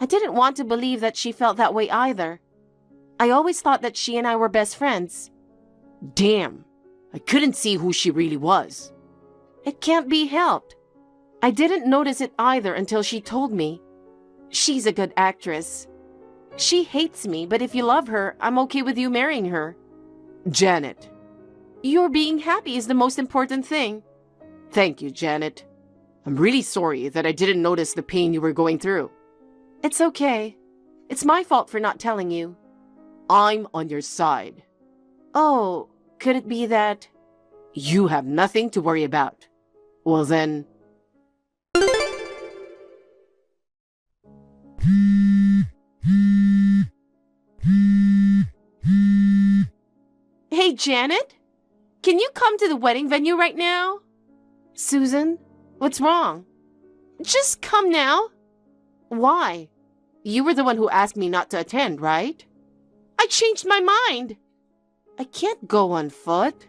I didn't want to believe that she felt that way either. I always thought that she and I were best friends. Damn. I couldn't see who she really was. It can't be helped. I didn't notice it either until she told me. She's a good actress. She hates me, but if you love her, I'm okay with you marrying her. Janet. Your being happy is the most important thing. Thank you, Janet. I'm really sorry that I didn't notice the pain you were going through. It's okay. It's my fault for not telling you. I'm on your side. Oh, could it be that... You have nothing to worry about. Well then... Hey, Janet? Can you come to the wedding venue right now? Susan, what's wrong? Just come now. Why? You were the one who asked me not to attend, right? I changed my mind. I can't go on foot.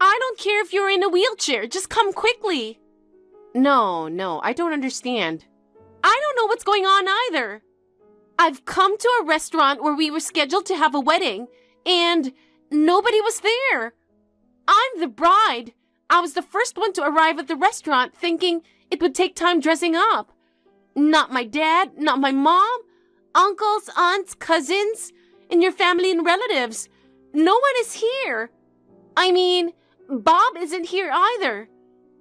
I don't care if you're in a wheelchair. Just come quickly. No, I don't understand. I don't know what's going on either. I've come to a restaurant where we were scheduled to have a wedding, and nobody was there. I'm the bride. I was the first one to arrive at the restaurant thinking it would take time dressing up. Not my dad, not my mom, uncles, aunts, cousins, and your family and relatives. No one is here. I mean, Bob isn't here either.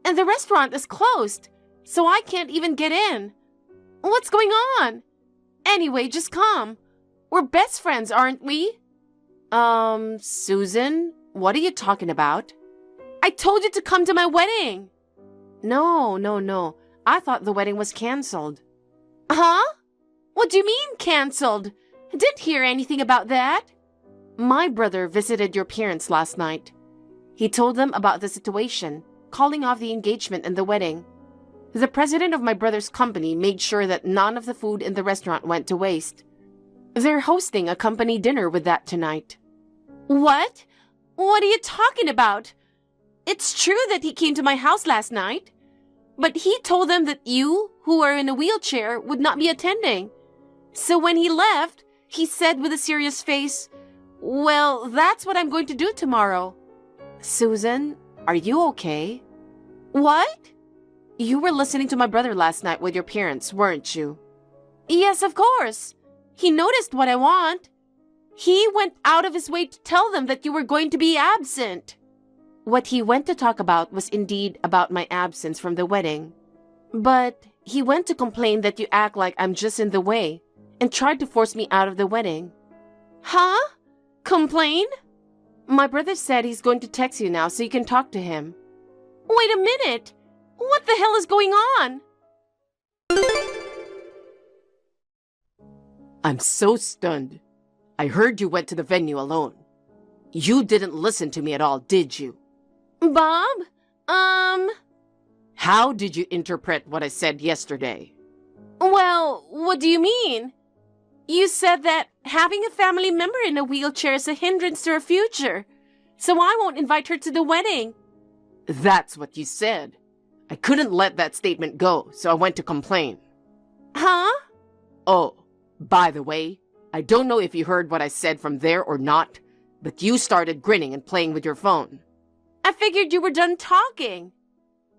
And the restaurant is closed, so I can't even get in. What's going on? Anyway, just come. We're best friends, aren't we? Susan, what are you talking about? I told you to come to my wedding. No. I thought the wedding was canceled. Huh? What do you mean canceled? I didn't hear anything about that. My brother visited your parents last night. He told them about the situation, calling off the engagement and the wedding. The president of my brother's company made sure that none of the food in the restaurant went to waste. They're hosting a company dinner with that tonight. What? What are you talking about? It's true that he came to my house last night, but he told them that you, who are in a wheelchair, would not be attending. So when he left, he said with a serious face, "Well, that's what I'm going to do tomorrow." Susan, are you okay? What? You were listening to my brother last night with your parents, weren't you? Yes, of course. He noticed what I want. He went out of his way to tell them that you were going to be absent. What he went to talk about was indeed about my absence from the wedding. But he went to complain that you act like I'm just in the way and tried to force me out of the wedding. Huh? Complain? My brother said he's going to text you now so you can talk to him. Wait a minute. What the hell is going on? I'm so stunned. I heard you went to the venue alone. You didn't listen to me at all, did you? Bob? How did you interpret what I said yesterday? Well, what do you mean? You said that having a family member in a wheelchair is a hindrance to her future, so I won't invite her to the wedding. That's what you said. I couldn't let that statement go, so I went to complain. Huh? Oh, by the way, I don't know if you heard what I said from there or not, but you started grinning and playing with your phone. I figured you were done talking.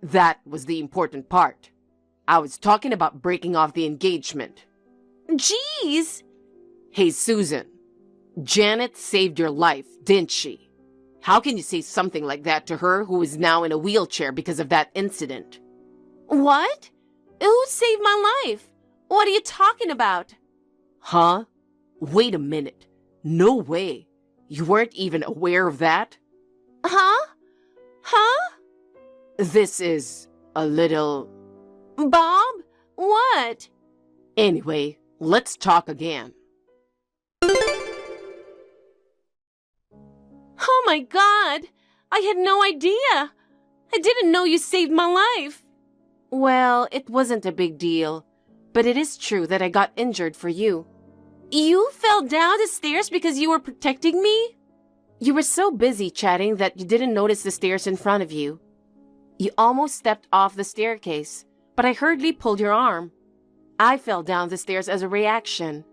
That was the important part. I was talking about breaking off the engagement. Jeez! Hey, Susan, Janet saved your life, didn't she? How can you say something like that to her who is now in a wheelchair because of that incident? What? Who saved my life? What are you talking about? Huh? Wait a minute. No way. You weren't even aware of that? Huh? Huh? This is a little... Bob? What? Anyway, let's talk again. Oh my God! I had no idea! I didn't know you saved my life! Well, it wasn't a big deal, but it is true that I got injured for you. You fell down the stairs because you were protecting me? You were so busy chatting that you didn't notice the stairs in front of you. You almost stepped off the staircase, but I hurriedly pulled your arm. I fell down the stairs as a reaction.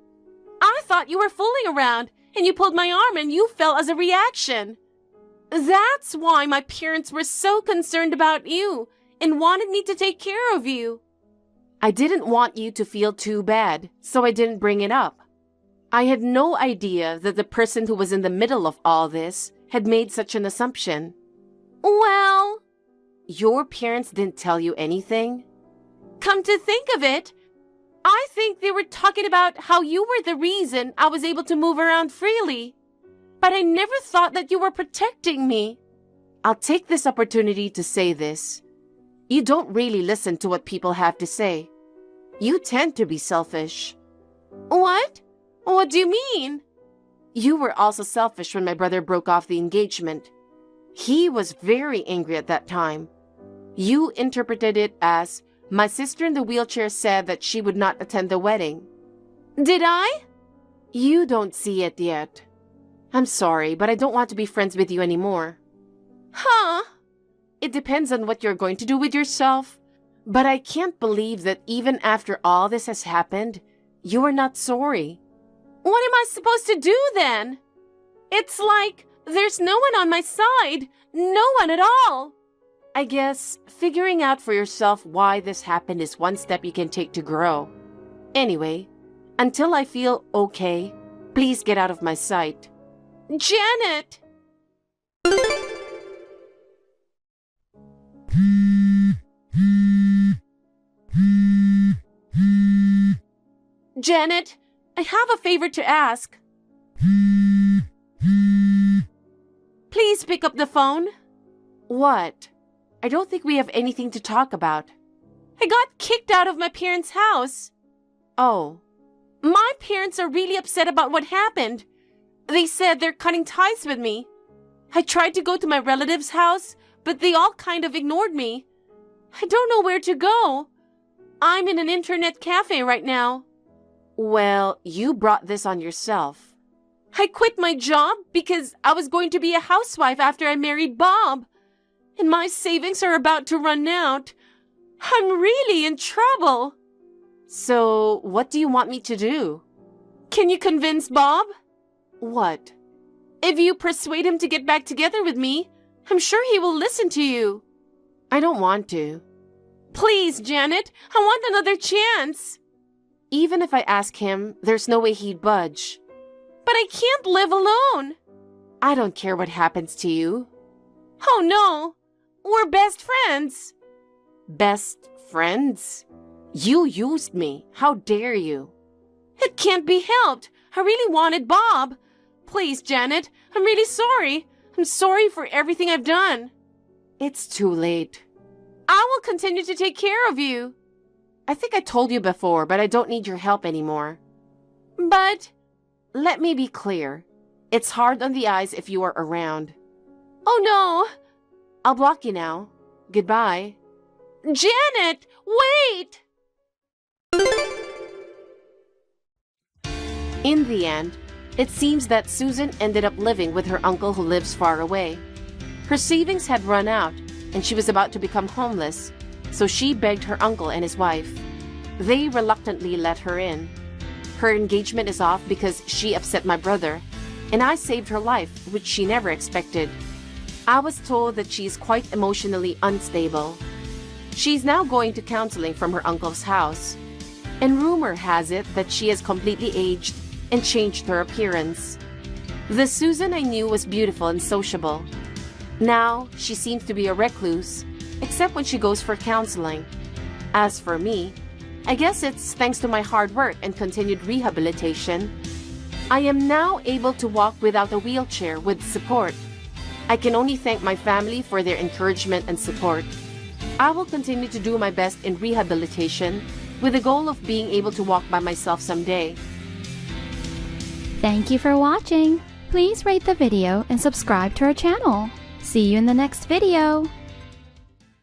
I thought you were fooling around, and you pulled my arm and you fell as a reaction. That's why my parents were so concerned about you and wanted me to take care of you. I didn't want you to feel too bad, so I didn't bring it up. I had no idea that the person who was in the middle of all this had made such an assumption. Well, your parents didn't tell you anything? Come to think of it, I think they were talking about how you were the reason I was able to move around freely. But I never thought that you were protecting me. I'll take this opportunity to say this. You don't really listen to what people have to say. You tend to be selfish. What? What do you mean? You were also selfish when my brother broke off the engagement. He was very angry at that time. You interpreted it as, my sister in the wheelchair said that she would not attend the wedding. Did I? You don't see it yet. I'm sorry, but I don't want to be friends with you anymore. Huh? It depends on what you're going to do with yourself. But I can't believe that even after all this has happened, you are not sorry. What am I supposed to do then? It's like there's no one on my side. No one at all. I guess figuring out for yourself why this happened is one step you can take to grow. Anyway, until I feel okay, please get out of my sight. Janet! Janet, I have a favor to ask. Please pick up the phone. What? I don't think we have anything to talk about. I got kicked out of my parents' house. Oh. My parents are really upset about what happened. They said they're cutting ties with me. I tried to go to my relative's house, but they all kind of ignored me. I don't know where to go. I'm in an internet cafe right now. Well, you brought this on yourself. I quit my job because I was going to be a housewife after I married Bob. And my savings are about to run out. I'm really in trouble. So, what do you want me to do? Can you convince Bob? What? If you persuade him to get back together with me, I'm sure he will listen to you. I don't want to. Please, Janet, I want another chance. Even if I ask him, there's no way he'd budge. But I can't live alone. I don't care what happens to you. Oh no, we're best friends. Best friends? You used me. How dare you? It can't be helped. I really wanted Bob. Please, Janet, I'm really sorry. I'm sorry for everything I've done. It's too late. I will continue to take care of you. I think I told you before, but I don't need your help anymore. But... Let me be clear. It's hard on the eyes if you are around. Oh no! I'll block you now. Goodbye. Janet, wait! In the end, it seems that Susan ended up living with her uncle who lives far away. Her savings had run out, and she was about to become homeless, so she begged her uncle and his wife. They reluctantly let her in. Her engagement is off because she upset my brother, and I saved her life, which she never expected. I was told that she is quite emotionally unstable. She's now going to counseling from her uncle's house, and rumor has it that she has completely aged and changed her appearance. The Susan I knew was beautiful and sociable. Now, she seems to be a recluse, except when she goes for counseling. As for me, I guess it's thanks to my hard work and continued rehabilitation. I am now able to walk without a wheelchair with support. I can only thank my family for their encouragement and support. I will continue to do my best in rehabilitation with the goal of being able to walk by myself someday. Thank you for watching. Please rate the video and subscribe to our channel. See you in the next video.